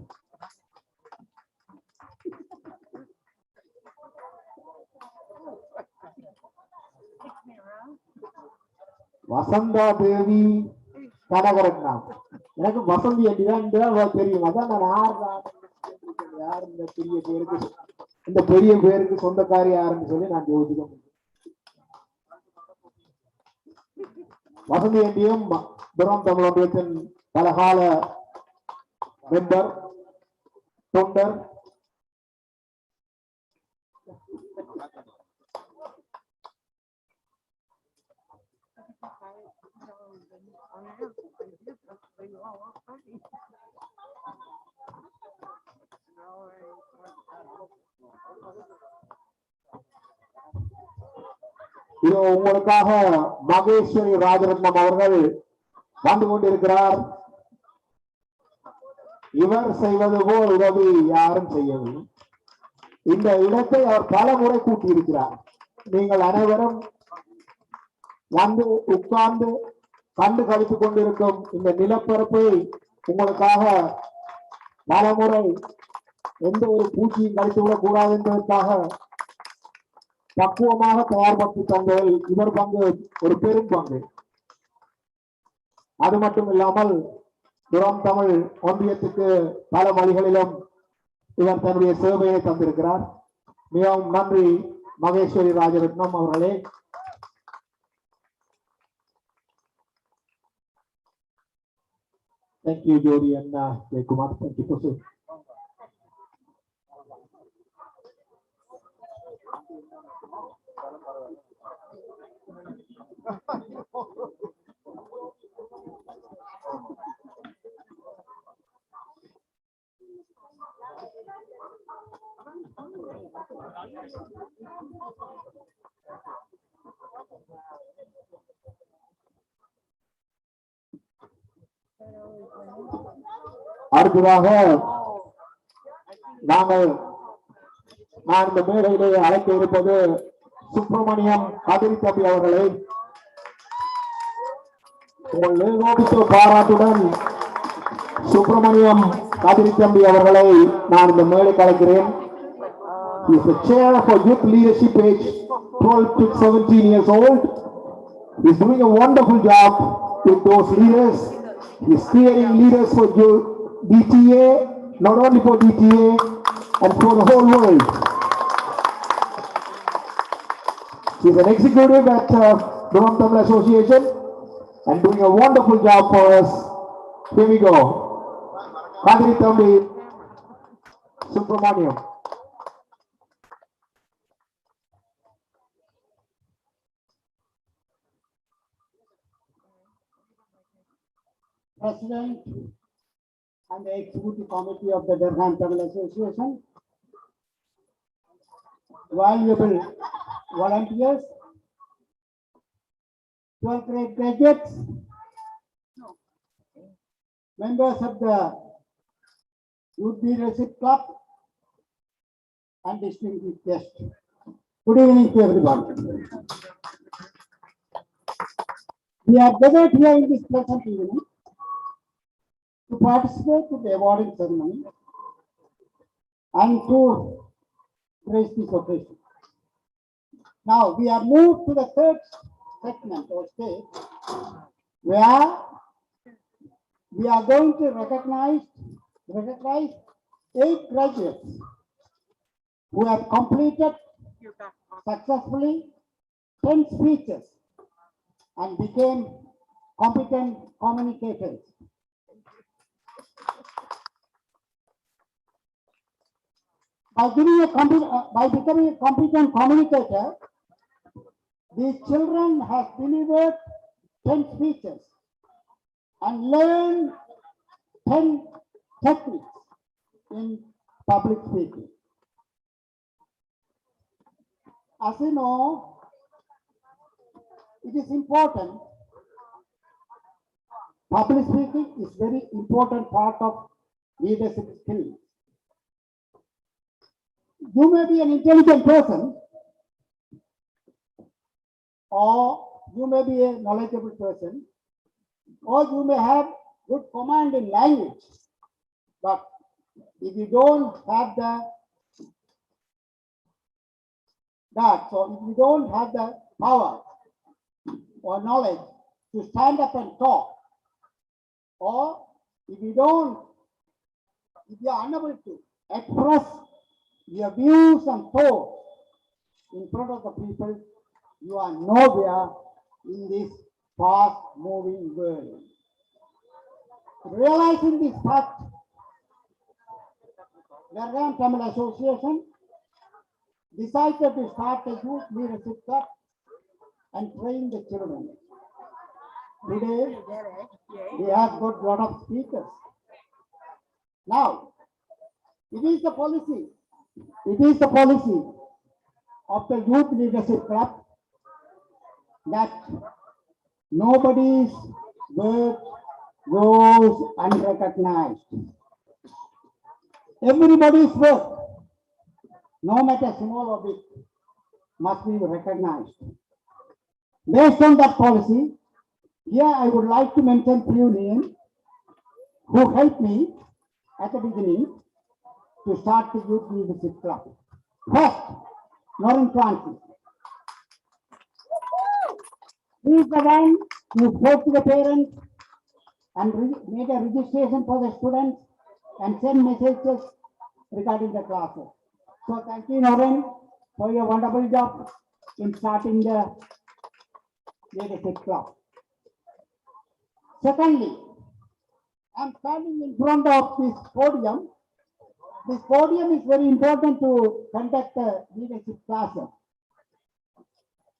வசந்தா தேவி கனகரத்னம். எனக்கு வசந்தி அப்படிதான் தெரியும். அதான் நான் யார் இந்த பெரிய பேருக்கு சொந்தக்காரி யாருன்னு சொல்லி நான் யோசிக்க. வசந்தி என்டியும் துரம் தமிழ் ஒன்றியத்தின் பலகால மெம்பர் தொண்டர். இது உங்களுக்காக மகேஸ்வரி ராஜரத்னம் அவர்கள் வந்து கொண்டிருக்கிறார். இவர் செய்வது போல் உதவி யாரும் செய்யவில்லை. இந்த இடத்தை அவர் பல முறை கூட்டியிருக்கிறார். நீங்கள் அனைவரும் வந்து உட்கார்ந்து கண்டு கழித்துக் கொண்டிருக்கும் இந்த நிலப்பரப்பை உங்களுக்காக பல முறை எந்த ஒரு பூச்சியும் கழித்து விடக் கூடாது என்பதற்காக பக்குவமாக தயார்படுத்தி தந்ததில் இவர் பங்கு ஒரு பெரும் பங்கு. அது மட்டும் இல்லாமல் துரம் தமிழ் ஒன்றியத்துக்கு பல வழிகளிலும் இவர் தன்னுடைய சேவையை தந்திருக்கிறார். மிகவும் நன்றி மகேஸ்வரி ராஜரத்னம் அவர்களே. Thank you, Jody and Kumar. Thank you for saying. அடுத்ததாக நான் இந்த மேடையிலே அழைக்க இருப்பது சுப்பிரமணியம் கதிரி தம்பி அவர்களை. உங்கள் ஏகோபித்த பாராட்டுடன் சுப்பிரமணியம் கதிரி தம்பி அவர்களை நான் இந்த மேடைக்கு அழைக்கிறேன். He is the chair for youth leadership age 12 to 17 years old. He is doing a wonderful job with those leaders. He is creating leaders for DTA, not only for DTA and for the whole world. He is an executive at Duram Tamil Association and doing a wonderful job for us. Here we go. Kadri Thambi Subramaniam. President and the Executive Committee of the Durham Tamil Association, valuable volunteers, 12th grade graduates, members of the Youth Leadership Club, and distinguished guests. Good evening to everyone. We are gathered here in this pleasant evening to participate in the awarding ceremony and to praise this occasion. Now we are moved to the third segment or stage where we are going to recognize 8 graduates who have completed successfully 10 speeches and became competent communicators. By becoming a competent communicator, these children have delivered 10 speeches and learned 10 techniques in public speaking. As you know, it is important. Public speaking is very important part of leadership skills. You may be an intelligent person, or you may be a knowledgeable person, or you may have good command in language, but if you don't have so if you don't have the power or knowledge to stand up and talk, or if you are unable to express your views and thoughts in front of the people, you are nowhere in this fast-moving world. Realizing this fact, the Ram Tamil Association decided to start a youth leadership club and train the children. Today, we have got a lot of speakers. Now, it is the policy of the youth leadership club that nobody's work goes unrecognized. Everybody's work, no matter small or big, must be recognized. Based on that policy, here I would like to mention few names who helped me at the beginning to start the youth leadership club. First, Norman Francis. He is the one who spoke to the parents and made a registration for the students and sent messages regarding the classes. So thank you, Norman, for your wonderful job in starting the leadership club. Secondly, I'm standing in front of this podium. This podium is very important to conduct the leadership classes.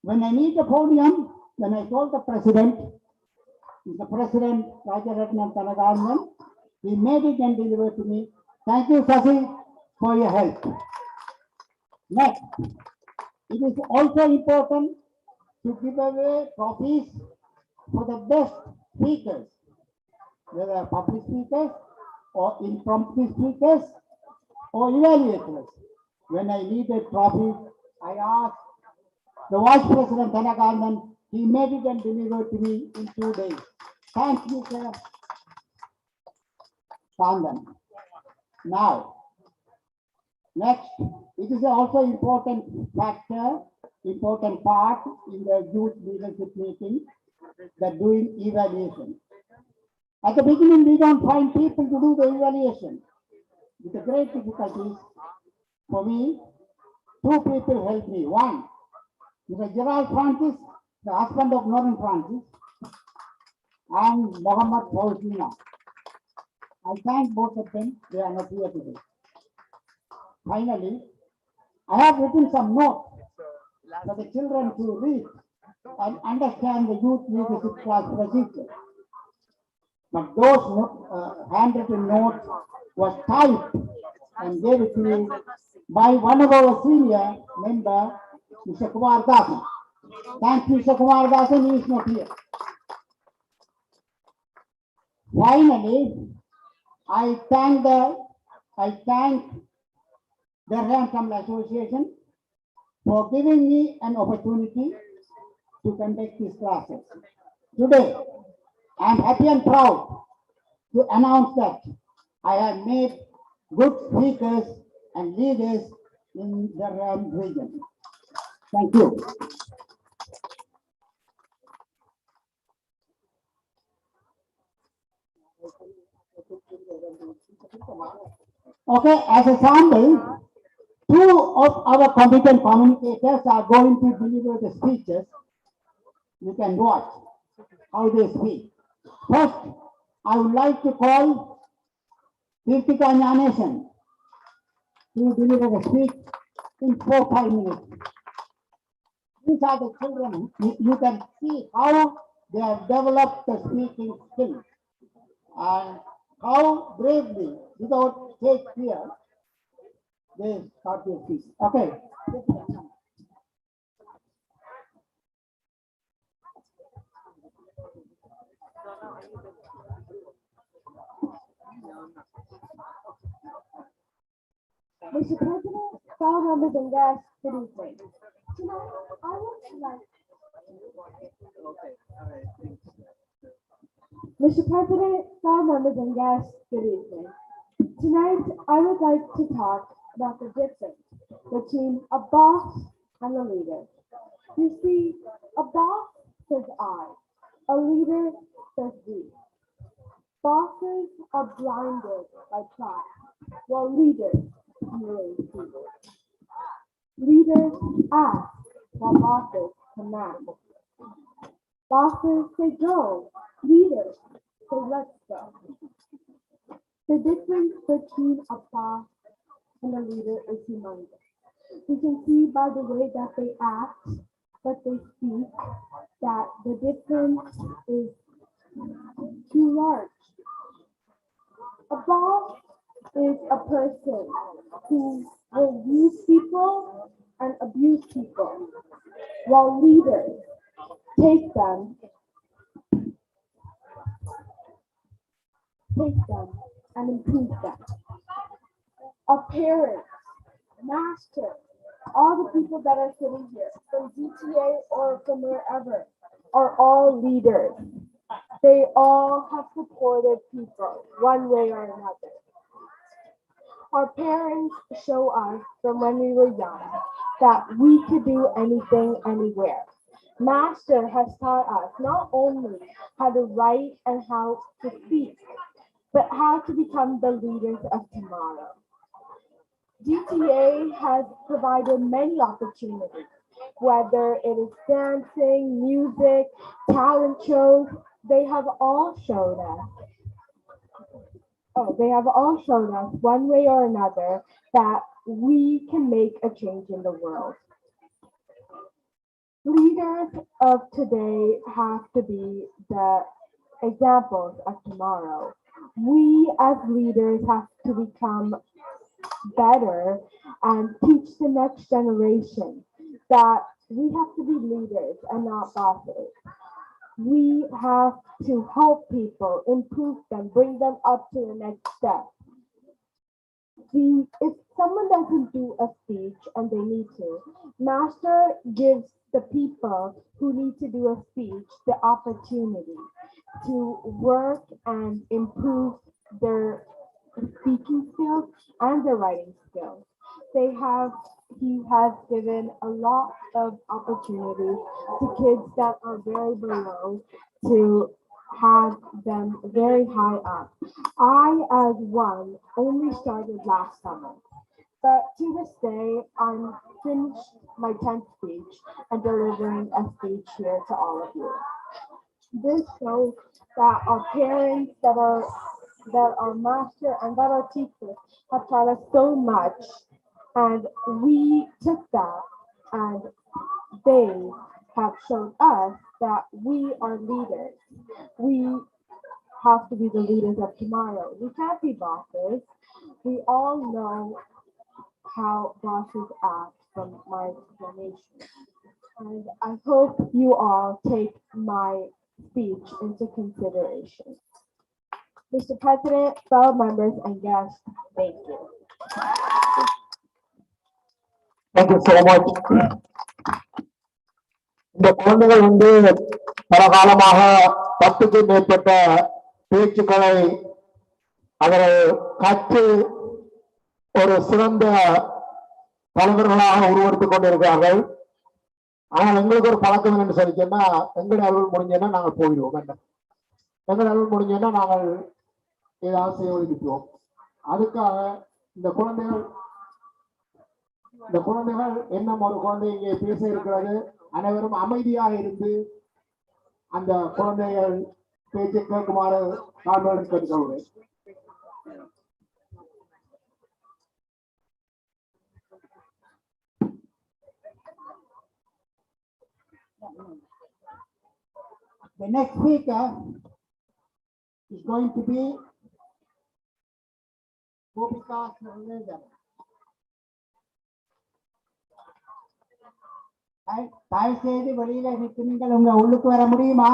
When I need the podium, when I told the president, Rajaratnam Tanaganan, he made it and delivered to me. Thank you, Sasi, for your help. Next, it is also important to give away trophies for the best speakers, whether public speakers or impromptu speakers or evaluators. When I needed trophies, I asked the Vice President Tanaganan. He made it and delivered to me in 2 days. Thank you, sir. Sandan. Now, next, it is also important factor, important part in the youth leadership meeting, that doing evaluation. At the beginning, we don't find people to do the evaluation. With the great difficulties, for me, 2 people helped me. One, Mr. Gerald Francis, the husband of Norman Francis, and Mohammed Fauzina. I thank both of them. They are not here today. Finally, I have written some notes for the children to read and understand the youth leadership class procedure. But those handwritten notes was typed and gave it to me by one of our senior member, Mr. Kumar Dasan. Thank you, Mr. Kumar Dasan, he is not here. Finally, I thank the Ram Tamil Association for giving me an opportunity to conduct these classes. Today, I am happy and proud to announce that I have made good speakers and leaders in the Ram region. Thank you. Okay, as a sample, 2 of our competent communicators are going to deliver the speeches. You can watch how they speak. First, I would like to call Kirtika Nyanesan to deliver the speech in 4-5 minutes. These are the children. You can see how they have developed the speaking skills and how bravely, without fake fear, they start their speech. Okay. Mr. President, fellow members and guests, good evening. Tonight, I would like Mr. President, fellow members and guests, good evening. Tonight, I would like to talk about the difference between a boss and a leader. You see, a boss says I, a leader says we. Bosses are blinded by pride, while leaders merely see. Leaders ask, while bosses command. Bosses say go, leaders say let's go. The difference between a boss and a leader is humongous. We can see by the way that they act, that they speak, that the difference is too large. A boss is a person who will use people and abuse people, while leaders take them and improve them. A parent, master, all the people that are sitting here, from DTA or from wherever, are all leaders. They all have supported people one way or another. Our parents show us from when we were young that we could do anything, anywhere. Master has taught us not only how to write and how to speak, but how to become the leaders of tomorrow. DTA has provided many opportunities, whether it is dancing, music, talent shows, they have all shown us one way or another that we can make a change in the world. Leaders of today have to be the examples of tomorrow. We as leaders have to become better and teach the next generation that we have to be leaders and not bosses. We have to help people, improve them, bring them up to the next step. If someone doesn't do a speech and they need to, Master gives the people who need to do a speech the opportunity to work and improve their speaking skills and their writing skills. He has given a lot of opportunities to kids that are very below to have them very high up. I, as one, only started last summer, but to this day, I'm finished my 10th speech and delivering a speech here to all of you. This shows that our parents that are master and that are teachers have taught us so much, and we took that and they have shown us that we are leaders. We have to be the leaders of tomorrow. We can't be bosses. We all know how bosses act from my explanation. And I hope you all take my speech into consideration. Mr. President, fellow members and guests, thank you. Thank you so much. இந்த குழந்தைகள் பல காலமாக 10க்கும் மேற்பட்ட பேச்சுக்களை அவர்கள் கற்று ஒரு சிறந்த தலைவர்களாக உருவெடுத்துக் கொண்டிருக்கிறார்கள். ஆனால் எங்களுக்கு ஒரு பழக்கம் என்று சொல்லிச்சோன்னா, எங்களுடைய அலுவல் முடிஞ்சோன்னா நாங்கள் போயிடுவோம். எங்கள் அலுவல் முடிஞ்சோன்னா நாங்கள் ஏதாவது செய்ய ஒதுக்கிடுவோம். அதுக்காக இந்த குழந்தைகள் என்ன ஒரு குழந்தை இங்கே பேச இருக்கிறது, அனைவரும் அமைதியாக இருந்து அந்த குழந்தைகள் பேச்சை கேட்குமாறு நான் கேட்டுக்கொள்கிறேன். The next speaker is going to be Gopika Sarnezar. தயவு செய்து வெளியில நிற்கிறீங்கள், உங்க உள்ளுக்கு வர முடியுமா?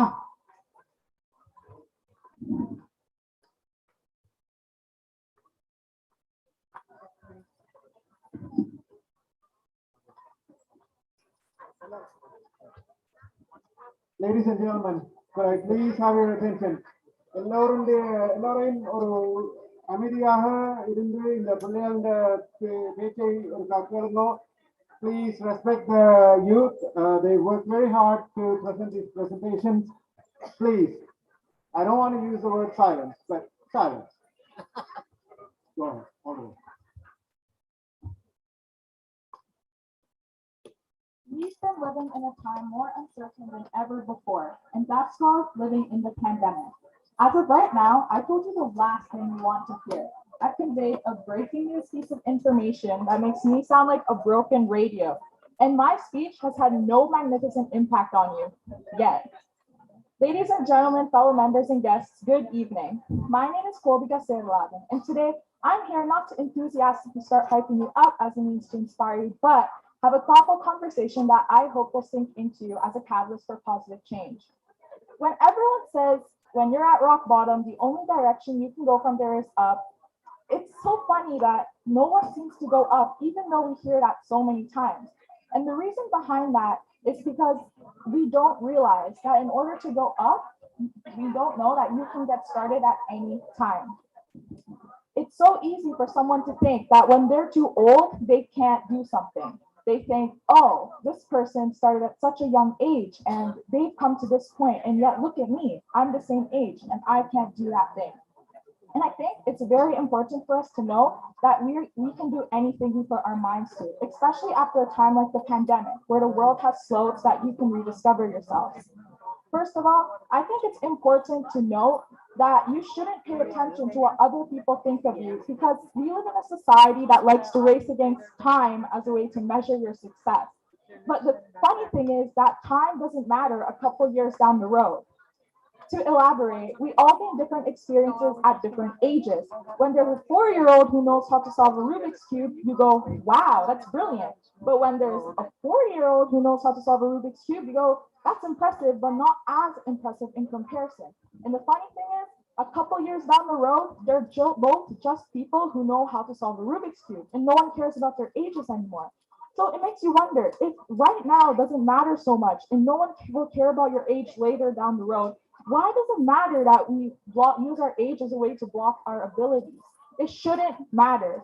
Ladies and gentlemen, could I please have your attention? எல்லாரையும் ஒரு அமைதியாக இருந்து இந்த பிள்ளைகளோட பேச்சை ஒரு கேளுங்க. Please respect the youth. They work very hard to present these presentations. Please, I don't want to use the word silence, but silence. Go ahead. Over. We've been living in a time more uncertain than ever before, and that's called living in the pandemic. As of right now, I told you the last thing you want to hear. I conveyed a breaking news piece of information that makes me sound like a broken radio, and my speech has had no magnificent impact on you yet. Ladies and gentlemen, fellow members and guests, good evening. My name is Kobika Serlagan, and today I'm here not to enthusiastically start hyping you up as a means to inspire you, but have a thoughtful conversation that I hope will sink into you as a catalyst for positive change. When everyone says when you're at rock bottom, the only direction you can go from there is up, it's so funny that no one seems to go up, even though we hear that so many times. And the reason behind that is because we don't realize that in order to go up, we don't know that you can get started at any time. It's so easy for someone to think that when they're too old, they can't do something. They think, oh, this person started at such a young age and they've come to this point, and yet look at me, I'm the same age and I can't do that thing. And I think it's very important for us to know that we can do anything we put our minds to, especially after a time like the pandemic, where the world has slowed so that you can rediscover yourselves. First of all, I think it's important to know that you shouldn't pay attention to what other people think of you, because we live in a society that likes to race against time as a way to measure your success. But the funny thing is that time doesn't matter a couple years down the road. To elaborate, we all gain different experiences at different ages. When there's a 4-year-old who knows how to solve a Rubik's Cube, you go, wow, that's brilliant. But when there's a 40-year-old who knows how to solve a Rubik's Cube, you go, that's impressive, but not as impressive in comparison. And the funny thing is, a couple years down the road, they're both just people who know how to solve a Rubik's Cube, and no one cares about their ages anymore. So it makes you wonder, if right now doesn't matter so much, and no one will care about your age later down the road, why does it matter that we use our age as a way to block our abilities? It shouldn't matter.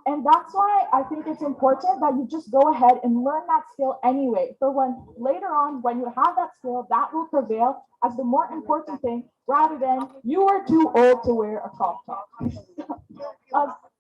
And that's why I think it's important that you just go ahead and learn that skill anyway. For when later on, when you have that skill, that will prevail as the more important thing, rather than you are too old to wear a crop top.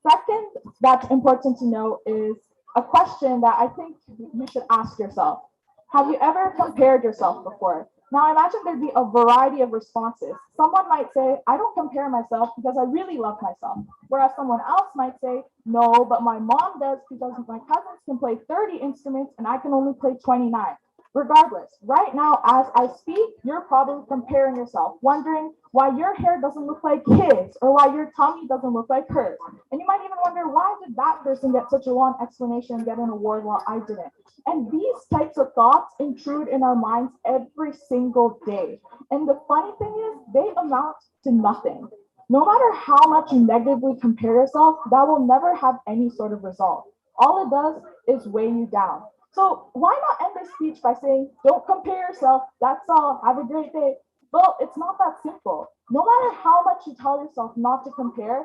Second, that's important to know is a question that I think you should ask yourself. Have you ever compared yourself before? Now, I imagine there'd be a variety of responses. Someone might say, I don't compare myself because I really love myself. Whereas someone else might say, no, but my mom does because my cousins can play 30 instruments and I can only play 29. Regardless, right now, as I speak, you're probably comparing yourself, wondering why your hair doesn't look like his or why your tummy doesn't look like hers. And you might even wonder, why did that person get such a long explanation and get an award while I didn't? And these types of thoughts intrude in our minds every single day. And the funny thing is, they amount to nothing. No matter how much you negatively compare yourself, that will never have any sort of result. All it does is weigh you down. So why not end this speech by saying, don't compare yourself, that's all, have a great day. Well, it's not that simple. No matter how much you tell yourself not to compare,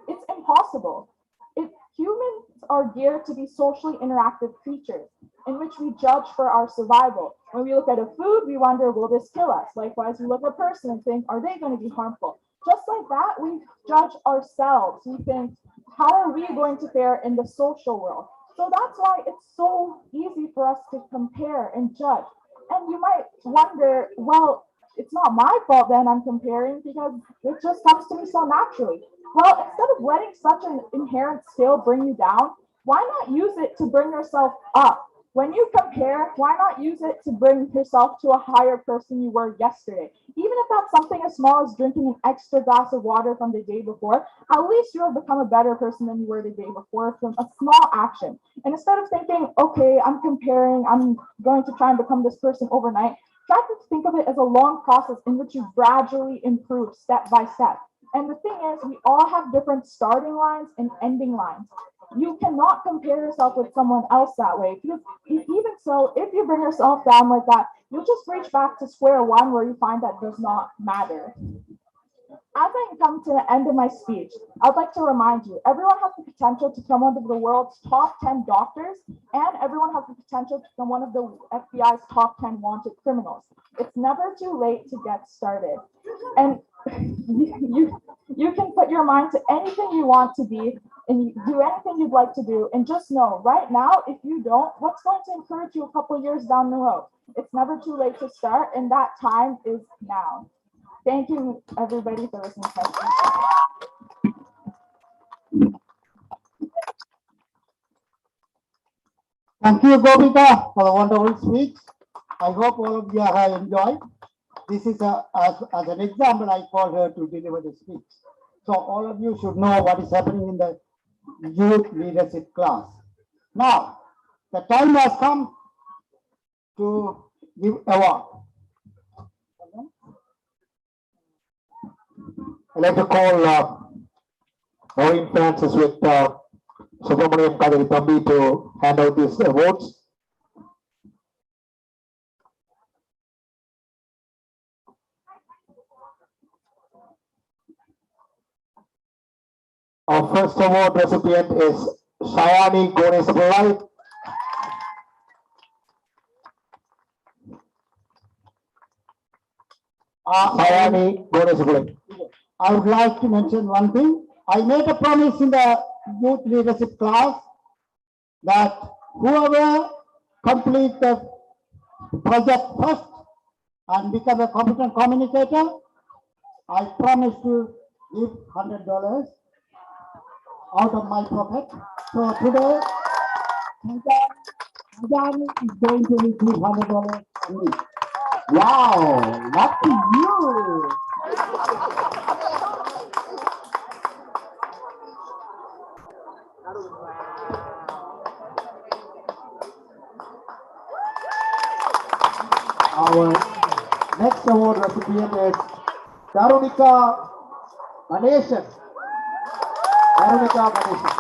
it's impossible. Humans are geared to be socially interactive creatures in which we judge for our survival. When we look at a food, we wonder, will this kill us? Likewise, we look at a person and think, are they going to be harmful? Just like that, we judge ourselves. We think, how are we going to fare in the social world? So that's why it's so easy for us to compare and judge. And you might wonder, well, it's not my fault then I'm comparing because it just comes to me so naturally. Well, instead of letting such an inherent skill bring you down, why not use it to bring yourself up? When you compare, why not use it to bring yourself to a higher person you were yesterday? Even if that's something as small as drinking an extra glass of water from the day before, at least you have become a better person than you were the day before from a small action. And instead of thinking, okay, I'm comparing, I'm going to try and become this person overnight, Try to think of it as a long process in which you gradually improve step by step. And the thing is, we all have different starting lines and ending lines. You cannot compare yourself with someone else that way. Because even so, if you bring yourself down like that, you'll just reach back to square one where you find that does not matter. As I come to the end of my speech, I'd like to remind you, everyone has the potential to become one of the world's top 10 doctors, and everyone has the potential to become one of the FBI's top 10 wanted criminals. It's never too late to get started. And you can put your mind to anything you want to be and do anything you'd like to do. And just know, right now, if you don't, what's going to encourage you a couple years down the road? It's never too late to start, and that time is now. Thank you, everybody, for listening to us. Thank you, Gopika, for the wonderful speech. I hope all of you have enjoyed. This is as an example, I called her to deliver the speech. So all of you should know what is happening in the youth leadership class. Now, the time has come to give award. I'd like to call Maureen Francis with Subramaniam Kadari Tambi to hand out these awards. Our first award recipient is Sayani Gonesapalai. Sayani Gonesapalai. I would like to mention one thing. I made a promise in the youth leadership class that whoever completes the project first and become a competent communicator, I promise to give $100 out of my pocket. So today, Sajani is going to receive $100 from me. Wow, lucky you. Our next award recipient is Darunika Ganeshan. Darunika Ganeshan.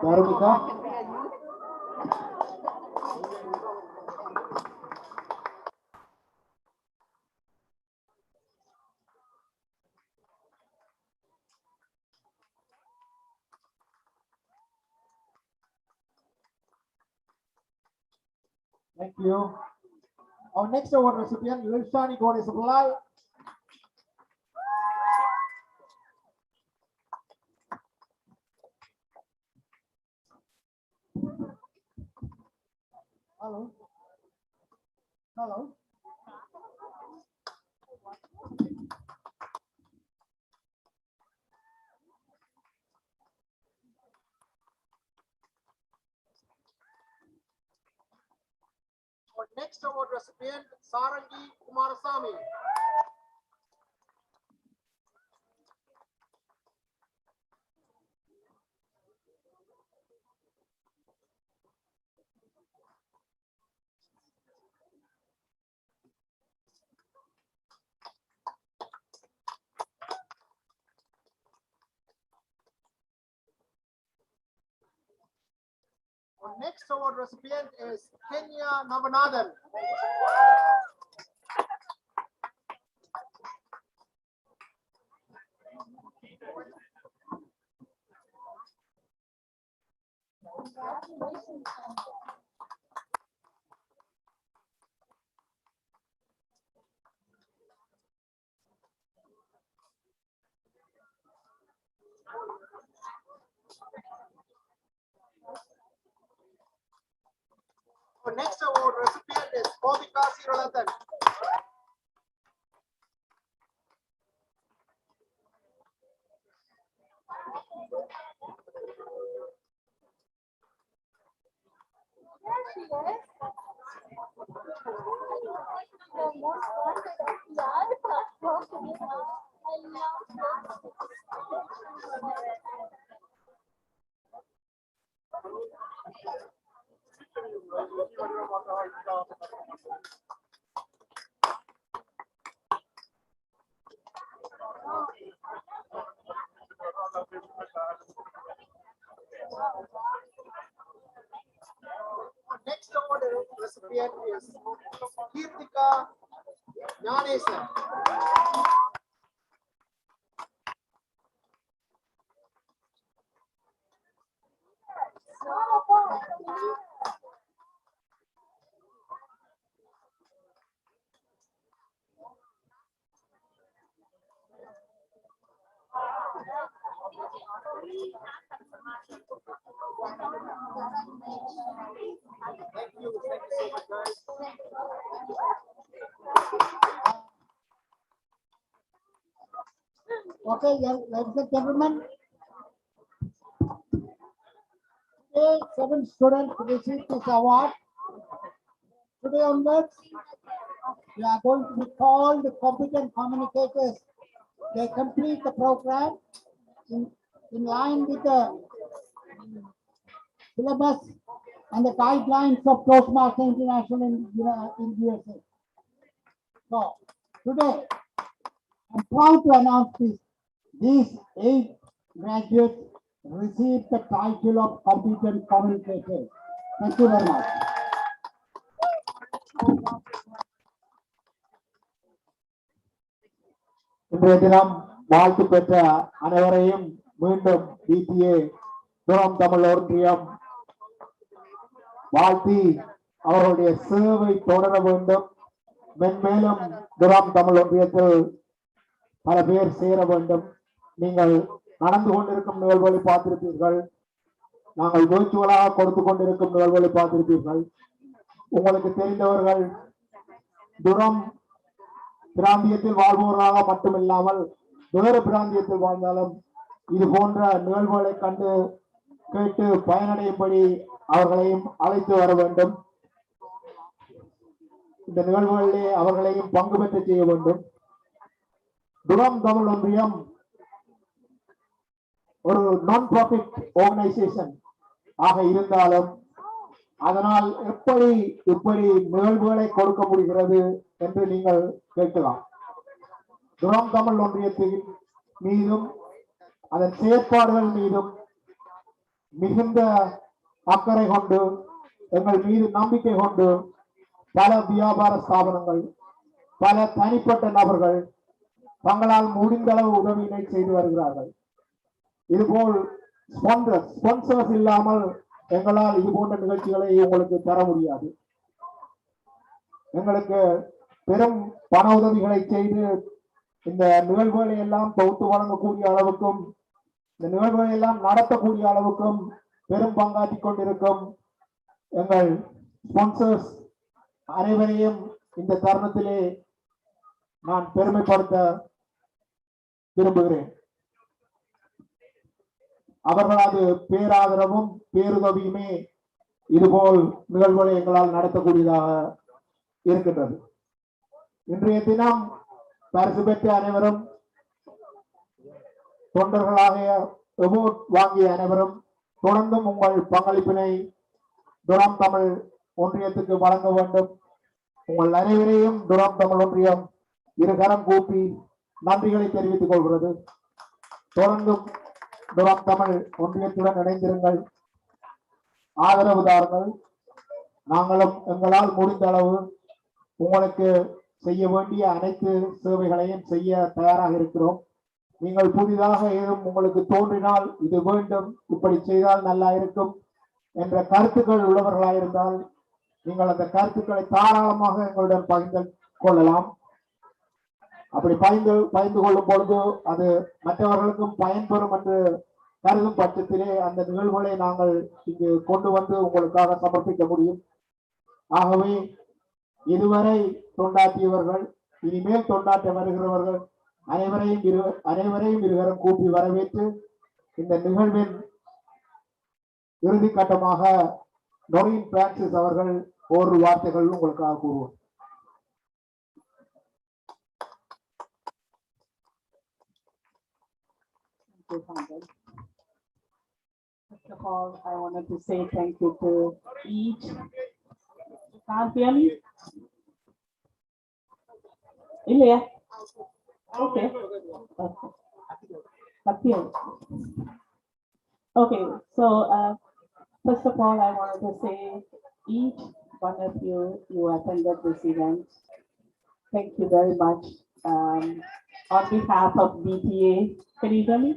Darunika. Thank you. Our next award recipient, Lilshani Gonesapalai. Hello. Hello. Our next award recipient, Sarangi Kumarasamy. Our next award recipient is Kenya Navanathan. Our next award recipient is Bobika Siralathan. There she is. The most wanted FBI. I love Next award recipient is Kirtika Nyanesan. Thank you so much, guys. Okay, ladies and gentlemen. Today, 7 students received this award. Today onwards, they are going to be called competent communicators. They complete the program in line with the syllabus and the guidelines of Toastmaster International in USA. So today, I'm proud to announce this. These 8 graduates received the title of competent communicators. Thank you very much. இன்றைய தினம் வாழ்த்து பெற்ற அனைவரையும் மீண்டும் DTA துரம் Tamil ஒன்றியம் வாழ்த்தி அவர்களுடைய சேவை தொடர வேண்டும். மென்மேலும் துரம் தமிழ் ஒன்றியத்தில் பல பேர் சேர வேண்டும். நீங்கள் நடந்து கொண்டிருக்கும் நிகழ்வுகளை பார்த்திருப்பீர்கள். நாங்கள் விர்ச்சுவலாக கொடுத்து கொண்டிருக்கும் நிகழ்வுகளை பார்த்திருப்பீர்கள். உங்களுக்கு தெரிந்தவர்கள் துரம் பிராந்தியத்தில் வாழ்பவர்களாக மட்டுமில்லாமல் வேறு பிராந்தியத்தில் வாழ்ந்தாலும் இது போன்ற நிகழ்வுகளை கண்டு கேட்டு பயனடையும்படி அவர்களையும் அழைத்து வர வேண்டும். இந்த நிகழ்வுகளிலே அவர்களையும் பங்கு பெற்று செய்ய வேண்டும். துரம் தமிழ் ஒன்றியம் ஒரு நான் ப்ராஃபிட் ஆர்கனைசேஷன் ஆக இருந்தாலும் அதனால் இப்படி நிகழ்வுகளை கொடுக்க முடிகிறது என்று நீங்கள் கேட்கலாம். துரம் தமிழ் ஒன்றியத்தின் மீதும் அதன் செயற்பாடுகள் மீதும் மிகுந்த அக்கறை கொண்டு எங்கள் மீது நம்பிக்கை கொண்டு பல வியாபார ஸ்தாபனங்கள் பல தனிப்பட்ட நபர்கள் தங்களால் முடிந்தளவு உதவியினை செய்து வருகிறார்கள். இதுபோல் ஸ்பான்சர்ஸ் இல்லாமல் எங்களால் இது போன்ற நிகழ்ச்சிகளை உங்களுக்கு தர முடியாது. எங்களுக்கு பெரும் பண உதவிகளை செய்து இந்த நிகழ்வுகளை எல்லாம் தொகுத்து வழங்கக்கூடிய அளவுக்கும் இந்த நிகழ்வுகளை எல்லாம் நடத்தக்கூடிய அளவுக்கும் பெரும் பங்காற்றி கொண்டிருக்கும் எங்கள் ஸ்பான்சர்ஸ் அனைவரையும் இந்த தருணத்திலே நான் பெருமைப்படுத்த விரும்புகிறேன். அவர்களது பேராதரவும் பேருதவியுமே இதுபோல் நிகழ்வுகளை எங்களால் நடத்தக்கூடியதாக இருக்கின்றது. இன்றைய தினம் பரிசு பெற்ற அனைவரும் தொண்டர்களாக அவார்ட் வாங்கிய அனைவரும் தொடர்ந்தும் உங்கள் பங்களிப்பினை துரம் தமிழ் ஒன்றியத்துக்கு வழங்க வேண்டும். உங்கள் அனைவரையும் துரம் தமிழ் ஒன்றியம் இருகரம் கூப்பி நன்றிகளை தெரிவித்துக் கொள்கிறது. தொடர்ந்தும் துரம் தமிழ் ஒன்றியத்துடன் இணைந்திருங்கள், ஆதரவு தாருங்கள். நாங்களும் எங்களால் முடிந்த அளவு உங்களுக்கு செய்ய வேண்டிய அனைத்து சேவைகளையும் செய்ய தயாராக இருக்கிறோம். நீங்கள் புதிதாக ஏதும் உங்களுக்கு தோன்றினால் இது வேண்டும், இப்படி செய்தால் நல்லா இருக்கும் என்ற கருத்துக்கள் உள்ளவர்களாக இருந்தால் நீங்கள் அந்த கருத்துக்களை தாராளமாக எங்களுடன் பகிர்ந்து கொள்ளலாம். அப்படி பகிர்ந்து கொள்ளும் பொழுது அது மற்றவர்களுக்கும் பயன்பெறும் என்று கருதும் பட்சத்திலே அந்த நிகழ்வுகளை நாங்கள் இங்கு கொண்டு வந்து உங்களுக்காக சமர்ப்பிக்க முடியும். ஆகவே இதுவரை தொண்டாற்றியவர்கள், இனிமேல் தொண்டாற்ற வருகிறவர்கள் அனைவரையும் இருவரும் கூப்பி வரவேற்று இந்த நிகழ்வின் இறுதி கட்டமாக நொரின் பிரான்சிஸ் அவர்கள் ஒரு வார்த்தைகள் உங்களுக்காக கூறுவோம். First of all, I wanted to say thank you to each Can't hear me? Ilya? Okay. Okay. Okay, so first of all, I wanted to say each one of you attended this event. Thank you very much. On behalf of DTA, can you hear me?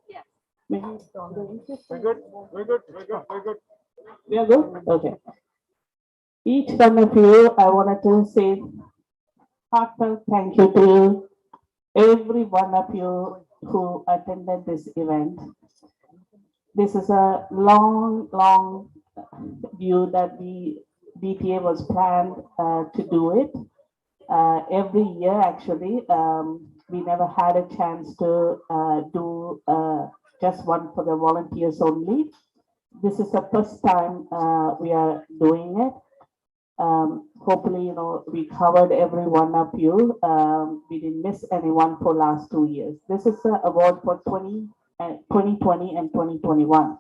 Yes. We're good. We're good. We're good. We're good. We are good? Okay. Each one of you, I wanted to say heartfelt thank you to every one of you who attended this event. This is a long view that the DTA was planned to do it. Every year, actually, we never had a chance to do just one for the volunteers only. This is the first time we are doing it. Hopefully, we covered every one of you. We didn't miss anyone for last 2 years. This is an award for 2020 and 2021.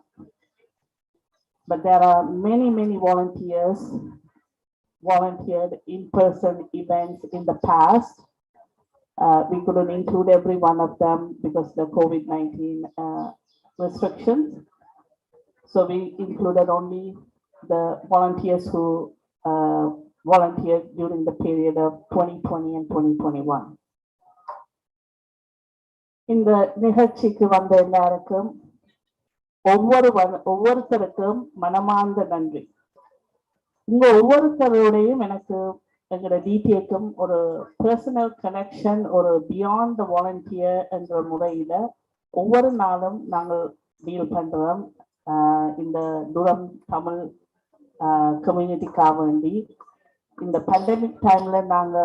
But there are many volunteers volunteered in-person events in the past. We couldn't include every one of them because of the COVID-19 restrictions. So we included only the volunteers who volunteered during the period of 2020 and 2021. இந்த நிகழ்ச்சிக்கு வந்த எல்லாருக்கும் ஒவ்வொருத்தருக்கும் மனமார்ந்த நன்றி. உங்க ஒவ்வொருத்தரோடையும் எனக்கு எங்களோட டிடிஏக்கும் ஒரு பர்சனல் கனெக்ஷன், ஒரு பியாண்ட் த வாலண்டியர் என்ற முறையில ஒவ்வொரு நாளும் நாங்கள் டீல் பண்றோம். இந்த துரம் தமிழ் கம்யூனிட்டிக்காக வேண்டி இந்த பேண்டமிக் டைம்ல நாங்க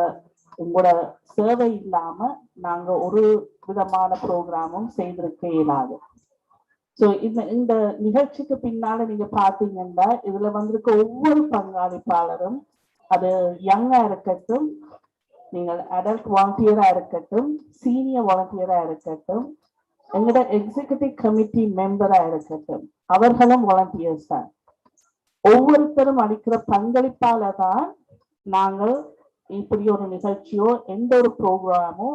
உங்களோட சேவை இல்லாம நாங்க ஒரு விதமான ப்ரோக்ராமும் செய்திருக்க இயலாது. ஸோ இந்த நிகழ்ச்சிக்கு பின்னால நீங்க பாத்தீங்கன்னா இதுல வந்திருக்க ஒவ்வொரு பங்காளிப்பாளரும், அது யங்கா இருக்கட்டும், நீங்கள் அடல்ட் வாலண்டியரா இருக்கட்டும், சீனியர் வாலண்டியரா இருக்கட்டும், எங்களோட எக்ஸிகியூட்டிவ் கமிட்டி மெம்பரா இருக்கட்டும், அவர்களும் வாலண்டியர்ஸ் தான். ஒவ்வொருத்தரும் அளிக்கிற பங்களிப்பால தான் நாங்கள் இப்படி ஒரு நிகழ்ச்சியோ எந்த ஒரு ப்ரோக்ராமோ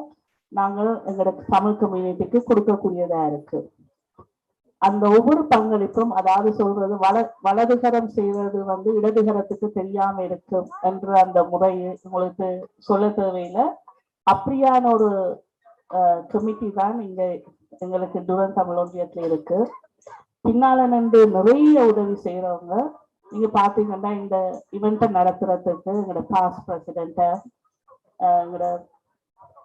நாங்கள் எங்களோட தமிழ் கம்யூனிட்டிக்கு கொடுக்கக்கூடியதா இருக்கு. அந்த ஒவ்வொரு பங்களிப்பும், அதாவது சொல்றது வலதுகரம் செய்வது இடதுகரத்துக்கு தெரியாம இருக்கும் என்ற அந்த முறையை உங்களுக்கு சொல்ல தேவையில்லை. அப்படியான ஒரு கமிட்டி தான் இங்க எங்களுக்கு துரம் தமிழ் ஒன்றியத்துல இருக்கு. பின்னால நின்று நிறைய உதவி செய்யறவங்க நீங்க பாத்தீங்கன்னா இந்த இவெண்ட்டை நடத்துறதுக்கு எங்களோட பாஸ்ட் பிரசிடென்ட், எங்களோட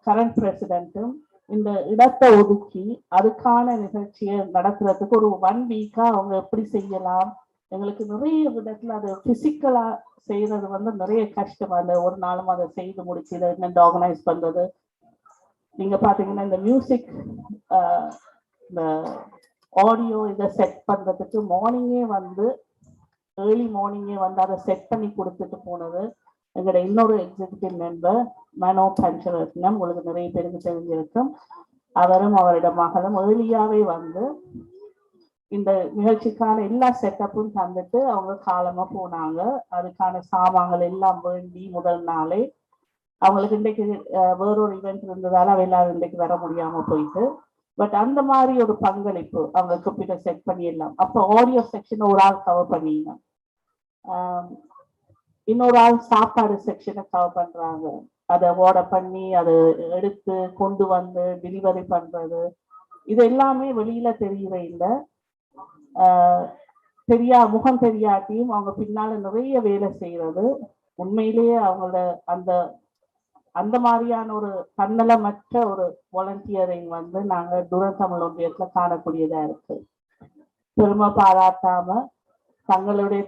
கரண்ட் பிரசிடென்ட்டும் இந்த இடத்தை ஒதுக்கி அதுக்கான நிகழ்ச்சியை நடத்துறதுக்கு ஒரு 1 வீக்கா அவங்க எப்படி செய்யலாம், எங்களுக்கு நிறைய விதத்துல அது பிசிக்கலா செய்யறது நிறைய கஷ்டமா இல்லை. ஒரு நாளும் அதை செய்து முடிச்சு இதை என்னென்ன ஆர்கனைஸ் பண்றது. நீங்க பாத்தீங்கன்னா இந்த மியூசிக், இந்த ஆடியோ இதை செட் பண்றதுக்கு ஏர்லி மார்னிங்கே அதை செட் பண்ணி கொடுத்துட்டு போனது எங்களோட இன்னொரு எக்ஸிகியூட்டிவ் மெம்பர் மனோ பஞ்சரத்னம். உங்களுக்கு நிறைய பேருக்கு தெரிஞ்சிருக்கும். அவரும் அவரோட மகளும் ஏர்லியாவே இந்த நிகழ்ச்சிக்கான எல்லா செட்டப்பும் தந்துட்டு அவங்க காலமா போனாங்க. அதுக்கான சாமான்கள் எல்லாம் வேண்டி முதல் நாளே அவங்களுக்கு இன்றைக்கு வேறொரு ஈவெண்ட் இருந்ததால அவ எல்லாரும் இன்றைக்கு வர முடியாம போயிட்டு, பட் அந்த மாதிரி ஒரு பங்களிப்பு அவங்க கம்ப்யூட்டர் செட் பண்ணிடலாம். அப்போ ஆடியோ செக்ஷன் ஒரு ஆள் கவர் பண்ணிடலாம், இன்னொரு ஆள் சாப்பாடு செக்ஷனை கவர் பண்றாங்க. அதை ஆர்டர் பண்ணி அதை எடுத்து கொண்டு வந்து டெலிவரி பண்றது, இது எல்லாமே வெளியில தெரியவே இல்லை. முகம் தெரியாட்டியும் அவங்க பின்னால நிறைய வேலை செய்யறது உண்மையிலேயே அவங்களோட அந்த மாதிரியான ஒரு தன்னலமற்ற ஒரு வாலண்டியரிங் நாங்க துரம் தமிழ் ஒன்றியத்துல காணக்கூடியதா இருக்கு. பெருமை பாராட்டாம தங்களுடைய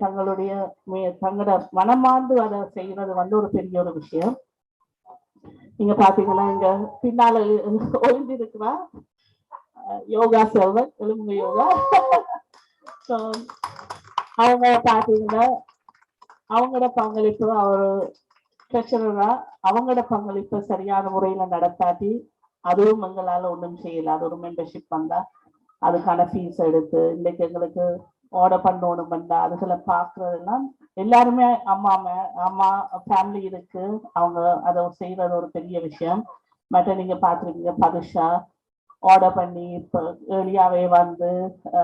தங்களோட மனமார்ந்து அதை செய்யறது ஒரு பெரிய ஒரு விஷயம். நீங்க பாத்தீங்கன்னா இங்க பின்னால ஒழிஞ்சிருக்கிறா யோகா செல்வன், எலும்பு யோகா. அவங்க பாத்தீங்கன்னா அவங்களோட பங்களிப்பு, அவரு ட்ரெஷரரா அவங்களோட பங்களிப்பு சரியான முறையில நடத்தாட்டி அதுவும் எங்களால ஒன்றும் செய்யல. அது ஒரு மெம்பர்ஷிப் வந்தா அதுக்கான ஃபீஸ் எடுத்து இன்னைக்கு எங்களுக்கு ஆர்டர் பண்ணணும் அதுகளை பாக்குறதெல்லாம் எல்லாருமே அம்மா ஃபேமிலி இருக்கு, அவங்க அதை செய்யறது ஒரு பெரிய விஷயம். மற்ற நீங்க பார்த்துருக்கீங்க பதுஷா ஆர்டர் பண்ணி இப்போ ஏர்லியாவே வந்து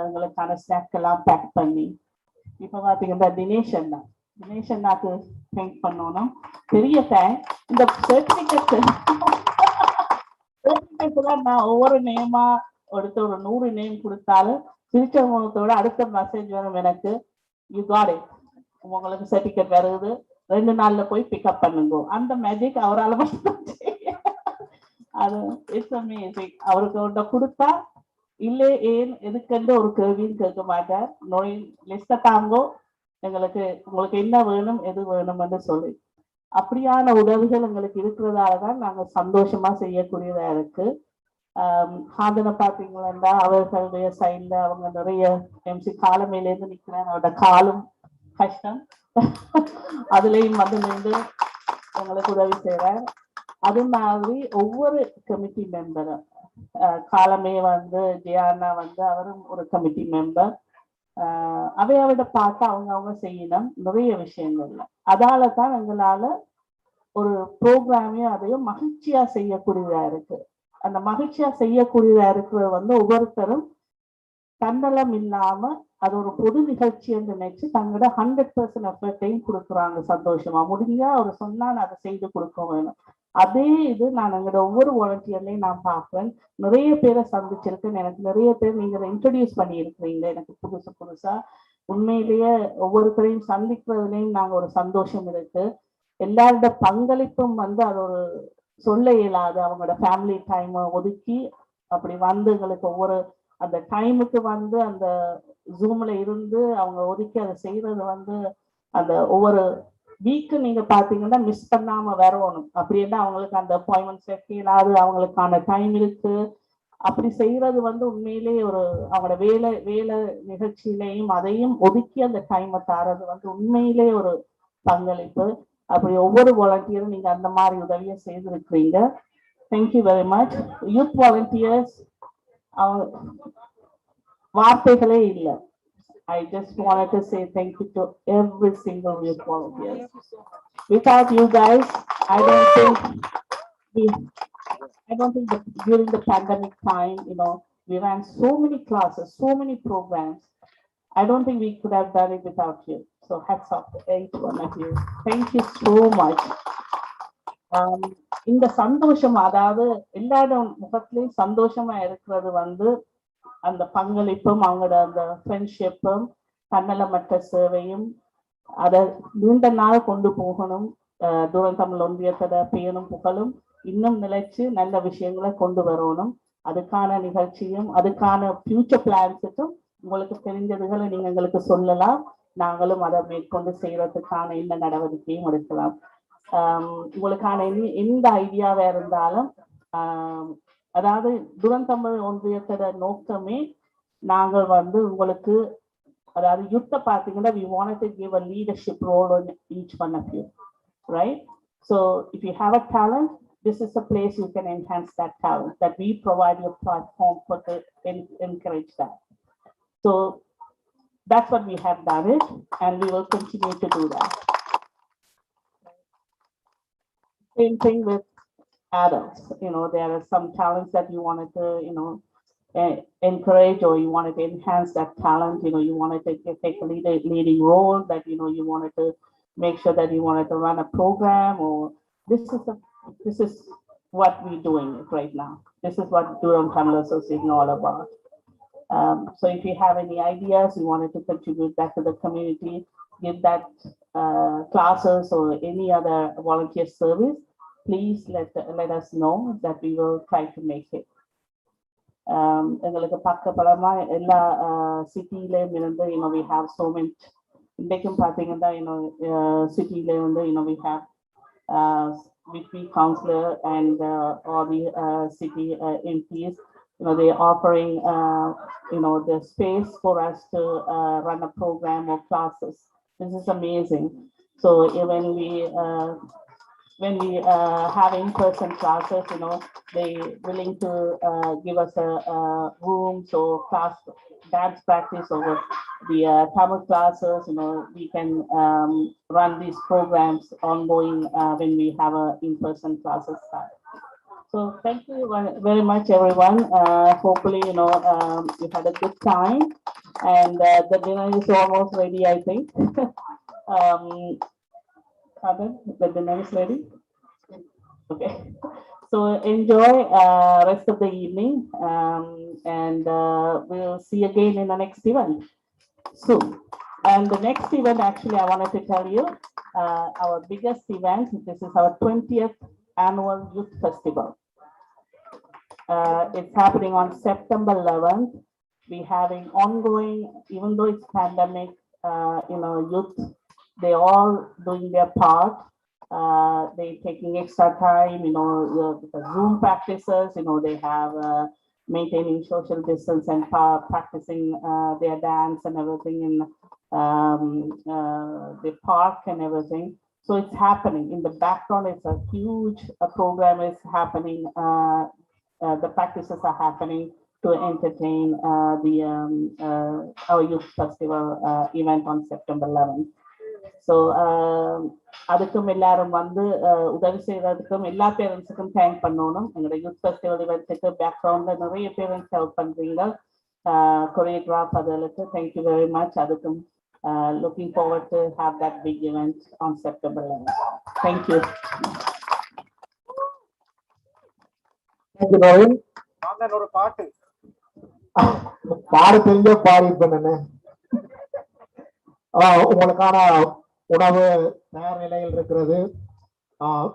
எங்களுக்கான ஸ்நாக் எல்லாம் பேக் பண்ணி. இப்போ பார்த்தீங்கன்னா தினேஷ் அண்ணாக்கு தேங்க் பண்ணணும், பெரிய தேங்க். இந்த சர்டிபிகேட்லாம் நான் ஒவ்வொரு நேமா எடுத்து ஒரு 100 நேம் கொடுத்தாலும் சிரிச்ச முகத்தோட அடுத்த மெசேஜ் வரும் எனக்கு, யூ காட் இட், உங்களுக்கு சர்டிபிகேட் வருது, 2 நாள்ல போய் பிக்கப் பண்ணுங்க. அந்த மேஜிக் அவரால் மட்டும் அது இட்ஸ் அமேசிங். அவருக்கு ஒன்றை கொடுத்தா இல்லை ஏன் எதுக்கென்று ஒரு கேள்வியும் கேட்க மாட்டார். நோய் லிஸ்ட தாங்கோ, உங்களுக்கு என்ன வேணும் எது வேணும்னு சொல்லி அப்படியான உதவிகள் எங்களுக்கு இருக்கிறதால தான் நாங்கள் சந்தோஷமா செய்யக்கூடியதா இருக்கு. ஹாதனை பார்த்தீங்கன்னா அவர்களுடைய சைட்ல அவங்க நிறைய எம்சி காலமையிலேருந்து நிற்கிறேன், அவரோட காலும் கஷ்டம் அதுலேயும் வந்து நின்று எங்களுக்கு உதவி செய்கிறார். அது மாதிரி ஒவ்வொரு கமிட்டி மெம்பரும் காலமே வந்து ஜியானா வந்து அவரும் ஒரு கமிட்டி மெம்பர், அவையோட பார்த்து அவங்க செய்யணும் நிறைய விஷயங்கள்ல. அதால தான் எங்களால ஒரு ப்ரோக்ராமையும் அதையும் மகிழ்ச்சியா செய்யக்கூடியதா இருக்கு. அந்த மகிழ்ச்சியா செய்யக்கூடியதா இருக்கிறது வந்து ஒவ்வொருத்தரும் தன்னலம் இல்லாம அது ஒரு பொது நிகழ்ச்சி என்று நினைச்சு தங்களோட 100% எஃபர்ட்டையும் கொடுக்குறாங்க. சந்தோஷமா முடிஞ்சா அவர் சொன்னா அதை செய்து கொடுக்க வேணும். அதே இது நான் எங்களோட ஒவ்வொரு வாலண்டியர்லையும் நான் பார்க்கிறேன். நிறைய பேரை சந்திச்சிருக்கேன், எனக்கு நிறைய பேர் நீங்க இன்ட்ரடியூஸ் பண்ணி இருக்கிறீங்க எனக்கு புதுசா. உண்மையிலேயே ஒவ்வொருத்தரையும் சந்திக்கிறதுலையும் நாங்க ஒரு சந்தோஷம் இருக்கு. எல்லாரோட பங்களிப்பும் வந்து அது ஒரு சொல்ல இயலாது. அவங்களோட ஃபேமிலி டைமை ஒதுக்கி அப்படி வந்து எங்களுக்கு ஒவ்வொரு அந்த டைமுக்கு வந்து அந்த ஜூம்ல இருந்து அவங்க ஒதுக்கி அதை செய்யறது வந்து அந்த ஒவ்வொரு வீக்கு நீங்க பாத்தீங்கன்னா மிஸ் பண்ணாம வரணும். அப்படின்னா அவங்களுக்கு அந்த அப்பாயின்மெண்ட் செட் இயலாது, அவங்களுக்கான டைம் இருக்கு. அப்படி செய்யறது வந்து உண்மையிலேயே ஒரு அவங்களோட வேலை நிகழ்ச்சியிலையும் அதையும் ஒதுக்கி அந்த டைமை தாரது வந்து உண்மையிலேயே ஒரு பங்களிப்பு. அப்படி ஒவ்வொரு வாலண்டியரும் நீங்க அந்த மாதிரி உதவியை செய்திருக்கிறீங்க. Thank you very much. Youth volunteers அவங்க வார்த்தைகளே இல்லை. I just wanted to say thank you to every single youth volunteers. Without you guys, I don't think that during the pandemic time, we ran so many classes, so many programs. I don't think we could have done it without you. So hats off to each one of you. Thank you so much. இந்த சந்தோஷம், அதாவது எல்லாரோட முகத்திலையும் சந்தோஷமா இருக்கிறது வந்து அந்த பங்களிப்பும் அவங்களோட அந்த ஃப்ரெண்ட்ஷிப்பும் தன்னலமற்ற சேவையும் அதை நீண்ட நாள் கொண்டு போகணும். தூரம் தமிழ் ஒன்றியத்தோட பேரும் புகழும் இன்னும் நிலைச்சு நல்ல விஷயங்களை கொண்டு வரணும். அதுக்கான நிகழ்ச்சியும் அதுக்கான ஃபியூச்சர் பிளான்ஸுக்கும் உங்களுக்கு தெரிஞ்சதுகளை நீங்க எங்களுக்கு சொல்லலாம். நாங்களும் அதை மேற்கொண்டு செய்யறதுக்கான என்ன நடவடிக்கையும் எடுக்கலாம். உங்களுக்கான எந்த ஐடியாவா இருந்தாலும் அதாவது துரந்தமிழ் ஒன்றியத்தோட நோக்கமே நாங்கள் வந்து உங்களுக்கு அதாவது யுத்த பார்த்தீங்கன்னா we wanted to give a leadership role on each one of you, right? So if you have a talent, this is a place you can enhance that talent, that we provide you a platform for to encourage that. So that's what we have done it, and we will continue to do that. Same thing with adults. There are some talents that you wanted to encourage, or you wanted to enhance that talent. You wanted to take a leading role, that you wanted to make sure that you wanted to run a program, or this is what we're doing right now. This is what Durham Tamil Association is all about. So if you have any ideas, you wanted to contribute that to the community, give that classes or any other volunteer service, please let us know, that we will try to make it. எங்களுக்கு பக்கபலமா எல்லா சிட்டிலையும் இருந்து we have so many. இன்றைக்கும் பார்த்தீங்கன்னா சிட்டில வந்து we have weekly counselor and all the city MPs. They are offering the space for us to run a program or classes. This is amazing. So even we when we have in-person classes, they willing to give us a room, so class dance practice over the Tamil classes, we can run these programs ongoing when we have a in-person classes start. So thank you very much, everyone. Hopefully, you had a good time, and the dinner is almost ready, I think. Pardon, the dinner is ready. Okay, so enjoy rest of the evening, and we'll see again in the next event soon. And the next event, actually, I wanted to tell you our biggest event. This is our 20th annual youth festival. It's happening on September 11th. We're having ongoing, even though it's pandemic, youth, they all doing their part. They taking extra time, the Zoom practices, they have maintaining social distance and practicing their dance and everything in the park and everything. So it's happening in the background. It's a huge program is happening. The practices are happening to entertain our youth festival event on September 11th. So அதுக்கும் எல்லாரும் வந்து உதவி செய்யறதுக்கும் எல்லா பேரண்ட்ஸுக்கும் thank பண்ணணும். எங்களோட youth festival இவெண்ட்ஸுக்கு பேக்ரவுண்ட்ல நிறைய பேரண்ட்ஸ் ஹெல்ப் பண்றீங்க, கொரியோகிராஃப் அதுகளுக்கு தேங்க்யூ வெரி மச். அதுக்கும் looking forward to have that big event on September 11. Thank you. ஒரு பாட்டு பாட தெரிஞ்ச பாடிப்பேன். உங்களுக்கான உணவு தயார் நிலையில் இருக்கிறது.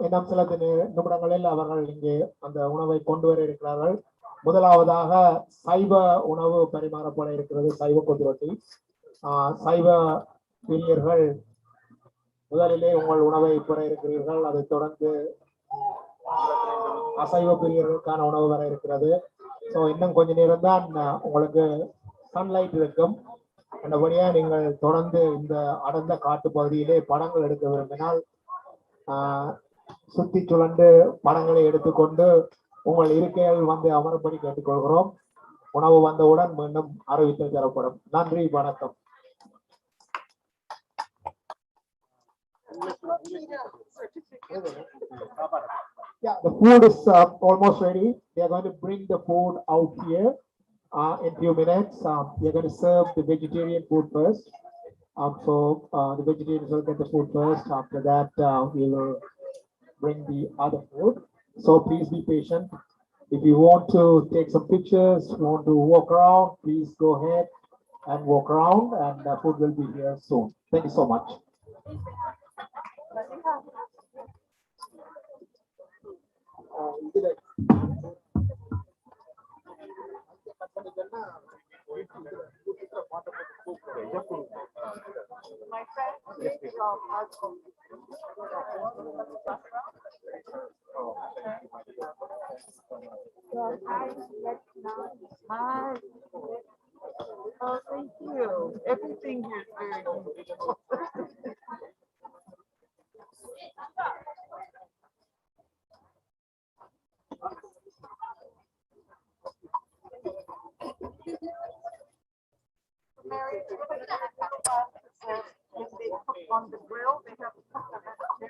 இன்னும் சில நிமிடங்களில் அவர்கள் இங்கே அந்த உணவை கொண்டு வர இருக்கிறார்கள். முதலாவதாக சைவ உணவு பரிமாறப்பட இருக்கிறது, சைவ கொத்துரொட்டி. சைவ பிரியர்கள் முதலிலே உங்கள் உணவை பெற இருக்கிறீர்கள். அதைத் தொடர்ந்து அசைவ பிரியர்களுக்கான உணவு வர இருக்கிறது. ஸோ இன்னும் கொஞ்ச நேரம் தான் உங்களுக்கு சன்லைட் இருக்கும். அந்தபடியா நீங்கள் தொடர்ந்து இந்த அடர்ந்த காட்டு பகுதியிலே படங்கள் எடுக்க விரும்பினால் சுத்தி சுழன்று படங்களை எடுத்துக்கொண்டு உங்கள் இருக்கையில் வந்து அமரும்படி கேட்டுக்கொள்கிறோம். உணவு வந்தவுடன் மீண்டும் அறிவித்தல் தரப்படும். நன்றி, வணக்கம். Yeah, the food is almost ready. They are going to bring the food out here in few minutes. We are going to serve the vegetarian food first. So the vegetarians will get the food first. After that, we will bring the other food. So please be patient. If you want to take some pictures, want to walk around, please go ahead and walk around, and the food will be here soon. Thank you so much. Hi. Oh, thank you. Everything here is very beautiful. Mary, if they cook on the grill, they have